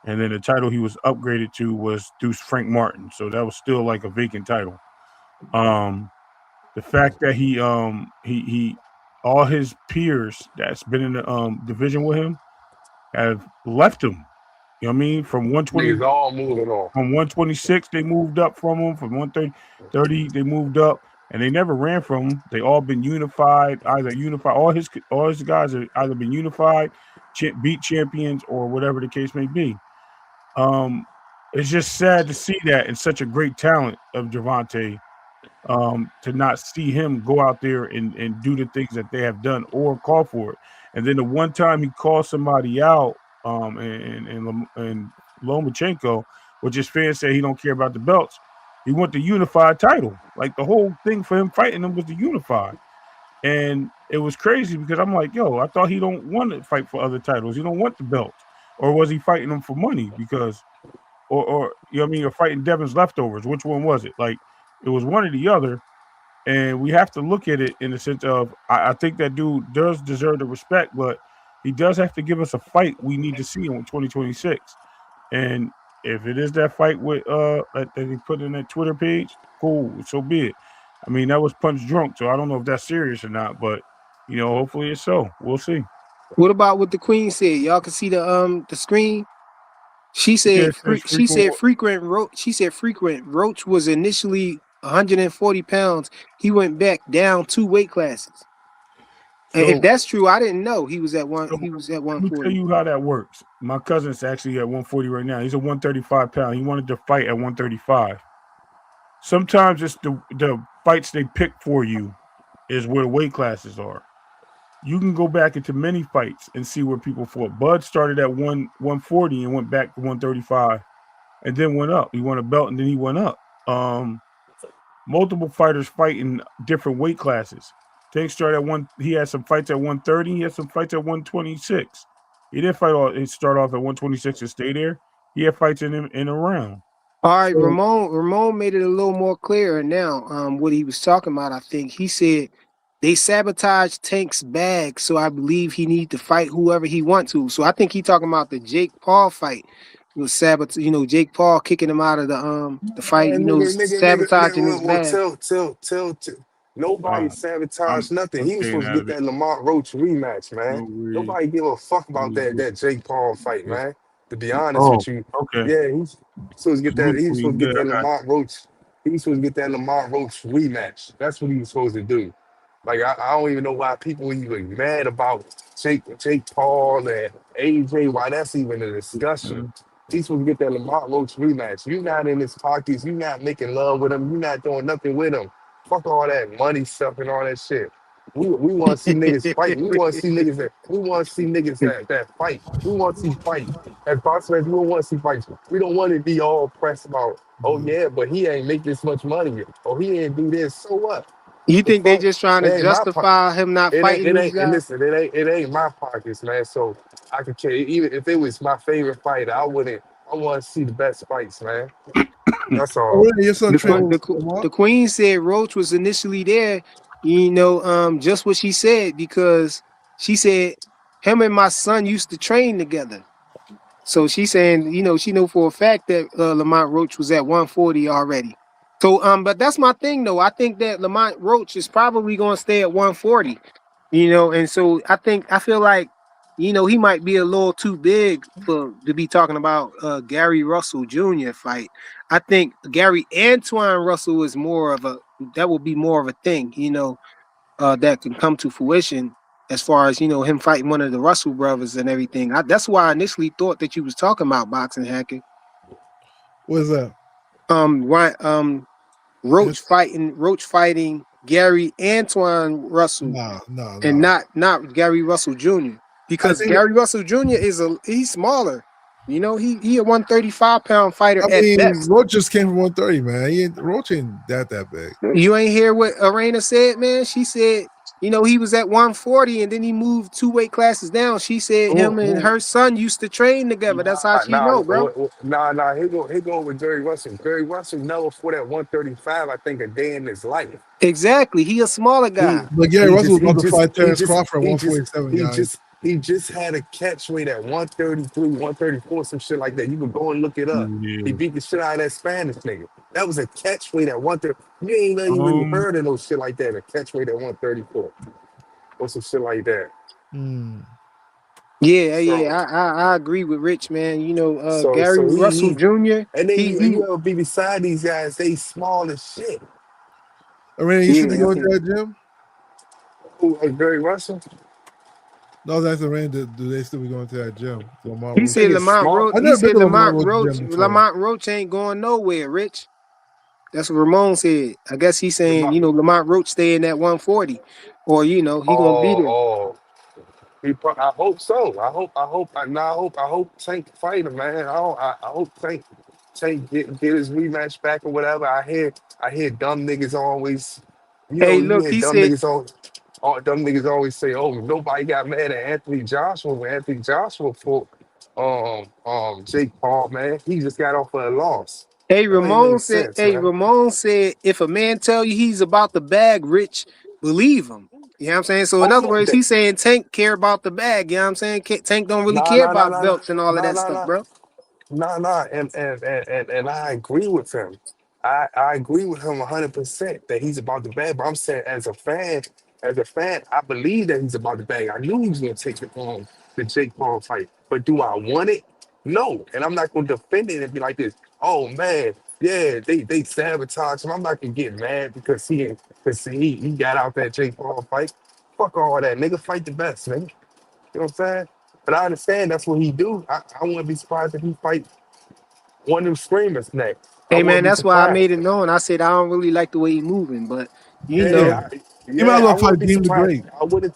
and then the title he was upgraded to was Deuce Frank Martin. So that was still like a vacant title. The fact that he all his peers that's been in the division with him have left him. You know what I mean? From 120, Niggas all moving on. from 126, they moved up from him. From 130, they moved up, and they never ran from him. They all been unified. Either unified, all his guys have either been unified, beat champions, or whatever the case may be. It's just sad to see that in such a great talent of Gervonta, to not see him go out there and do the things that they have done or call for it. And then the one time he called somebody out, and Lomachenko, which his fans say he don't care about the belts, he want the unified title. Like the whole thing for him fighting them was the unified. And it was crazy because I'm like, yo, I thought he don't want to fight for other titles. He don't want the belts. Or was he fighting them for money? Because or you know what I mean, or fighting Devin's leftovers. Which one was it? Like it was one or the other. And we have to look at it in the sense of I think that dude does deserve the respect, but he does have to give us a fight we need to see in 2026. And if it is that fight with that he put in that Twitter page, cool, so be it. I mean, that was punch drunk, so I don't know if that's serious or not, but you know, hopefully it's so. We'll see. What about what the Queen said? Y'all can see the screen. She said frequent Roach was initially 140 pounds. He went back down 2 weight classes. And if that's true, I didn't know he was at one. He was at 140. Let me tell you how that works. My cousin's actually at 140 right now. He's a 135 pound. He wanted to fight at 135. Sometimes it's the fights they pick for you is where the weight classes are. You can go back into many fights and see where people fought. Bud started at 140 and went back to 135 and then went up. He won a belt and then he went up. Multiple fighters fight in different weight classes. Tank started at one. He had some fights at 130. He had some fights at 126. He didn't start off at 126 and stay there. He had fights in a round. All right, Ramon made it a little more clear now. What he was talking about, I think he said they sabotaged Tank's bag, so I believe he need to fight whoever he want to. So I think he talking about the Jake Paul fight. Was sabotage, Jake Paul kicking him out of the fight, sabotaging his bag. Nobody sabotaged nothing. He was supposed to get that Lamont Roach rematch, man. Nobody give a fuck about that Jake Paul fight, man. To be honest with you, he's supposed to get that. He was supposed to get that Lamont Roach. He was supposed to get that Lamont Roach rematch. That's what he was supposed to do. Like I don't even know why people even mad about Jake Paul and AJ. Why that's even a discussion. He's supposed to get that Lamont Roach rematch. You're not in his pockets. You're not making love with him. You're not doing nothing with him. Fuck all that money stuff and all that shit. We want to see niggas fight. We want to see niggas that fight. We want to see fight. As boxers, we don't want to see fights. We don't want to be all pressed about, oh yeah, but he ain't make this much money. Or he ain't do this. So what? You think they just trying to justify him not fighting these guys? Listen, it ain't my pockets, man. So I could care. Even if it was my favorite fighter, I want to see the best fights, man. That's all. The Queen said Roach was initially there, just what she said, because she said him and my son used to train together. So she's saying, she know for a fact that Lamont Roach was at 140 already. So, but that's my thing, though. I think that Lamont Roach is probably going to stay at 140, and so I feel like, he might be a little too big to be talking about Gary Russell Jr. fight. I think Gary Antoine Russell is that will be more of a thing, that can come to fruition as far as, him fighting one of the Russell brothers and everything. That's why I initially thought that you was talking about boxing, Hackett. What is that? Roach fighting Gary Antoine Russell, and not Gary Russell Jr. Because Gary Russell Jr. he's smaller. He a 135-pound fighter. Roach just came from 130, man. Roach ain't that big. You ain't hear what Arena said, man? She said, he was at 140 and then he moved 2 weight classes down. She said him and her son used to train together. That's how she know, bro. He go with Gary Russell. Gary Russell never fought at 135, I think, a day in his life. Exactly. He a smaller guy. But Gary Russell was about to fight Terrence Crawford at 147, guys. He just had a catch weight at 133, 134, some shit like that. You can go and look it up. He Yeah. beat the shit out of that Spanish nigga. That was a catch weight at 130. You ain't even heard of no shit like that. A catch weight at 134 or some shit like that. Hmm. Yeah, So, I agree with Rich, man. You know, so, Gary so Russell he Jr. and then He you ever be beside these guys? They small as shit. Arena, you should be yeah, I going to think that gym. Who, Gary Russell? No, I was asking Arena, do they still be going to that gym? Lamont he Roach. said Nigga Lamont small. Roach. I He never been said to Lamont Lamont Roach Roach. gym before. Lamont Roach ain't going nowhere, Rich. That's what Ramon said. I guess he's saying, Lamont- you know, Lamont Roach staying at 140, or you know, he gonna be there. Oh. I hope so. I hope Tank fight him, man. I hope Tank get his rematch back or whatever. I hear dumb niggas always, Hey, you look, hear he dumb said, niggas all dumb niggas always say, oh, nobody got mad at Anthony Joshua when Anthony Joshua fought Jake Paul, man. He just got off of a loss. hey, That ain't make sense, man. Ramon said, if a man tell you he's about the bag, Rich, believe him. You know what I'm saying? So in Oh other yeah, words, he's saying Tank care about the bag. You know what I'm saying? Tank don't really nah, care nah, nah, about nah, nah, belts and all of nah, that nah, stuff, nah. bro. Nah, and I agree with him. I agree with him 100% that he's about the bag. But I'm saying as a fan, I believe that he's about the bag. I knew he was gonna take the Jake Paul fight. But do I want it? No. And I'm not gonna defend it and be like this. Oh man, yeah, they sabotaged him. I'm not gonna get mad because he got out that Jake Paul fight. Fuck all that, nigga. Fight the best, nigga. You know what I'm saying? But I understand that's what he do. I wouldn't be surprised if he fight one of them screamers next. I Hey man, wouldn't be that's why I made surprised. it known. I said I don't really like the way he moving, but you know, Yeah, You might as I well wouldn't fight be Dean the surprised. Great.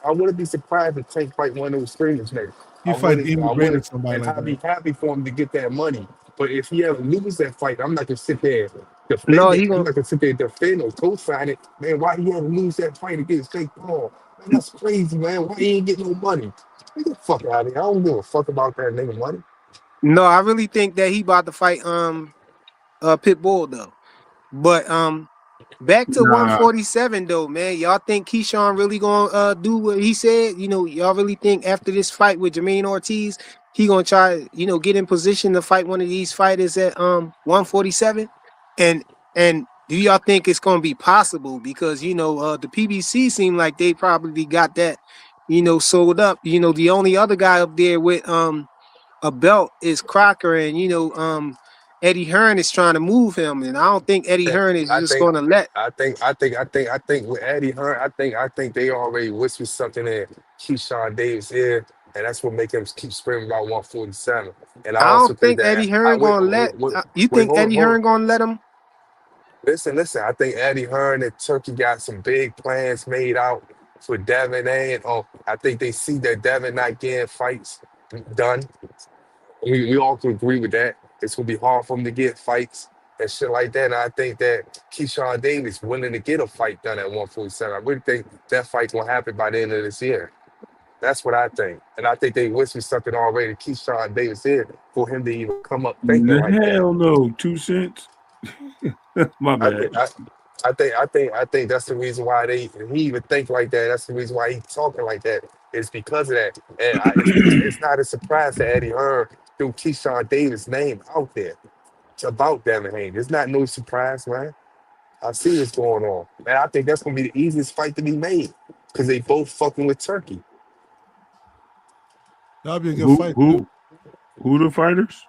I wouldn't be surprised if Tank fight one of those screamers next. You fight Dean the I Great or wouldn't, somebody and like I'd be that. happy for him to get that money. But if he ever loses that fight, I'm not gonna sit there and no, defend it. he I'm gonna not gonna sit there and defend or co-sign it. Man, why he had to lose that fight against Jake Paul? Man, that's crazy, man. Why he ain't get no money? Get the fuck out of here. I don't give a fuck about that nigga money. no. I really think that he about to fight Pitbull though. But back to Nah, 147 though, man. Y'all think Keyshawn really gonna do what he said? You know, y'all really think after this fight with Jermaine Ortiz, he gonna try, you know, get in position to fight one of these fighters at 147? And do y'all think it's gonna be possible? Because you know, the PBC seem like they probably got that, you know, sold up. You know, the only other guy up there with a belt is Crocker, and you know, Eddie Hearn is trying to move him, and I don't think Eddie Hearn is I just think, going to let. I think with Eddie Hearn, I think they already whispered something in Keyshawn Davis' ear, and that's what make him keep screaming about 147. And I I also don't think think that Eddie Hearn going to let. You think hold Eddie on. Hearn going to let him? Listen. I think Eddie Hearn and Turkey got some big plans made out for Devin A. And I think they see that Devin not getting fights done. We all can agree with that. It's gonna be hard for him to get fights and shit like that. And I think that Keyshawn Davis willing to get a fight done at 147. I really think that fight gonna happen by the end of this year. That's what I think. And I think they whispered something already to Keyshawn Davis here for him to even come up thinking like that. hell no. 2 cents. My I bad. think I think that's the reason why he even think like that. That's the reason why he talking like that. It's because of that. And it's not a surprise that Eddie Hearn threw Keyshawn Davis' name out there. It's about Devin Haney. It's not no surprise, man. I see what's going on. Man, I think that's gonna be the easiest fight to be made. Because they both fucking with Turkey. That'll be a good Who fight. who who the fighters?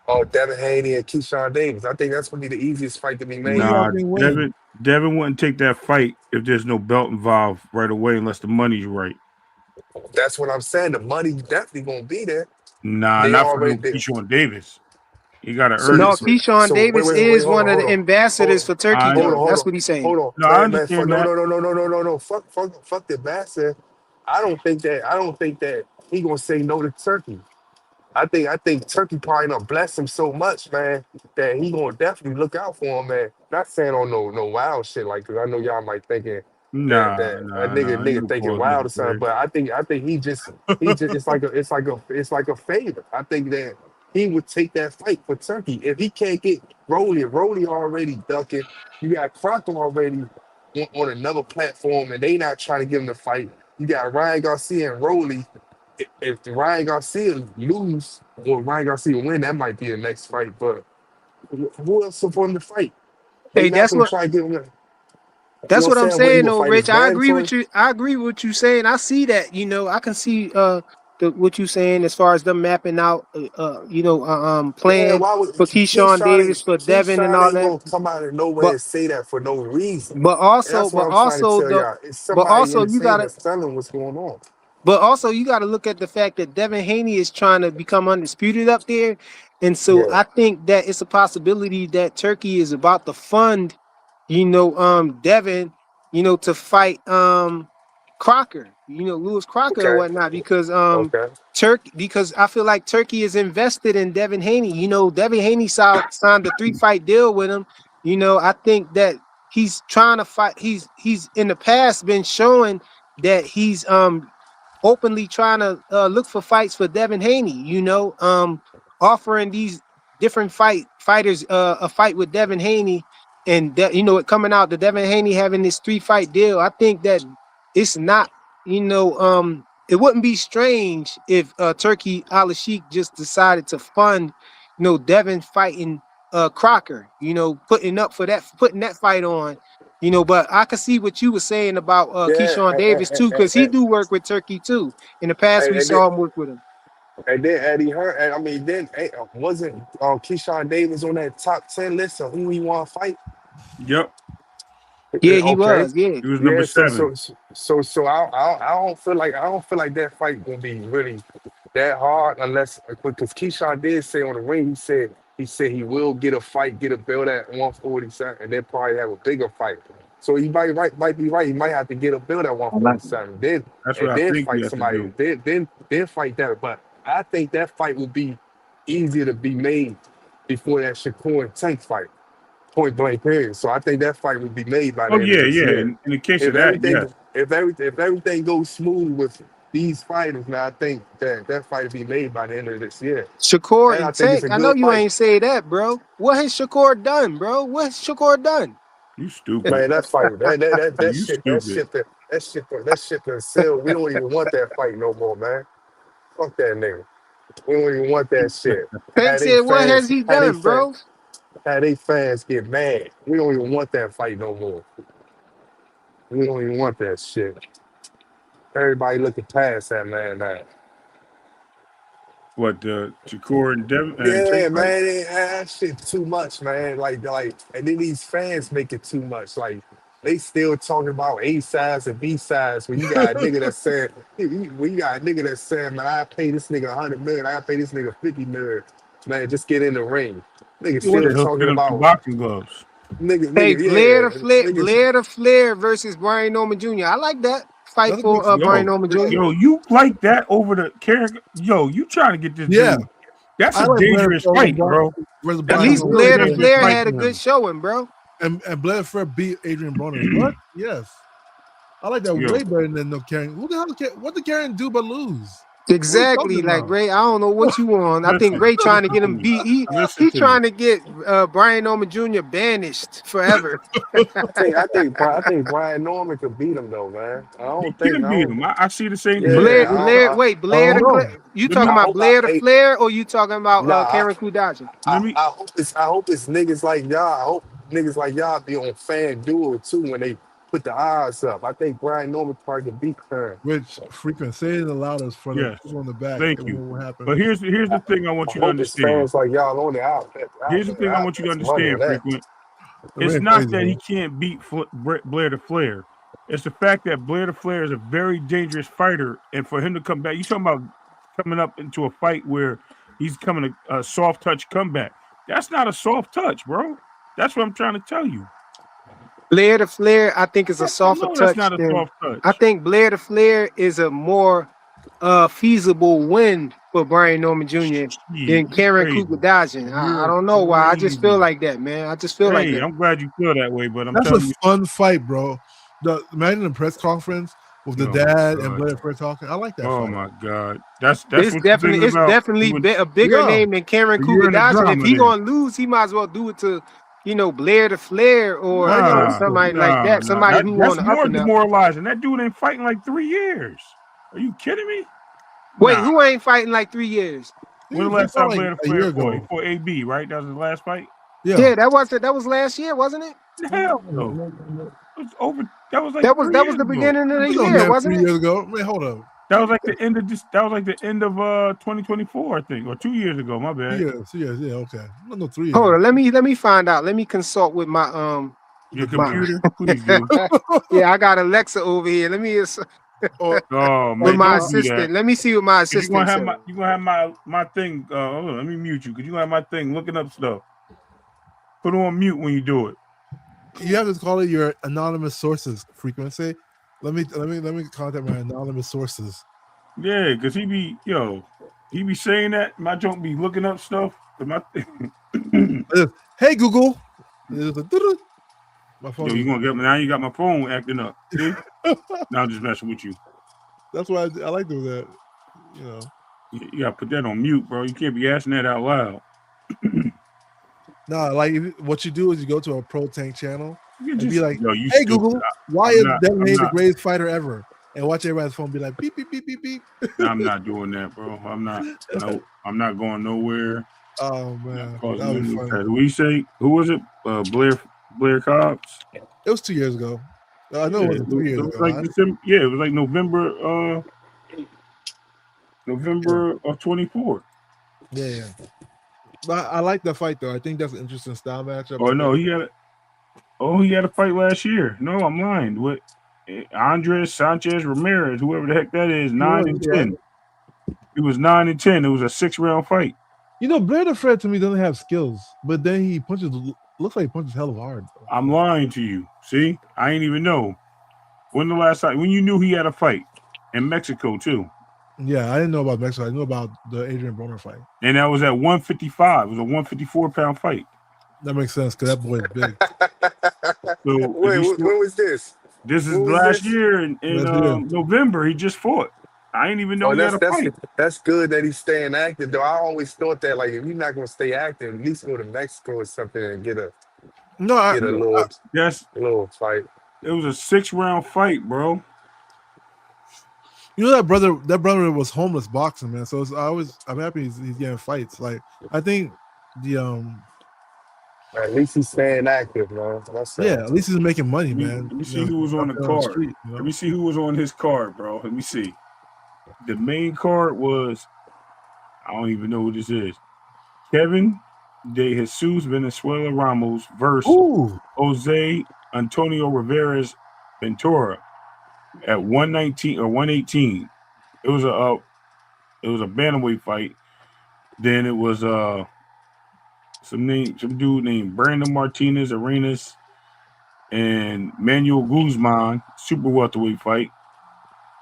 Oh, Devin Haney and Keyshawn Davis. I think that's gonna be the easiest fight to be Who made. y'all Nah, think win? Devin wouldn't take that fight if there's no belt involved right away unless the money's right. That's what I'm saying. The money definitely gonna be there. Nah, They not for already no did. Keyshawn Davis. He gotta So, earn it. No, so, Keyshawn so Davis wait, is hold one on, of hold the on. ambassadors Hold, for Turkey, I hold on, though. hold That's on. what he's saying. Hold on. no, I Man, understand that. no. Fuck the bastard. I don't think that he gonna say no to Turkey. I think Turkey probably gonna bless him so much, man, that he gonna definitely look out for him, man. Not saying on no wild shit, like, cause I know y'all might thinking that Nah, that nah, nigga nah. Ain't no thinking pause wild or something, necessary. but I think he just it's like a favor. I think that he would take that fight for Turkey if he can't get Rolly already ducking. You got Crocker already on another platform, and they not trying to give him the fight. You got Ryan Garcia and Rolly. if Ryan Garcia lose or Ryan Garcia win, that might be the next fight. But who else for him to fight? They Hey, not that's gonna what try to get him. You know that's what I'm what I'm saying? What he saying gonna though, fight his Rich. I bag agree with first? you. I agree with what you saying. I see that. You know, I can see what you saying as far as them mapping out Yeah, plan why would for Keyshawn Davis, for Devin and Keyshawn all ain't that. gonna come out of nowhere But and say that for no reason. but And also that's what but I'm trying to also tell the y'all. It's but somebody in also the you team gotta that's telling what's going on. But also, you got to look at the fact that Devin Haney is trying to become undisputed up there. And so Yeah. I think that it's a possibility that Turkey is about to fund, Devin, to fight Crocker, Lewis Crocker or Okay. whatnot, because Okay. because I feel like Turkey is invested in Devin Haney. Devin Haney signed a 3-fight deal with him. I think that he's trying to fight. He's in the past been showing that he's openly trying to look for fights for Devin Haney, offering these different fighters a fight with Devin Haney, and it coming out the Devin Haney having this 3-fight deal. I think that it's not, it wouldn't be strange if Turkey Al-Sheikh just decided to fund, Devin fighting Crocker, putting that fight on. But I could see what you were saying about Yeah. Keyshawn Davis too, because he do work with Turkey too. In the past, we And then saw him work with him. Eddie Hearn. And I mean, then wasn't Keyshawn Davis on that top 10 list of who he want to fight? Yep. Yeah, he Okay. was. Yeah, He was number Yeah. 7. So I don't feel like that fight gonna be really that hard unless because Keyshawn did say on the ring he said he will get a belt at 147 and then probably have a bigger fight. So he might be right. He might have to get a belt at 147. That's what I Then think we fight have to somebody. do. Then fight that. But I think that fight will be easier to be made before that Shakur and Tank fight. Point blank period. So I think that fight would be made by Oh the end of yeah, this yeah. year. In the case of If that, everything yes. if everything goes smooth with these fighters, now I think that fight will be made by the end of this year. Shakur And I and think it's a Tank. I know good you fight. ain't say that, bro. What has Shakur done, bro? What's Shakur done? You stupid. Man, that fight, that You shit, stupid. that shit done sell. We don't even want that fight no more, man. Fuck that nigga. We don't even want that shit. Tank Had they said, what has fans, he had they done, fans, bro? had they fans get mad. We don't even want that fight no more. We don't even want that shit. Everybody looking past that man now. What the Shakur and Devin and Tank Yeah, fight? man, that shit too much, man. Like, and then these fans make it too much. Like, they still talking about A sides and B sides when you got a nigga that said, when you got a nigga that said, man, I pay this nigga 100 million, I pay this nigga 50 million, man, just get in the ring. Nigga Yeah, still he'll talking send him some about boxing gloves. Hey, Blair yeah, to Flair, niggas, Blair to Flair versus Brian Norman Jr. I like that fight That's a good for fight. Brian Yo, Norman Jr. yo, you like that over the Carrick? Yo, you trying to get this Yeah, dude? That's I a like Blair dangerous Flair fight, bro. versus At That's a Brian least Norman really Blair to dangerous Flair fight had a for good him. showing, bro. and Blair Flair beat Adrian Broner. What? Yes, I like that Yo, way better than no Karen. Who the hell? What did Karen do but lose? What are you Exactly, talking like about? Ray. I don't know what you want. I think listen, Ray trying to listen get to him me. beat. Listen He to me. trying to get Brian Norman Jr. banished forever. I think Brian Norman could beat him though, man. He can beat him. I see the same thing. Blair, Yeah, Blair, wait, I Blair don't to know. you Let me talking I about hope Blair to Flair, or you talking about nah, Karen Kudaji? let me I hope it's niggas like y'all. I hope niggas like y'all be on Fan Duel too when they put the odds up. I think Brian Norman probably can beat Kern. Rich, frequent say it aloud as for the yes. people in the back. Thank They you. know what happened. But here's the thing I I want you to hope it's understand. fans like y'all on the out. Here's the thing I want you to That's money on understand, that. Frequent. It It's went not crazy, that he man. can't beat Blair to Flair. It's the fact that Blair to Flair is a very dangerous fighter, and for him to come back, you talking about coming up into a fight where he's coming a soft touch comeback. That's not a soft touch, bro. That's what I'm trying to tell you. Blair to Flair, I think is a softer No, that's touch not a than. soft touch. I think Blair to Flair is a more feasible win for Brian Norman Jr. than Karen Crazy. Kudaji. I You're don't know why. I just feel crazy. like that, man. I just feel like Hey, that. I'm glad you feel that way, but I'm That's a telling you, fun fight, bro. Imagine the press conference with the Oh, dad God. and Blair Flair talking. I like that oh fight. my God, that's It's what you're thinking about. definitely a bigger Yeah. name than Karen You're in the Kudaji. If drama he then. gonna lose, he might as well do it to, Blair to Flair or somebody like that. Somebody who That's on the more up and up. demoralizing. That dude ain't fighting like 3 years. Are you kidding me? Wait, Nah. who ain't fighting like 3 years? When the He last fought time like Blair a year fought? He ago. fought AB, right? That was his last fight. Yeah, that was last year, wasn't it? Hell no. It was over. That was like That was 3 the years ago. beginning of the You know, year, man, wasn't 3 it? years ago. Man, hold up. That was like the end of this. That was like the end of 2024, I think, or 2 years ago. My bad. 2 years, yeah, okay. No, 3 years. Hold on, let me find out. Let me consult with my Your my- computer, please do. yeah, I got Alexa over here. Let me Oh man, with my don't do assistant. that. Let me see what my 'Cause assistant you said. gonna have my thing. Hold on, let me mute you because you gonna have my thing looking up stuff. Put on mute when you do it. You have to call it your anonymous sources frequency. Let me contact my anonymous sources. Yeah, because he be saying that my junk be looking up stuff. My Hey Google. My phone. Yo, you gonna get now? You got my phone acting up. See? Now I'm just messing with you. That's why I like doing that. You know. You gotta put that on mute, bro. You can't be asking that out loud. No, like what you do is you go to a pro tank channel and be like, you "Hey stupid. Google, why I'm is not- Devin I'm Haney the not- greatest fighter ever?" And watch everybody's phone be like, "Beep beep beep beep beep." I'm not doing that, bro. I'm not. No, I'm not going nowhere. Oh man, Causing that would be no funny. tragedy. What do you say? Who was it? Blair Cobbs. It was 2 years ago. I know it wasn't 3 years It was ago. like December. Yeah, it was like November. November of 24. Yeah. But I like the fight though. I think that's an interesting style matchup. Oh no, he had a fight last year. No, I'm lying. With Andres Sanchez Ramirez, whoever the heck that is, 9-10. It was 9-10. It was a 6-round fight. You know, Blair the Fred to me doesn't have skills, but then he punches. Looks like he punches hell of hard. Bro. I'm lying to you. See, I ain't even know. When the last time when you knew he had a fight in Mexico too? Yeah, I didn't know about Mexico. I knew about the Adrian Broner fight. And that was at 155. It was a 154-pound fight. That makes sense because that boy's big. So Wait, when was this? This is When was last this? year in November. He just fought. I ain't even know he had a fight. That's good that he's staying active. Though I always thought that like if you're not gonna stay active, at least go to Mexico or something and get a little fight. It was a 6-round fight, bro. You know that brother was homeless boxing, man. So I'm happy he's getting fights. Like I think the At least he's staying active, man. at least he's making money, man. Let me see who was on the card. Let me see who was on his card, bro. Let me see. The main card was, I don't even know who this is. Kevin De Jesus Venezuela Ramos versus Jose Antonio Rivera Ventura at 119 or 118. It was a bantamweight fight. Then it was some dude named Brandon Martinez Arenas and Manuel Guzman, super welterweight fight.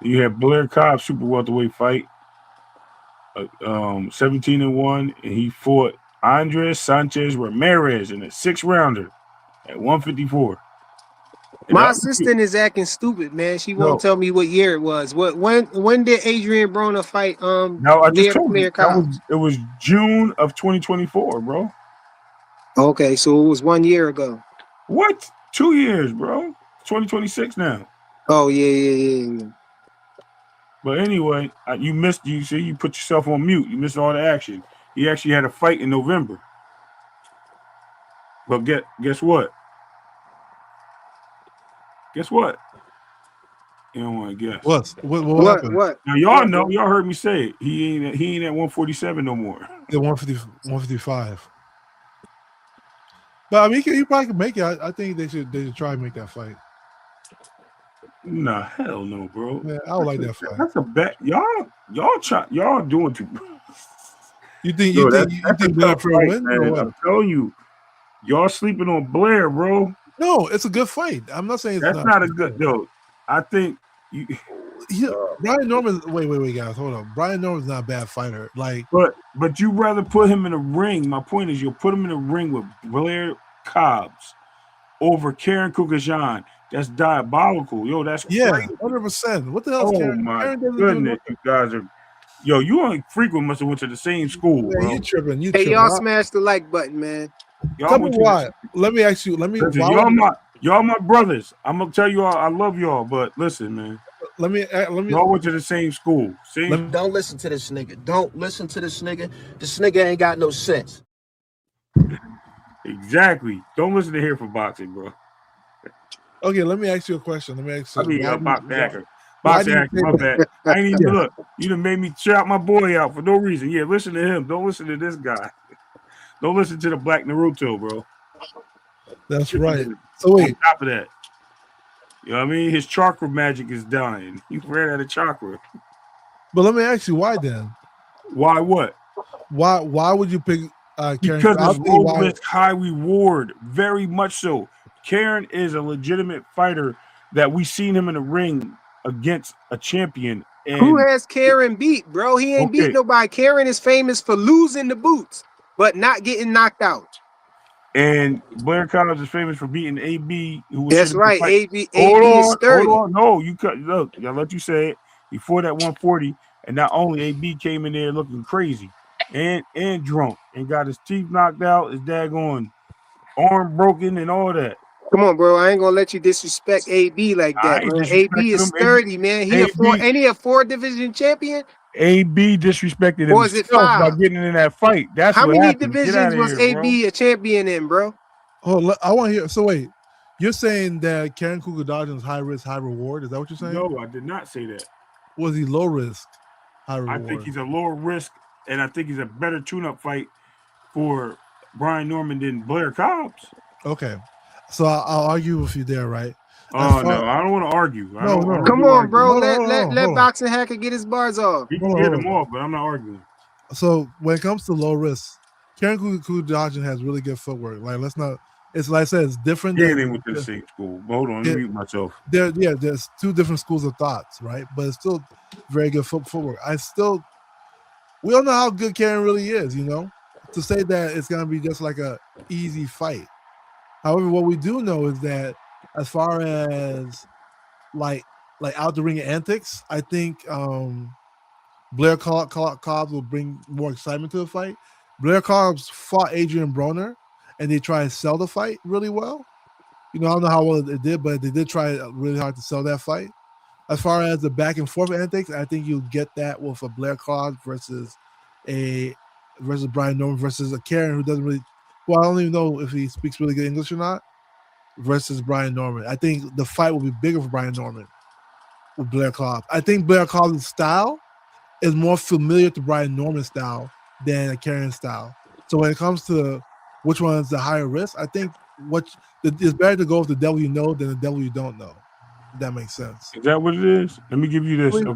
You have Blair Cobb, super welterweight fight, 17-1, and he fought Andres Sanchez Ramirez in a 6-rounder at 154. My assistant is acting stupid, man. She won't tell me what year it was. When did Adrian Broner fight? No, I just told you. Cobb? It was June of 2024, bro. Okay, so it was 1 year ago. What? 2 years, bro. 2026 now. Oh yeah. But anyway, you missed. You see, you put yourself on mute. You missed all the action. He actually had a fight in November. But guess what? Guess what? You don't want to guess. What happened? Now y'all know. Y'all heard me say it. He ain't at 147 no more. Yeah, 155. But I mean, you probably can make it. I think they should try and make that fight. Nah, hell no, bro. Man, I would like that fight. That's a bet. Y'all doing too. You think Blair Fred win? Man. I'm telling you, y'all sleeping on Blair, bro. No, it's a good fight. I'm not saying that's not a good though. I think you. Brian Norman. Wait, guys, hold on. Brian Norman's not a bad fighter. Like, but you rather put him in a ring. My point is, you'll put him in a ring with Blair Cobbs over Karen Kukajan. That's diabolical, yo. That's crazy. 100%. What the hell? Oh Karen? my Karen goodness, you guys are. Yo, you only frequent must have went to the same school, Man, bro. you tripping? Hey, y'all smash the like button, man. Tell me why. Let me ask you. Listen, y'all my brothers. I'm gonna tell you all I love y'all, but listen, man. let me. Y'all went to the same school. Same. Don't listen to this nigga. Don't listen to this nigga. This nigga ain't got no sense. Exactly. Don't listen to here for boxing, bro. Okay, let me ask you a question. Let me ask you. I mean, boxing hacker. why Boxing do you hacker, think my bad. I ain't even look. You done made me shout my boy out for no reason. Yeah, listen to him. Don't listen to this guy. Don't listen to the Black Naruto, bro. That's right. So wait. On top of that, you know what I mean? His chakra magic is dying. He ran out of chakra. But let me ask you, why then? Why what? Why would you pick Karen? Because it's low risk, high reward. Very much so. Karen is a legitimate fighter that we seen him in the ring against a champion. And who has Karen beat, bro? He ain't beat nobody. Karen is famous for losing the boots, but not getting knocked out. And Blair Collins is famous for beating AB. Who was That's right. AB is sturdy. Hold on. No, you cut. Look, I'll let you say it before that 140. And not only AB came in there looking crazy and drunk and got his teeth knocked out, his daggone arm broken and all that. Come on, bro. I ain't gonna let you disrespect AB like that, man. AB is sturdy, man. He a 4-division champion. AB disrespected him. Or is it 5? By getting in that fight. That's how what many happened. divisions was here, AB a champion in, bro? Oh, I want to hear. So wait, you're saying that Karen Kugudadjian is high risk, high reward? Is that what you're saying? No, I did not say that. Was he low risk, high reward? I think he's a lower risk, and I think he's a better tune-up fight for Brian Norman than Blair Cobbs. Okay, so I'll argue with you there, right? Oh no, I don't want to argue. No. Come on, bro. Let Boxing Hacker get his bars off. He can get them off, but I'm not arguing. So when it comes to low risk, Karen Kugudadjian has really good footwork. Like, let's not. It's like I said, it's different. Yeah, they went to the same school. Hold on, let me mute myself. There's two different schools of thoughts, right? But it's still very good footwork. We don't know how good Karen really is, you know, to say that it's gonna be just like a easy fight. However, what we do know is that as far as like out the ring antics, I think Blair Cobbs will bring more excitement to the fight. Blair Cobbs fought Adrian Broner, and they tried to sell the fight really well. You know, I don't know how well it did, but they did try really hard to sell that fight. As far as the back and forth antics, I think you'll get that with a Blair Cobbs versus Brian Norman versus a Karen who doesn't really. Well, I don't even know if he speaks really good English or not. Versus Brian Norman, I think the fight will be bigger for Brian Norman with Blair Cobbs. I think Blair Cobbs' style is more familiar to Brian Norman's style than a Karen style. So when it comes to which one is the higher risk, I think it's better to go with the devil you know than the devil you don't know. If that makes sense. Is that what it is? Let me give you this. Okay,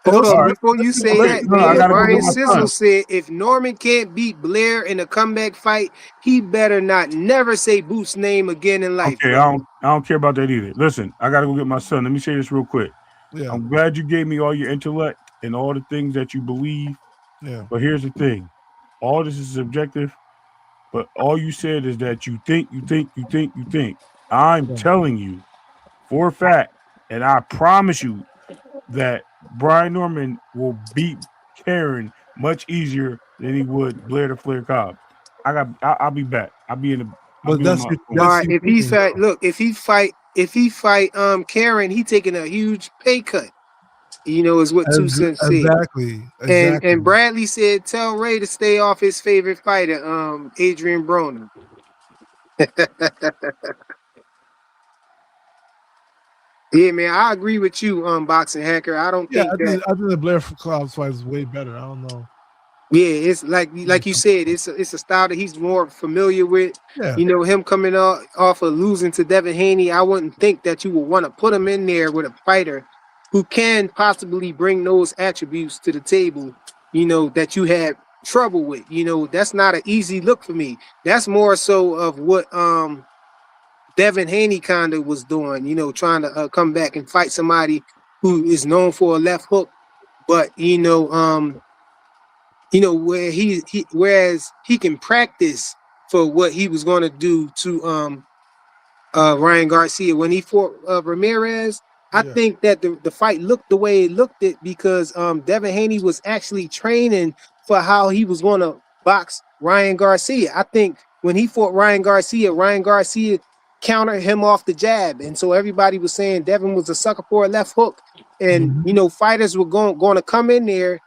hold on. Before you say that, Brian Sizzle said if Norman can't beat Blair in a comeback fight, he better not never say Booth's name again in life. Okay, I don't care about that either. Listen, I gotta go get my son. Let me say this real quick. Yeah. I'm glad you gave me all your intellect and all the things that you believe. Yeah. But here's the thing. All this is subjective. But all you said is that you think. I'm telling you for a fact, and I promise you that Brian Norman will beat Karen much easier than he would Blair to Flair Cobb. I'll be back. I'll be in the. But if he fight Karen, he taking a huge pay cut. You know, is what 2 Cents said. Exactly. And Bradley said, tell Ray to stay off his favorite fighter, Adrian Broner. Yeah, man, I agree with you, Boxing Hacker. I don't think that. I think the Blair Cobbs fight is way better. I don't know. Yeah, it's like you said, it's a style that he's more familiar with. Yeah. You know, him coming off of losing to Devin Haney, I wouldn't think that you would want to put him in there with a fighter who can possibly bring those attributes to the table, you know, that you had trouble with. You know, that's not an easy look for me. That's more so of what Devin Haney kind of was doing, you know, trying to come back and fight somebody who is known for a left hook, but whereas he can practice for what he was going to do to Ryan Garcia when he fought Ramirez. I think that the fight looked the way it looked because Devin Haney was actually training for how he was going to box Ryan Garcia. I think when he fought Ryan Garcia counter him off the jab. And so everybody was saying Devin was a sucker for a left hook. And, you know, fighters were going to come in there.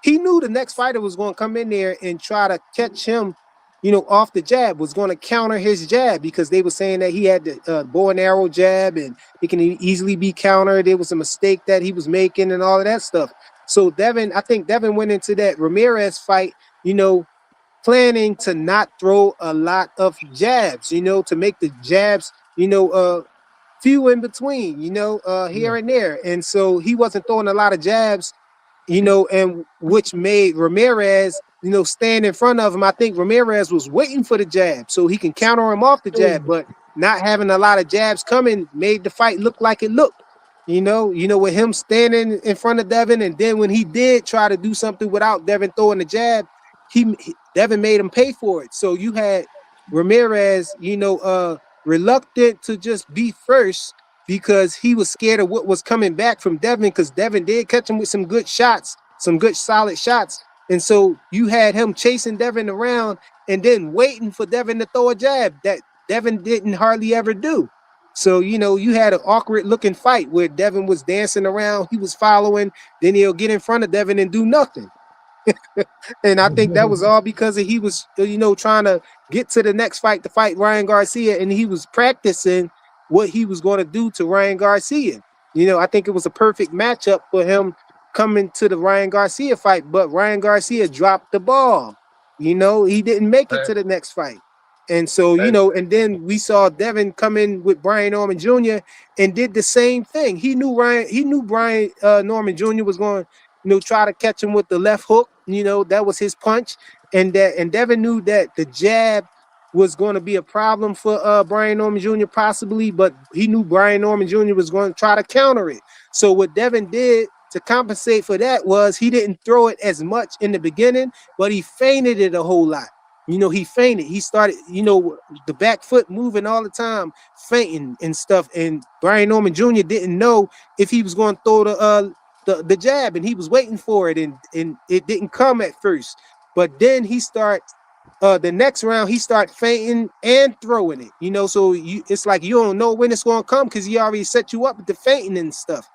He knew the next fighter was going to come in there and try to catch him, you know, off the jab, was going to counter his jab, because they were saying that he had the bow and arrow jab and it can easily be countered. It was a mistake that he was making and all of that stuff. So I think Devin went into that Ramirez fight, you know, planning to not throw a lot of jabs, you know, to make the jabs, you know, few in between, you know, here and there. And so he wasn't throwing a lot of jabs, you know, and which made Ramirez, you know, stand in front of him. I think Ramirez was waiting for the jab so he can counter him off the jab, but not having a lot of jabs coming made the fight look like it looked, you know, with him standing in front of Devin. And then when he did try to do something without Devin throwing the jab, Devin made him pay for it. So you had Ramirez, you know, reluctant to just be first because he was scared of what was coming back from Devin, because Devin did catch him with some good shots, some good solid shots. And so you had him chasing Devin around and then waiting for Devin to throw a jab that Devin didn't hardly ever do. So, you know, you had an awkward looking fight where Devin was dancing around, he was following, then he'll get in front of Devin and do nothing. And I think that was all because he was, you know, trying to get to the next fight to fight Ryan Garcia, and he was practicing what he was going to do to Ryan Garcia. You know, I think it was a perfect matchup for him coming to the Ryan Garcia fight, but Ryan Garcia dropped the ball. You know, he didn't make it to the next fight. And so, you know, and then we saw Devin come in with Brian Norman Jr. and did the same thing. He knew Brian Norman Jr. was going, you know, try to catch him with the left hook. You know, that was his punch. And Devin knew that the jab was going to be a problem for Brian Norman Jr. possibly, but he knew Brian Norman Jr. was going to try to counter it. So what Devin did to compensate for that was he didn't throw it as much in the beginning, but he feinted it a whole lot. You know, he feinted. He started, you know, the back foot moving all the time, feinting and stuff. And Brian Norman Jr. didn't know if he was going to throw the jab, and he was waiting for it, and it didn't come at first. But then he the next round he start feinting and throwing it. You know, so it's like you don't know when it's going to come because he already set you up with the feinting and stuff.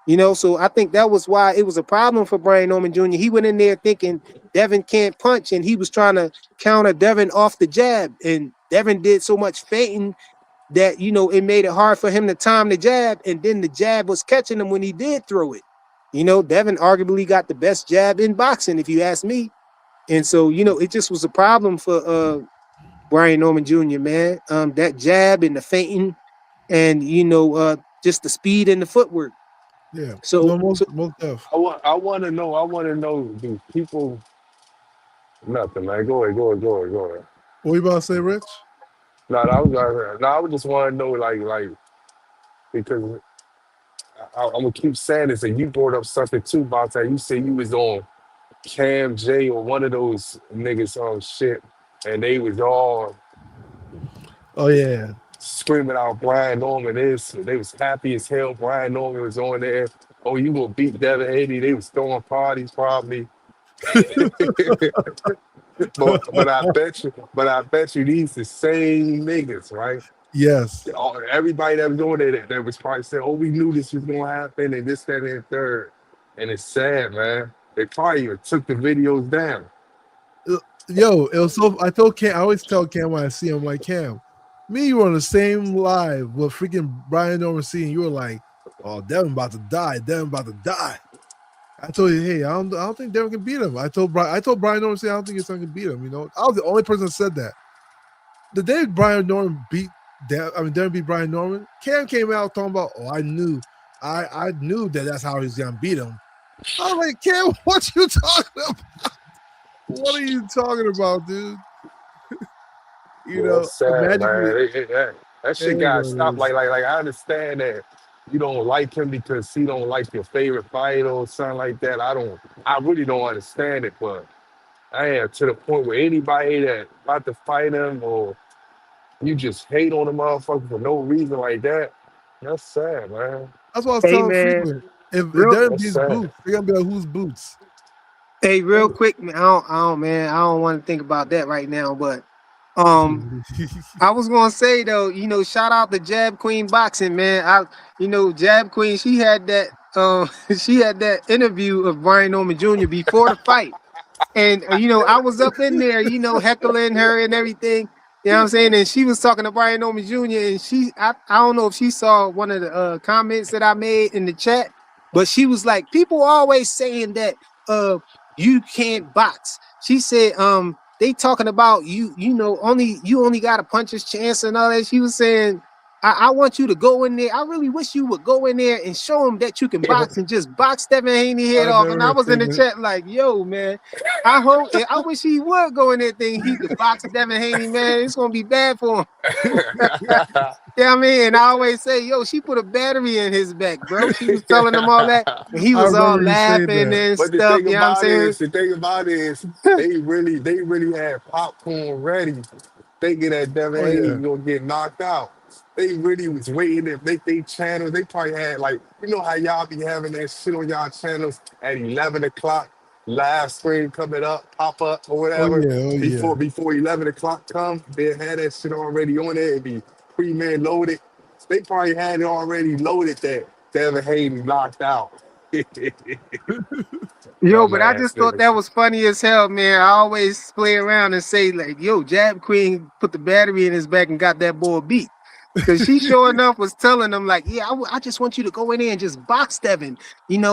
You know, so I think that was why it was a problem for Brian Norman Jr. He went in there thinking Devin can't punch, and he was trying to counter Devin off the jab. And Devin did so much feinting that, you know, it made it hard for him to time the jab. And then the jab was catching him when he did throw it. You know, Devin arguably got the best jab in boxing, if you ask me. And so, you know, it just was a problem for Brian Norman Jr., man. That jab and the feinting and, you know, just the speed and the footwork. Yeah. So, most I want to know, do people? Nothing, man. Go ahead. What you about to say, Rich? I would just want to know, like, because I'm gonna keep saying this, and you brought up something too about that. You said you was on Cam J or one of those niggas on shit, and they was all screaming out Brian Norman this. They was happy as hell. Brian Norman was on there. Oh, you gonna beat Devin Haney? They was throwing parties probably. but I bet you these the same niggas, right? Yes. Everybody that was on there that was probably saying, "Oh, we knew this was gonna happen," and this, that, and the third. And it's sad, man. They probably even took the videos down. Yo, it was so. I told Cam. I always tell Cam when I see him, like, Cam, me, you were on the same live with freaking Brian Norman C, and you were like, "Oh, Devin about to die. Devin about to die." I told you, hey, I don't think Devin can beat him. I told Brian Norman C, I don't think his son can beat him. You know, I was the only person that said that. The day Brian Norman Devin beat Brian Norman, Cam came out talking about, "Oh, I knew that's how he's gonna beat him." I was like, Cam, what you talking about? What are you talking about, dude? You know, sad, man. That shit gotta stop. Like, I understand that you don't like him because he don't like your favorite fighter or something like that. I really don't understand it, but I am to the point where anybody that about to fight him or you just hate on a motherfucker for no reason like that, that's sad, man. That's what I was telling Frequent. If Devin beats Boots, they're gonna be like, who's Boots? Hey, real quick, man, I don't want to think about that right now, but I was gonna say though, you know, shout out to Jab Queen Boxing, man. Jab Queen, she had that she had that interview of Brian Norman Jr. before the fight. And I was up in there, heckling her and everything. You know what I'm saying? And she was talking to Brian Norman Jr. and I don't know if she saw one of the comments that I made in the chat, but she was like, people always saying that you can't box. She said, they talking about you only got a puncher's chance and all that. She was saying, I want you to go in there. I really wish you would go in there and show him that you can box and just box Devin Haney head off. And I was in the chat like, yo, man, I wish he would go in there thinking he could box Devin Haney, man. It's gonna be bad for him. Yeah, I mean, and I always say, yo, she put a battery in his back, bro. She was telling him all that, and he was all laughing and but stuff. You know what I'm saying? The thing about it is, they really had popcorn ready, thinking that Devin Haney was gonna get knocked out. They really was waiting to make their channel. They probably had how y'all be having that shit on y'all channels at 11 o'clock, live stream coming up, pop up or whatever. Before 11 o'clock come, they had that shit already on there. It'd be pre-man loaded. They probably had it already loaded that Devin Haney knocked out. Yo, but I just thought that was funny as hell, man. I always play around and say, like, yo, Jab Queen put the battery in his back and got that boy beat. Because she sure enough was telling him, like, yeah, I just want you to go in there and just box Devin,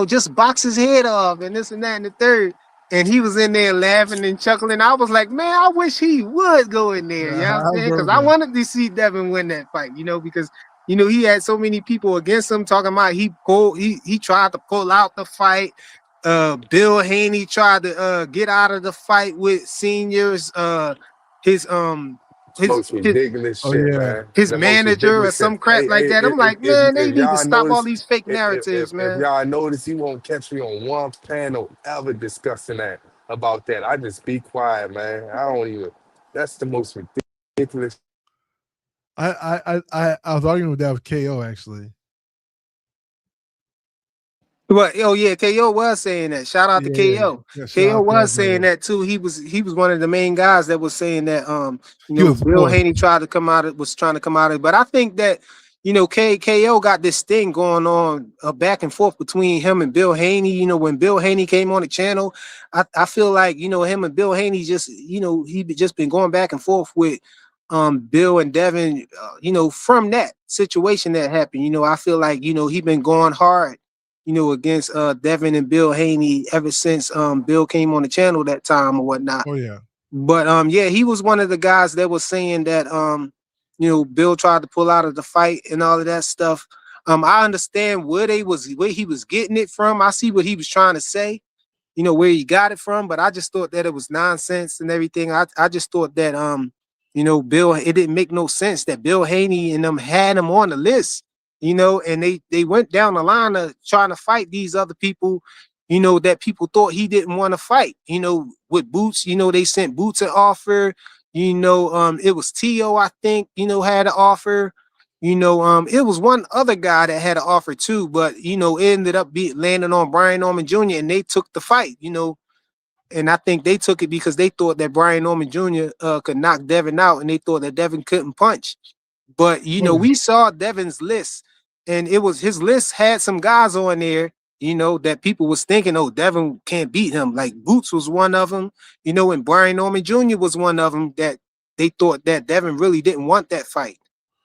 just box his head off and this and that and the third. And he was in there laughing and chuckling. I was like, man, I wish he would go in there. You know what I'm saying? Because I wanted to see Devin win that fight, because he had so many people against him talking about he tried to pull out the fight. Bill Haney tried to get out of the fight with seniors. His ridiculous shit, man. His manager or some crap like that. I'm like, man, they need to stop all these fake narratives, man. If y'all notice, you won't catch me on one panel ever discussing about that. I just be quiet, man. I don't even. That's the most ridiculous. I was arguing with that with KO actually. But KO was saying that. Shout out to KO. KO was saying that too. He was one of the main guys that was saying that Bill Haney was trying to come out of it. But I think that KO got this thing going on back and forth between him and Bill Haney. When Bill Haney came on the channel, I feel like him and Bill Haney just he just been going back and forth with Bill and Devin. From that situation that happened. I feel like he been going hard. Against Devin and Bill Haney ever since Bill came on the channel that time or whatnot. Oh yeah. But he was one of the guys that was saying that Bill tried to pull out of the fight and all of that stuff. I understand where he was getting it from. I see what he was trying to say, where he got it from, but I just thought that it was nonsense and everything. I just thought that Bill, it didn't make no sense that Bill Haney and them had him on the list. And they went down the line of trying to fight these other people, that people thought he didn't want to fight, with Boots, they sent Boots an offer, it was T.O., I think, had an offer, it was one other guy that had an offer too, but, it ended up landing on Brian Norman Jr. and they took the fight, and I think they took it because they thought that Brian Norman Jr. Could knock Devin out and they thought that Devin couldn't punch. But, we saw Devin's list. And his list had some guys on there, that people was thinking, oh, Devin can't beat him. Like Boots was one of them, and Brian Norman Jr. was one of them that they thought that Devin really didn't want that fight,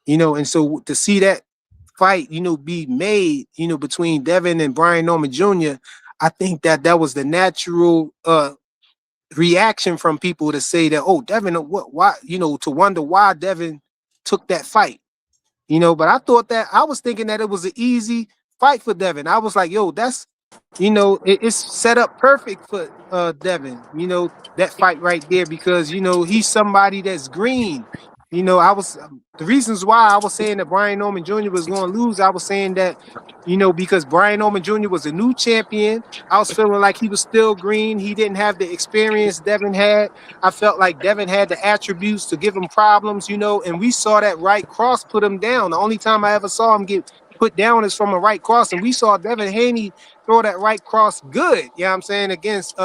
and so to see that fight, be made, between Devin and Brian Norman Jr., I think that was the natural reaction from people to say that, oh, Devin, why, to wonder why Devin took that fight. But I was thinking that it was an easy fight for Devin. I was like, yo, that's, it's set up perfect for Devin, that fight right there, because, he's somebody that's green. The reasons why I was saying that Brian Norman Jr. was going to lose, I was saying that, because Brian Norman Jr. was a new champion. I was feeling like he was still green. He didn't have the experience Devin had. I felt like Devin had the attributes to give him problems, and we saw that right cross put him down. The only time I ever saw him get put down is from a right cross, and we saw Devin Haney throw that right cross good, you know what I'm saying, against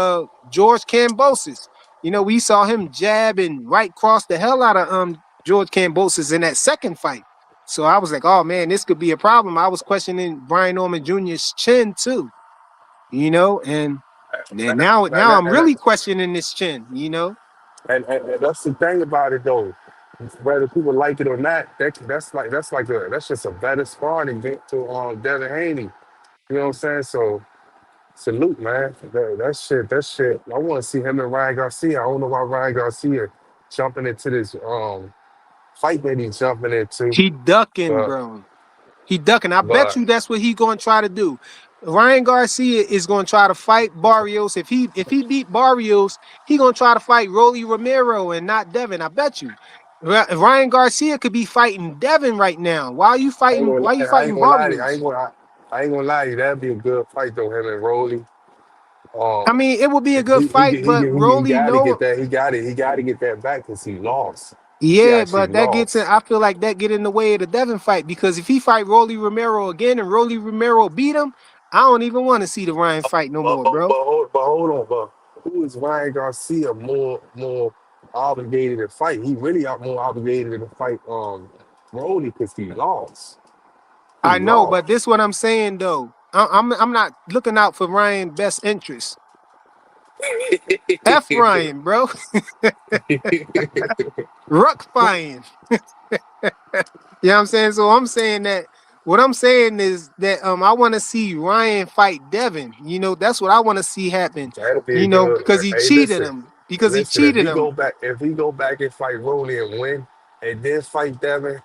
George Kambosos. You know, we saw him jab and right cross the hell out of George Kambosos in that second fight. So I was like, oh man, this could be a problem. I was questioning Brian Norman Jr.'s chin too. You know, and now I'm really questioning this chin. You know, and that's the thing about it though. Whether people like it or not, that's just a better sparring event to Devin Haney. You know what I'm saying? So salute, man. That shit. I want to see him and Ryan Garcia. I don't know why Ryan Garcia jumping into this fight that he's jumping into. he ducking, bro. He ducking. I bet you that's what he's going to try to do. Ryan Garcia is going to try to fight Barrios. If he beat Barrios, he going to try to fight Rolly Romero and not Devin. I bet you. Ryan Garcia could be fighting Devin right now. Why are you fighting? Why are you fighting Barrios? I ain't gonna lie to you. That'd be a good fight though, him and Rolly. I mean, it would be a good fight, but Rolly he got to get that back because he lost. Yeah, but that gets in. I feel like that get in the way of the Devin fight because if he fight Rolly Romero again and Rolly Romero beat him, I don't even want to see the Ryan fight no more, bro. But hold on, bro. Who is Ryan Garcia more obligated to fight? He really more obligated to fight Rolly because he lost. I know, but this is what I'm saying though. I'm not looking out for Ryan's best interest. F Ryan, bro. Ruck fine. You know what I'm saying? So I'm saying that what I'm saying is that I want to see Ryan fight Devin. You know, that's what I want to see happen. You know, because he cheated him. Because he cheated him. If he go back and fight Rolly and win, and then fight Devin,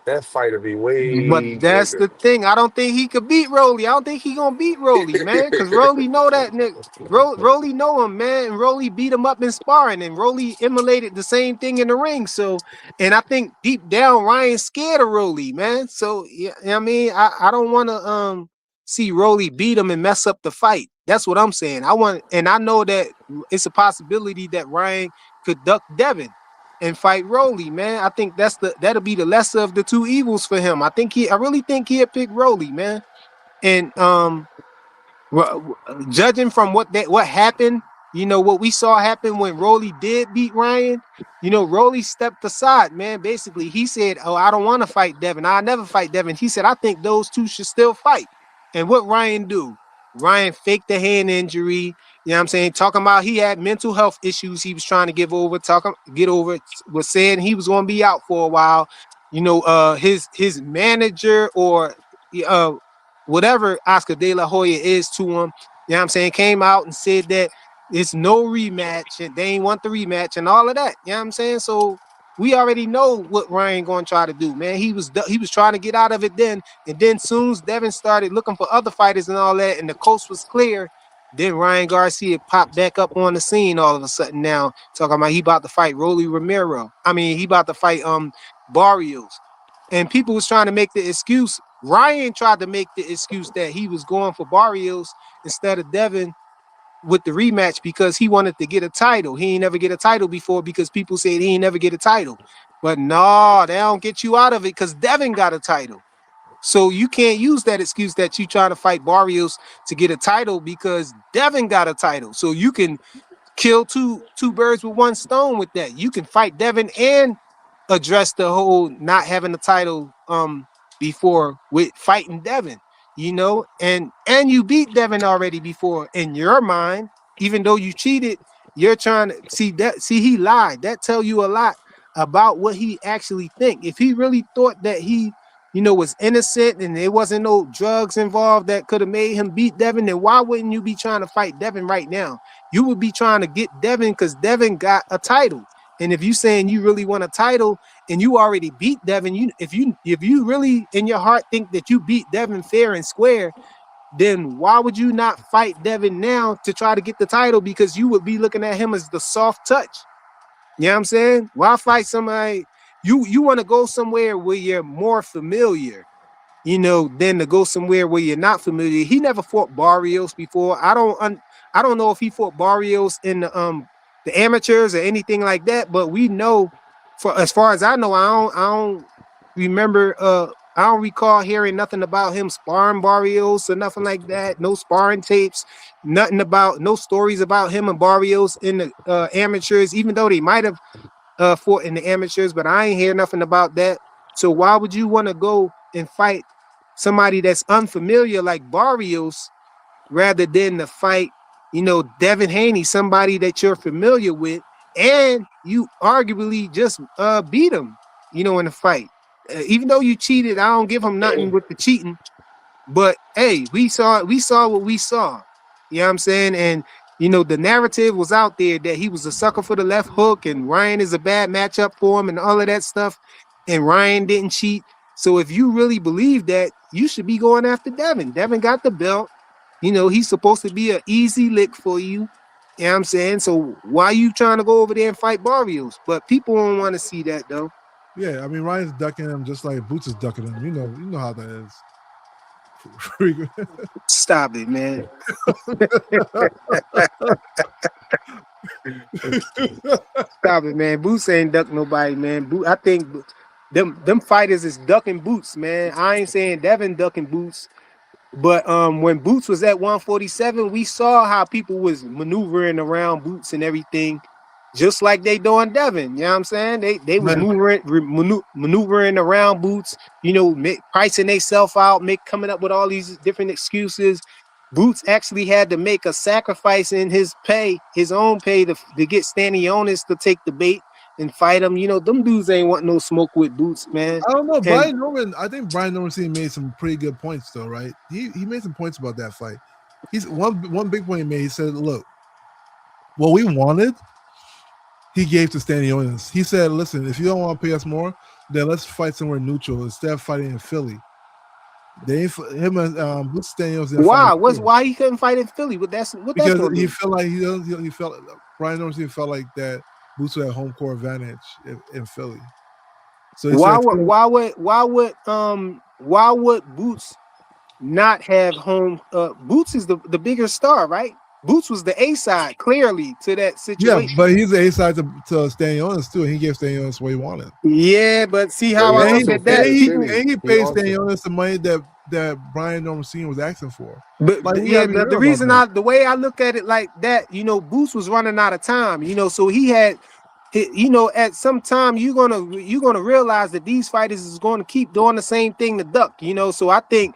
that fight will be way. But that's the thing. I don't think he could beat Rolly. I don't think he gonna beat Rolly, man. Because Rolly know that nigga. Rolly know him, man. And Rolly beat him up in sparring, and Rolly emulated the same thing in the ring. So, and I think deep down Ryan's scared of Rolly, man. So yeah, you know what I mean, I don't want to see Rolly beat him and mess up the fight. That's what I'm saying. I know that it's a possibility that Ryan could duck Devin and fight Rolly, man. I think that'll be the lesser of the two evils for him. I really think he'll pick Rolly, man. And judging from what happened, you know, what we saw happen when Rolly did beat Ryan, you know, Rolly stepped aside, man. Basically, he said, "Oh, I don't want to fight Devin. I'll never fight Devin." He said, "I think those two should still fight." And what Ryan do? Ryan faked the hand injury. You know what I'm saying? Talking about he had mental health issues he was trying to get over, was saying he was going to be out for a while. You know, his manager or whatever Oscar De La Hoya is to him, you know what I'm saying, came out and said that it's no rematch and they ain't want the rematch and all of that. You know what I'm saying? So we already know what Ryan going to try to do, man. He was trying to get out of it then, and then soon as Devin started looking for other fighters and all that, and the coast was clear, then Ryan Garcia popped back up on the scene all of a sudden now, talking about he about to fight Rolly Romero. I mean, he about to fight Barrios. And people was trying to make the excuse. Ryan tried to make the excuse that he was going for Barrios instead of Devin with the rematch because he wanted to get a title. He ain't never get a title before because people said he ain't never get a title. But no, they don't get you out of it because Devin got a title. So you can't use that excuse that you trying to fight Barrios to get a title because Devin got a title. So you can kill two birds with one stone with that. You can fight Devin and address the whole not having a title before with fighting Devin, you know, and you beat Devin already before in your mind, even though you cheated. You're trying to see he lied. That tell you a lot about what he actually think. If he really thought that he, you know, was innocent and there wasn't no drugs involved that could have made him beat Devin, then why wouldn't you be trying to fight Devin right now? You would be trying to get Devin because Devin got a title. And if you saying you really want a title and you already beat Devin, if you really in your heart think that you beat Devin fair and square, then why would you not fight Devin now to try to get the title? Because you would be looking at him as the soft touch. You know what I'm saying? Why fight somebody? You want to go somewhere where you're more familiar, you know, than to go somewhere where you're not familiar. He never fought Barrios before. I don't know if he fought Barrios in the amateurs or anything like that, but we know, for as far as I know, I don't remember I don't recall hearing nothing about him sparring Barrios or nothing like that. No sparring tapes, no stories about him and Barrios in the amateurs, even though they might have fought in the amateurs, but I ain't hear nothing about that. So why would you want to go and fight somebody that's unfamiliar like Barrios rather than to fight, Devin Haney, somebody that you're familiar with, and you arguably just beat him, in the fight. Even though you cheated, I don't give him nothing with the cheating. But hey, we saw what we saw. You know what I'm saying? And the narrative was out there that he was a sucker for the left hook and Ryan is a bad matchup for him and all of that stuff. And Ryan didn't cheat. So if you really believe that, you should be going after Devin. Devin got the belt. He's supposed to be an easy lick for you. You know what I'm saying? So why are you trying to go over there and fight Barrios? But people don't want to see that though. Yeah, I mean Ryan's ducking him just like Boots is ducking him. You know how that is. Stop it, man. Stop it, man. Boots ain't duck nobody, man. I think them fighters is ducking Boots, man. I ain't saying Devin ducking Boots. But when Boots was at 147, we saw how people was maneuvering around Boots and everything, just like they doing Devin. You know what I'm saying? They was maneuvering around Boots, pricing themselves out, coming up with all these different excuses. Boots actually had to make a sacrifice in his own pay to get Stanionis to take the bait and fight him. Them dudes ain't want no smoke with Boots, man. I don't know. Brian Norman, I think Brian Norman made some pretty good points though, right? He made some points about that fight. He's one big point he made. He said, look, what we wanted, he gave to Stanionis. He said, listen, if you don't want to pay us more, then let's fight somewhere neutral instead of fighting in Philly. Him and Boots Stanionis. Why he couldn't fight in Philly? Because he felt like he felt Brian Norman felt like that Boots had home court advantage in Philly. So why would Boots not have home? Boots is the bigger star, right? Boots was the A side clearly to that situation. Yeah, but he's the A side to Stanionis too. And he gave Stanionis what he wanted. Yeah, but see how I look at that. He paid Stanionis the money that Brian Norman Sr. was asking for. But the way I look at it like that, Boots was running out of time. So he had. At some time you're gonna realize that these fighters is going to keep doing the same thing to duck. So I think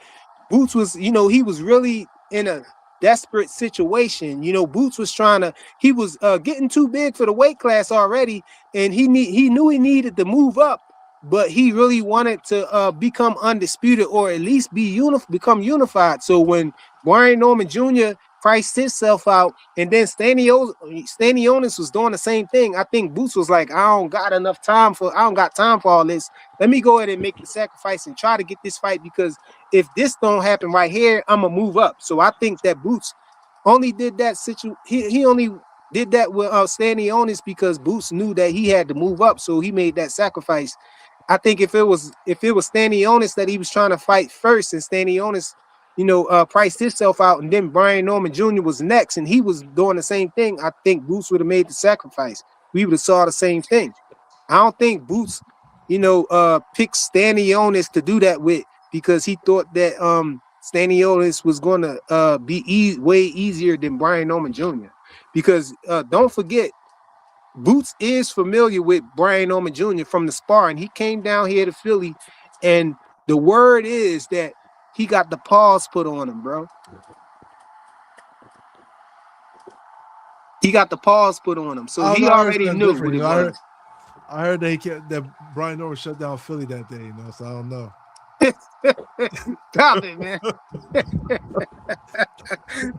Boots was, he was really in a desperate situation. Boots was he was getting too big for the weight class already, and he knew he needed to move up, but he really wanted to become undisputed or at least become unified. So when Brian Norman Jr. priced himself out, and then Stanionis was doing the same thing, I think Boots was like, I don't got time for all this. Let me go ahead and make the sacrifice and try to get this fight, because if this don't happen right here, I'm gonna move up. So I think that Boots only did that he only did that with Stanionis because Boots knew that he had to move up, so he made that sacrifice. I think if it was Stanionis that he was trying to fight first, and Stanionis priced himself out, and then Brian Norman Jr. was next and he was doing the same thing, I think Boots would have made the sacrifice. We would have saw the same thing. I don't think Boots, picked Stanionis to do that with, because he thought that Stanionis was going to be way easier than Brian Norman Jr. Because don't forget, Boots is familiar with Brian Norman Jr. from the sparring. He came down here to Philly, and the word is that he got the paws put on him, bro. He got the paws put on him, so he already knew what it was. I heard that Brian Norman shut down Philly that day, so I don't know. Stop it, man.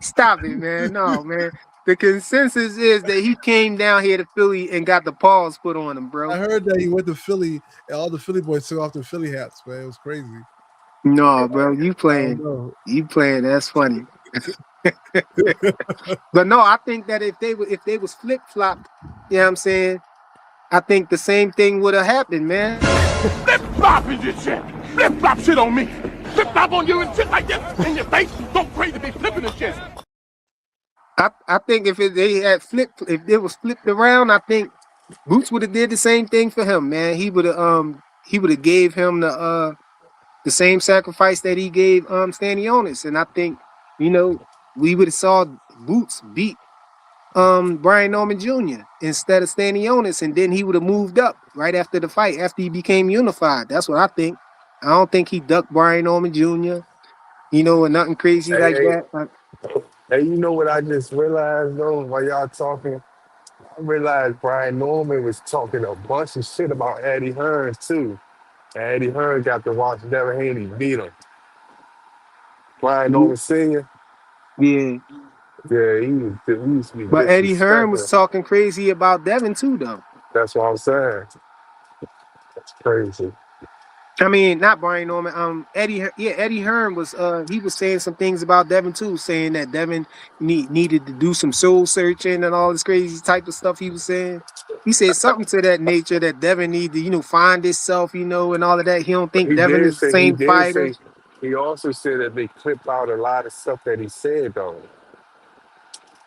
Stop it, man. No, man. The consensus is that he came down here to Philly and got the paws put on him, bro. I heard that he went to Philly and all the Philly boys took off their Philly hats, man. It was crazy. No, bro, you playing. That's funny. But no, I think that if they was flip-flopped, you know what I'm saying, I think the same thing would have happened, man. Flip-flop is your shit. Flip-flop shit on me. Flip-flop on you and shit like this in your face. Don't crazy be flipping the shit. I think if it was flipped around, I think Boots would have did the same thing for him, man. He would have gave him the the same sacrifice that he gave Stanionis. And I think, you know, we would have saw Boots beat Brian Norman Jr. instead of Stanionis, and then he would have moved up right after the fight, after he became unified. That's what I think. I don't think he ducked Brian Norman Jr., you know, or nothing crazy like that. Hey, you know what I just realized though while y'all talking? I realized Brian Norman was talking a bunch of shit about Eddie Hearn too. And Eddie Hearn got to watch Devin Haney beat him. Brian Norman Sr. Yeah. Yeah, he used to be But Eddie Hearn was disrespectful. talking crazy about Devin too, though. That's what I'm saying. That's crazy. I mean, not Brian Norman. Eddie Hearn was he was saying some things about Devin too, saying that Devin needed to do some soul searching and all this crazy type of stuff he was saying. He said something to that nature that Devin need to, you know, find himself, you know, and all of that. He don't think Devin is the same fighter. He also said that they clip out a lot of stuff that he said though.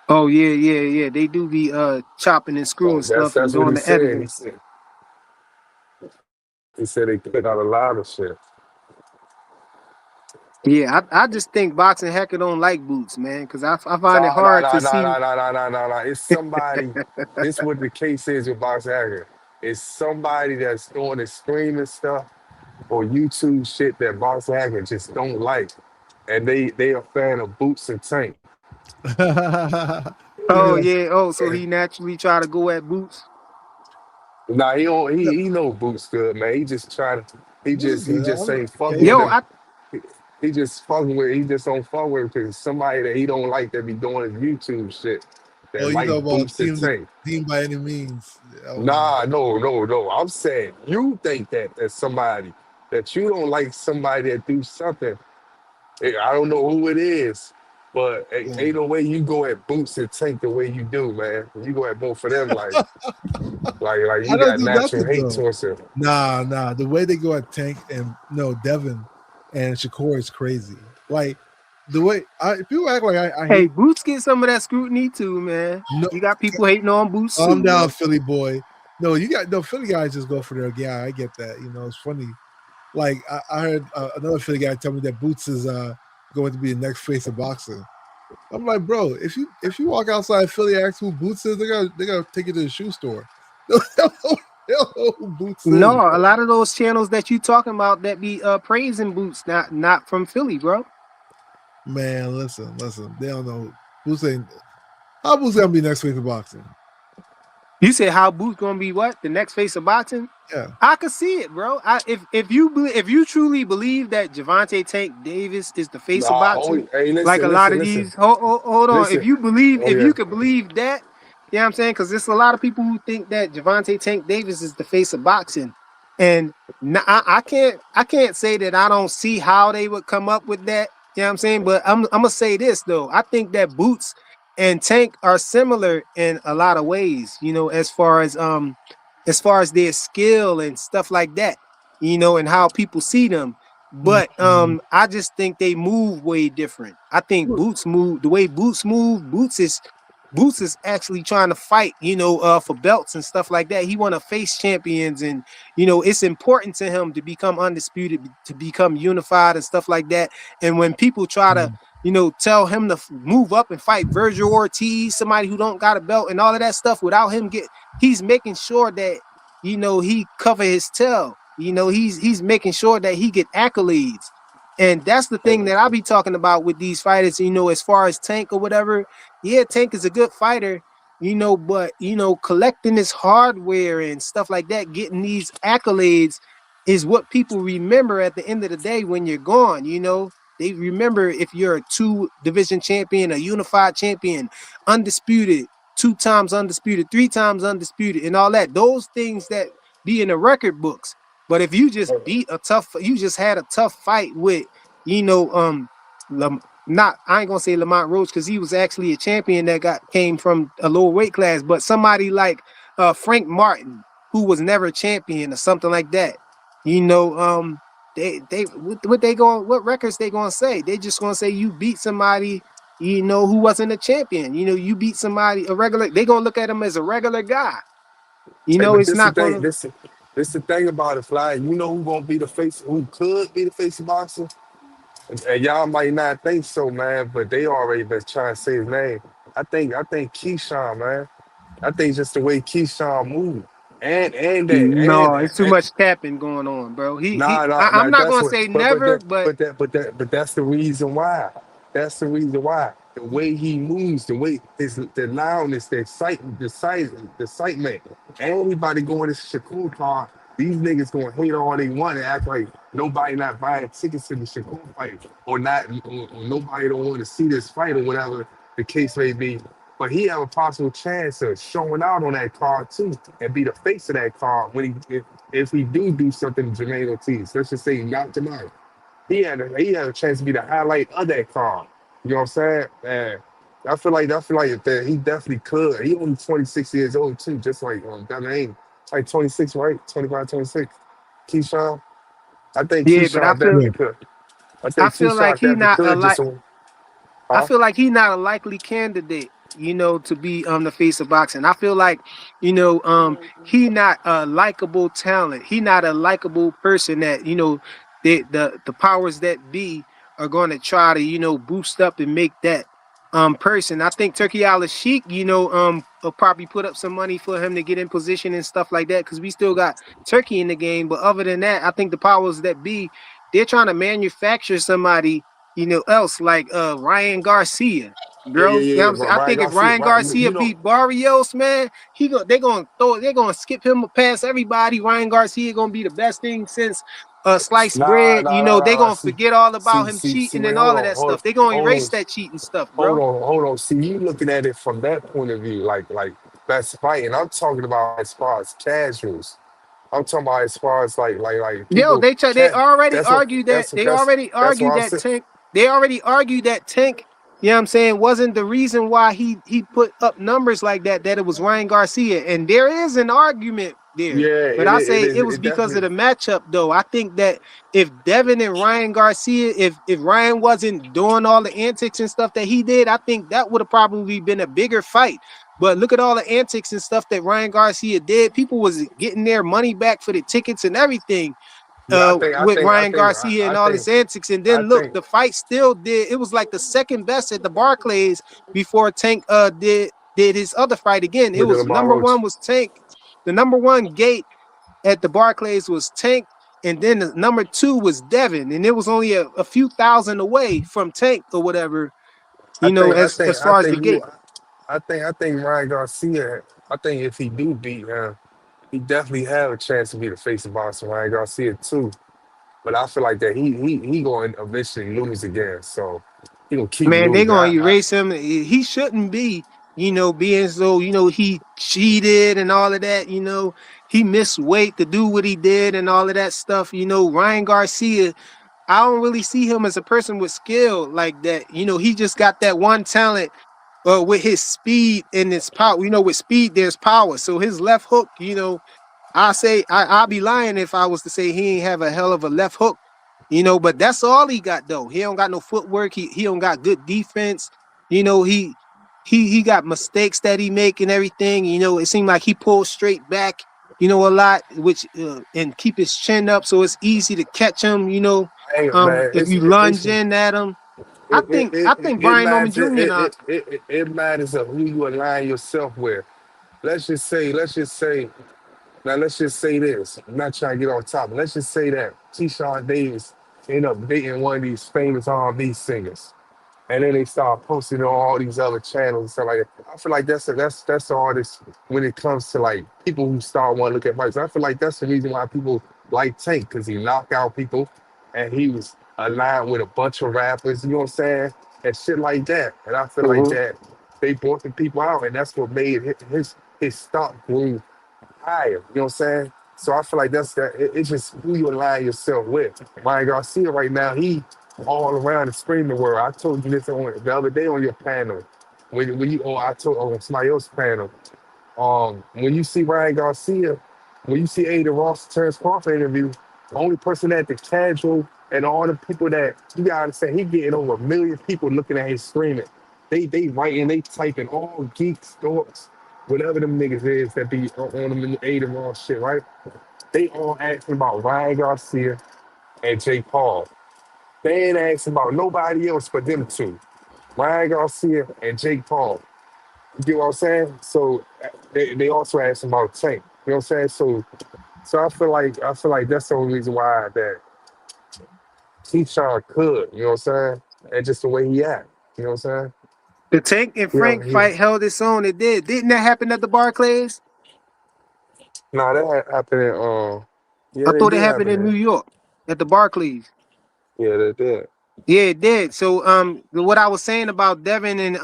Oh yeah. They do be chopping and screwing stuff and doing the editing. He said they clip out a lot of shit. Yeah, I just think boxing hecker don't like Boots, man, because I find it hard to see. No. It's somebody. This what the case is with boxing hacker. It's somebody that's doing extreme stuff or YouTube shit that boxing hacker just don't like, and they a fan of Boots and Tank. Oh yeah. Oh, so he naturally try to go at Boots. Nah, he don't. He know Boots good, man. He just trying to. He just ain't fucking with him. He just fucking with. He just don't fuck with him because somebody that he don't like that be doing his YouTube shit. That you like know about Boots and Tank. team by any means. Nah, no. I'm saying you think that somebody that you don't like somebody that do something. I don't know who it is, but ain't no way you go at Boots and Tank the way you do, man. You go at both of them like you got natural hate towards him. Nah. The way they go at Tank and Devin and Shakur is crazy. Like the way people act like I hey, Boots get some of that scrutiny too, man. No, you got people hating on Boots. I'm down, Philly boy. No, Philly guys just go for their guy. I get that. You know, it's funny. Like I heard another Philly guy tell me that Boots is going to be the next face of boxing. I'm like, bro, if you walk outside Philly, ask who Boots is, they're gonna take you to the shoe store. Boots no, a lot of those channels that you talking about that be praising Boots, not from Philly, bro. Man, listen. They don't know Boots ain't. How Boots gonna be next face of boxing? You said how Boots gonna be what? The next face of boxing? Yeah, I could see it, bro. If you truly believe that Gervonta Tank Davis is the face of boxing, like a lot of these. Hold on. If you could believe that, you know what I'm saying? Because there's a lot of people who think that Gervonta Tank Davis is the face of boxing, and I can't say that I don't see how they would come up with that. You know what I'm saying? But I'm gonna say this though. I think that Boots and Tank are similar in a lot of ways. You know, as far as their skill and stuff like that, you know, and how people see them. But I just think they move way different. I think Boots move the way Boots move. Boots is actually trying to fight, you know, for belts and stuff like that. He want to face champions, and you know, it's important to him to become undisputed, to become unified and stuff like that. And when people try to, you know, tell him to move up and fight Virgil Ortiz, somebody who don't got a belt and all of that stuff, without him he's making sure that, you know, he cover his tail. You know, he's making sure that he get accolades. And that's the thing that I'll be talking about with these fighters, you know, as far as Tank or whatever. Yeah, Tank is a good fighter, you know, but, you know, collecting his hardware and stuff like that, getting these accolades is what people remember at the end of the day when you're gone. You know, they remember if you're a 2-division champion, a unified champion, undisputed, 2 times undisputed, 3 times undisputed, and all that. Those things that be in the record books. But if you just you just had a tough fight with, you know, I ain't gonna say Lamont Roach because he was actually a champion that came from a lower weight class, but somebody like Frank Martin, who was never a champion or something like that, you know, what records they gonna say? They just gonna say you beat somebody, you know, who wasn't a champion. You know, you beat somebody, a regular. They gonna look at him as a regular guy. You know, it's not gonna. This the thing about it, Fly. You know who gonna be the face? Who could be the face of boxing? And y'all might not think so, man, but they already been trying to say his name. I think Keyshawn, man. I think just the way Keyshawn moved, and that, No, it's too and much tapping going on, bro. I'm nah. not That's gonna what. say But never, but but that's the reason why. That's the reason why. The way he moves, the way the loudness, the excitement. Everybody going to Shakur car. These niggas gonna hate all they want and act like nobody not buying tickets to the Shakur fight, or not, or nobody don't want to see this fight, or whatever the case may be. But he have a possible chance of showing out on that card too, and be the face of that card when if he do something to Jermaine Ortiz. Let's just say he knocked him out. He had a chance to be the highlight of that card. You know what I'm saying? And I feel like that he definitely could. He only 26 years old too, just like Devin Haney. Like 26, right? 25, 26. Keyshawn. I think yeah, but Keyshawn Yeah. definitely could. I I think feel like Keyshawn he definitely not a could. like. Just so, I huh? feel like he's not a likely candidate, to be the face of boxing. I feel like, he not a likable talent. He not a likable person that, the powers that be are going to try to, boost up and make that person. I think Turkey Al Sheik, will probably put up some money for him to get in position and stuff like that, because we still got Turkey in the game. But other than that, I think the powers that be, they're trying to manufacture somebody else like Ryan Garcia, bro. You know what Yeah. I'm saying? But I Ryan think if Garcia, Ryan Garcia beat Barrios, man, they're gonna skip him past everybody. Ryan Garcia gonna be the best thing since sliced nah, bread. nah, nah, They nah, nah. gonna forget all about him See, cheating wait, and all of that hold stuff. They gonna hold on, erase that cheating stuff, hold bro. on, hold on. See, you looking at it from that point of view, like best fighting. I'm talking about as far as casuals. I'm talking about as far as like Yo, people they can. already That's what argued that that's that's that's what I'm saying. They already argued that Tank, wasn't the reason why he put up numbers like that it was Ryan Garcia. And there is an argument there. Yeah, But I say it is. it was It because of the definitely. matchup though. I think that if Devin and Ryan Garcia, if Ryan wasn't doing all the antics and stuff that he did, I think that would have probably been a bigger fight. But look at all the antics and stuff that Ryan Garcia did. People was getting their money back for the tickets and everything Yeah, I think. I with think. I Ryan think. Garcia I and all his think. antics. And I then look, think the fight still did. It was like the second best at the Barclays before Tank did his other fight again. It with the was Lamar number Roach. one was Tank. The number one gate at the Barclays was Tank. And then the number two was Devin. And it was only a few thousand away from Tank or whatever, I think. I think. as I far as the think you. gate. I think Ryan Garcia. I think if he do beat him, he definitely have a chance to be the face of Boston. Ryan Garcia too. But I feel like that he going to eventually lose again. So he gonna keep Man, they're losing. gonna erase him. He shouldn't be, being so, he cheated and all of that, he missed weight to do what he did and all of that stuff. Ryan Garcia, I don't really see him as a person with skill like that. He just got that one talent with his speed and his power. With speed, there's power. So his left hook, I'll be lying if I was to say he ain't have a hell of a left hook, but that's all he got though. He don't got no footwork. He don't got good defense. He got mistakes that he make and everything. It seemed like he pulls straight back, a lot, which and keep his chin up so it's easy to catch him. Hey man, If you lunge in at him, I think it Brian Norman matters. Jr. Now, It matters of who you align yourself with. Let's just say. Now let's just say this. I'm not trying to get on top. Let's just say that Keyshawn Davis ended up dating one of these famous R&B singers, and then they start posting on all these other channels and stuff like that. I feel like that's the artist when it comes to like people who start want to look at fights. I feel like that's the reason why people like Tank, because he knocked out people and he was aligned with a bunch of rappers. You know what I'm saying? And shit like that. And I feel like Hmm. that they brought the people out, and that's what made his stock grew higher. You know what I'm saying? So I feel like that's that. It's just who you align yourself with. Ryan Garcia right now, he all around the screaming world. I told you this the other day on your panel. When you I told on somebody else's panel. When you see Ryan Garcia, when you see Ada Ross Terrence Crawford interview, the only person that the casual and all the people that you gotta say he getting over 1 million people looking at his screaming. They writing, they typing all geeks, dorks, whatever them niggas is that be on them in the eight and all shit, right? They all asking about Ryan Garcia and Jake Paul. They ain't asking about nobody else but them two, Ryan Garcia and Jake Paul. You get what I'm saying? So they also asking about Tank. You know what I'm saying? So I feel like that's the only reason why that Keyshawn could. You know what I'm saying? And just the way he act. You know what I'm saying? The Tank and You know, Frank fight held its own. It did. Didn't that happen at the Barclays? nah, that happened in I yeah, they thought it did happened happen in New in. York at the Barclays. Yeah, they did. Yeah, it did. So what I was saying about Devin and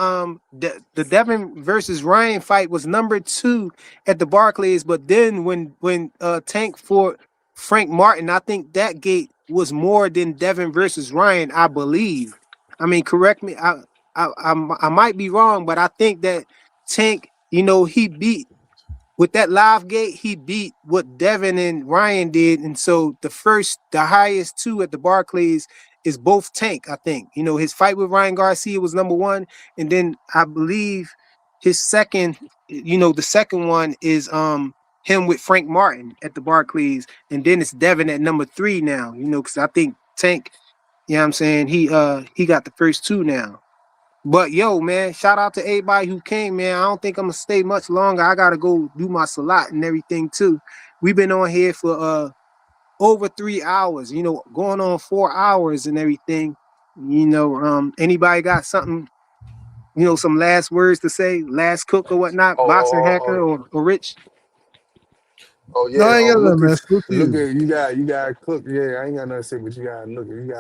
the Devin versus Ryan fight was number 2 at the Barclays, but then when Tank fought Frank Martin, I think that gate was more than Devin versus Ryan, I believe. I mean, correct me. I might be wrong, but I think that Tank, he beat with that live gate, he beat what Devin and Ryan did. And so the highest 2 at the Barclays is both Tank, I think. His fight with Ryan Garcia was number 1. And then I believe his second, the second one is him with Frank Martin at the Barclays. And then it's Devin at number 3 now, because I think Tank, you know what I'm saying, he got the first 2 now. But yo, man, shout out to everybody who came, man. I don't think I'm gonna stay much longer. I gotta go do my salat and everything too. We've been on here for over 3 hours, going on 4 hours and everything. Anybody got something, some last words to say, last cook or whatnot, Oh, boxing oh, hacker oh, or Rich? oh No, yeah. I ain't got nothing, Look man. at Salute to look you. at you got cook. Yeah, I ain't got nothing to say, but you gotta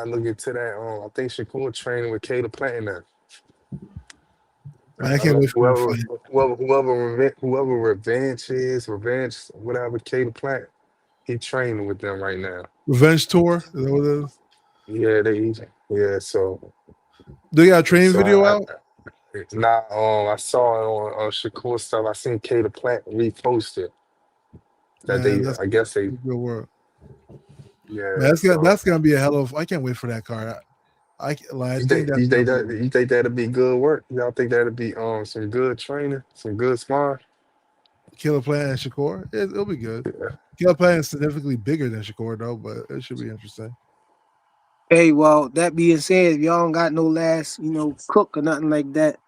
look into that. I think Shakur training with Caleb Plant now. Man, I can't wait for that Whoever fight. whoever revenge, whatever Caleb Plant, he training with them right now. Revenge tour. Is that what it is? Yeah, so Do you got a training video I out? I saw it on Shakur stuff. I seen Caleb Plant reposted that Man, they that's I guess they good work. yeah, Man, so that's gonna be a hell of. I can't wait for that card. I think that's gonna be. you think that'll be good work? Y'all think that'll be some good training, some good sparring? Killer Plant and Shakur. It'll be good. Yeah. Killer Plant is significantly bigger than Shakur though, but it should be interesting. Hey, well, that being said, if y'all don't got no last, cook or nothing like that,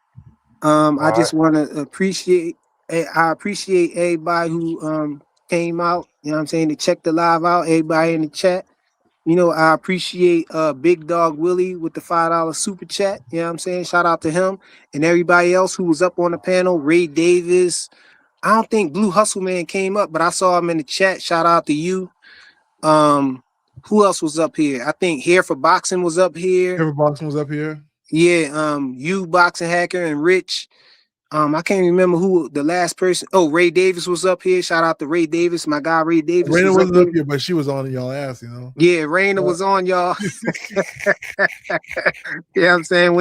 I All just right. want to appreciate everybody who came out, you know what I'm saying, to check the live out, everybody in the chat. I appreciate Big Dog Willie with the $5 super chat. You know what I'm saying? Shout out to him and everybody else who was up on the panel. Ray Davis. I don't think Blue Hustle Man came up, but I saw him in the chat. Shout out to you. Who else was up here? I think Here for Boxing was up here. Every Boxing was up here. Yeah, you Boxing Hacker and Rich. I can't remember who the last person. Oh, Ray Davis was up here. Shout out to Ray Davis, my guy Ray Davis. Raina was wasn't up here. here, but she was on y'all ass, Yeah, Raina was on y'all. Yeah, I'm saying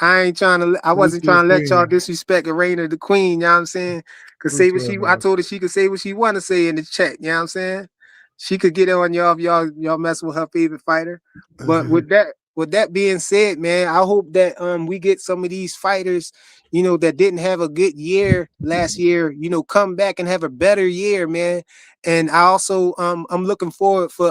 I wasn't trying to let y'all disrespect Raina the Queen, you know what I'm saying? I told her she could say what she wanna say in the chat, you know what I'm saying? She could get on y'all if y'all mess with her favorite fighter. But with that being said, man, I hope that we get some of these fighters, that didn't have a good year last year, come back and have a better year, man. And I also I'm looking forward for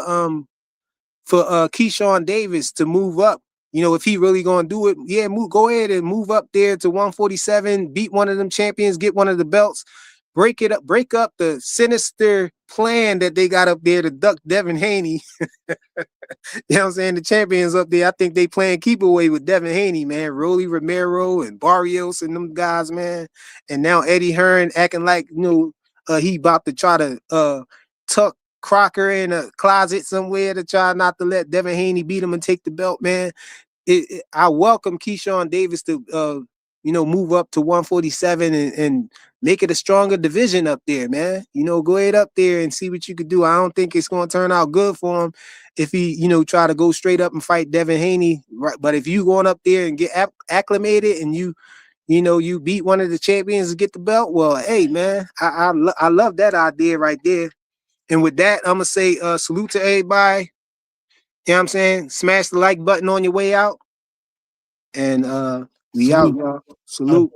Keyshawn Davis to move up. If he really gonna do it, yeah, go ahead and move up there to 147, beat one of them champions, get one of the belts, break up the sinister plan that they got up there to duck Devin Haney. You know what I'm saying? The champions up there, I think they playing keep away with Devin Haney, man. Rolly Romero and Barrios and them guys, man. And now Eddie Hearn acting like, he about to try to tuck Crocker in a closet somewhere to try not to let Devin Haney beat him and take the belt, man. I welcome Keyshawn Davis to move up to 147 and make it a stronger division up there, man. Go ahead up there and see what you could do. I don't think it's going to turn out good for him if he, try to go straight up and fight Devin Haney. Right? But if you going up there and get acclimated and you beat one of the champions and get the belt, well, hey, man, I love that idea right there. And with that, I'm gonna say salute to everybody. You know what I'm saying? Smash the like button on your way out. And we out, y'all. Salute.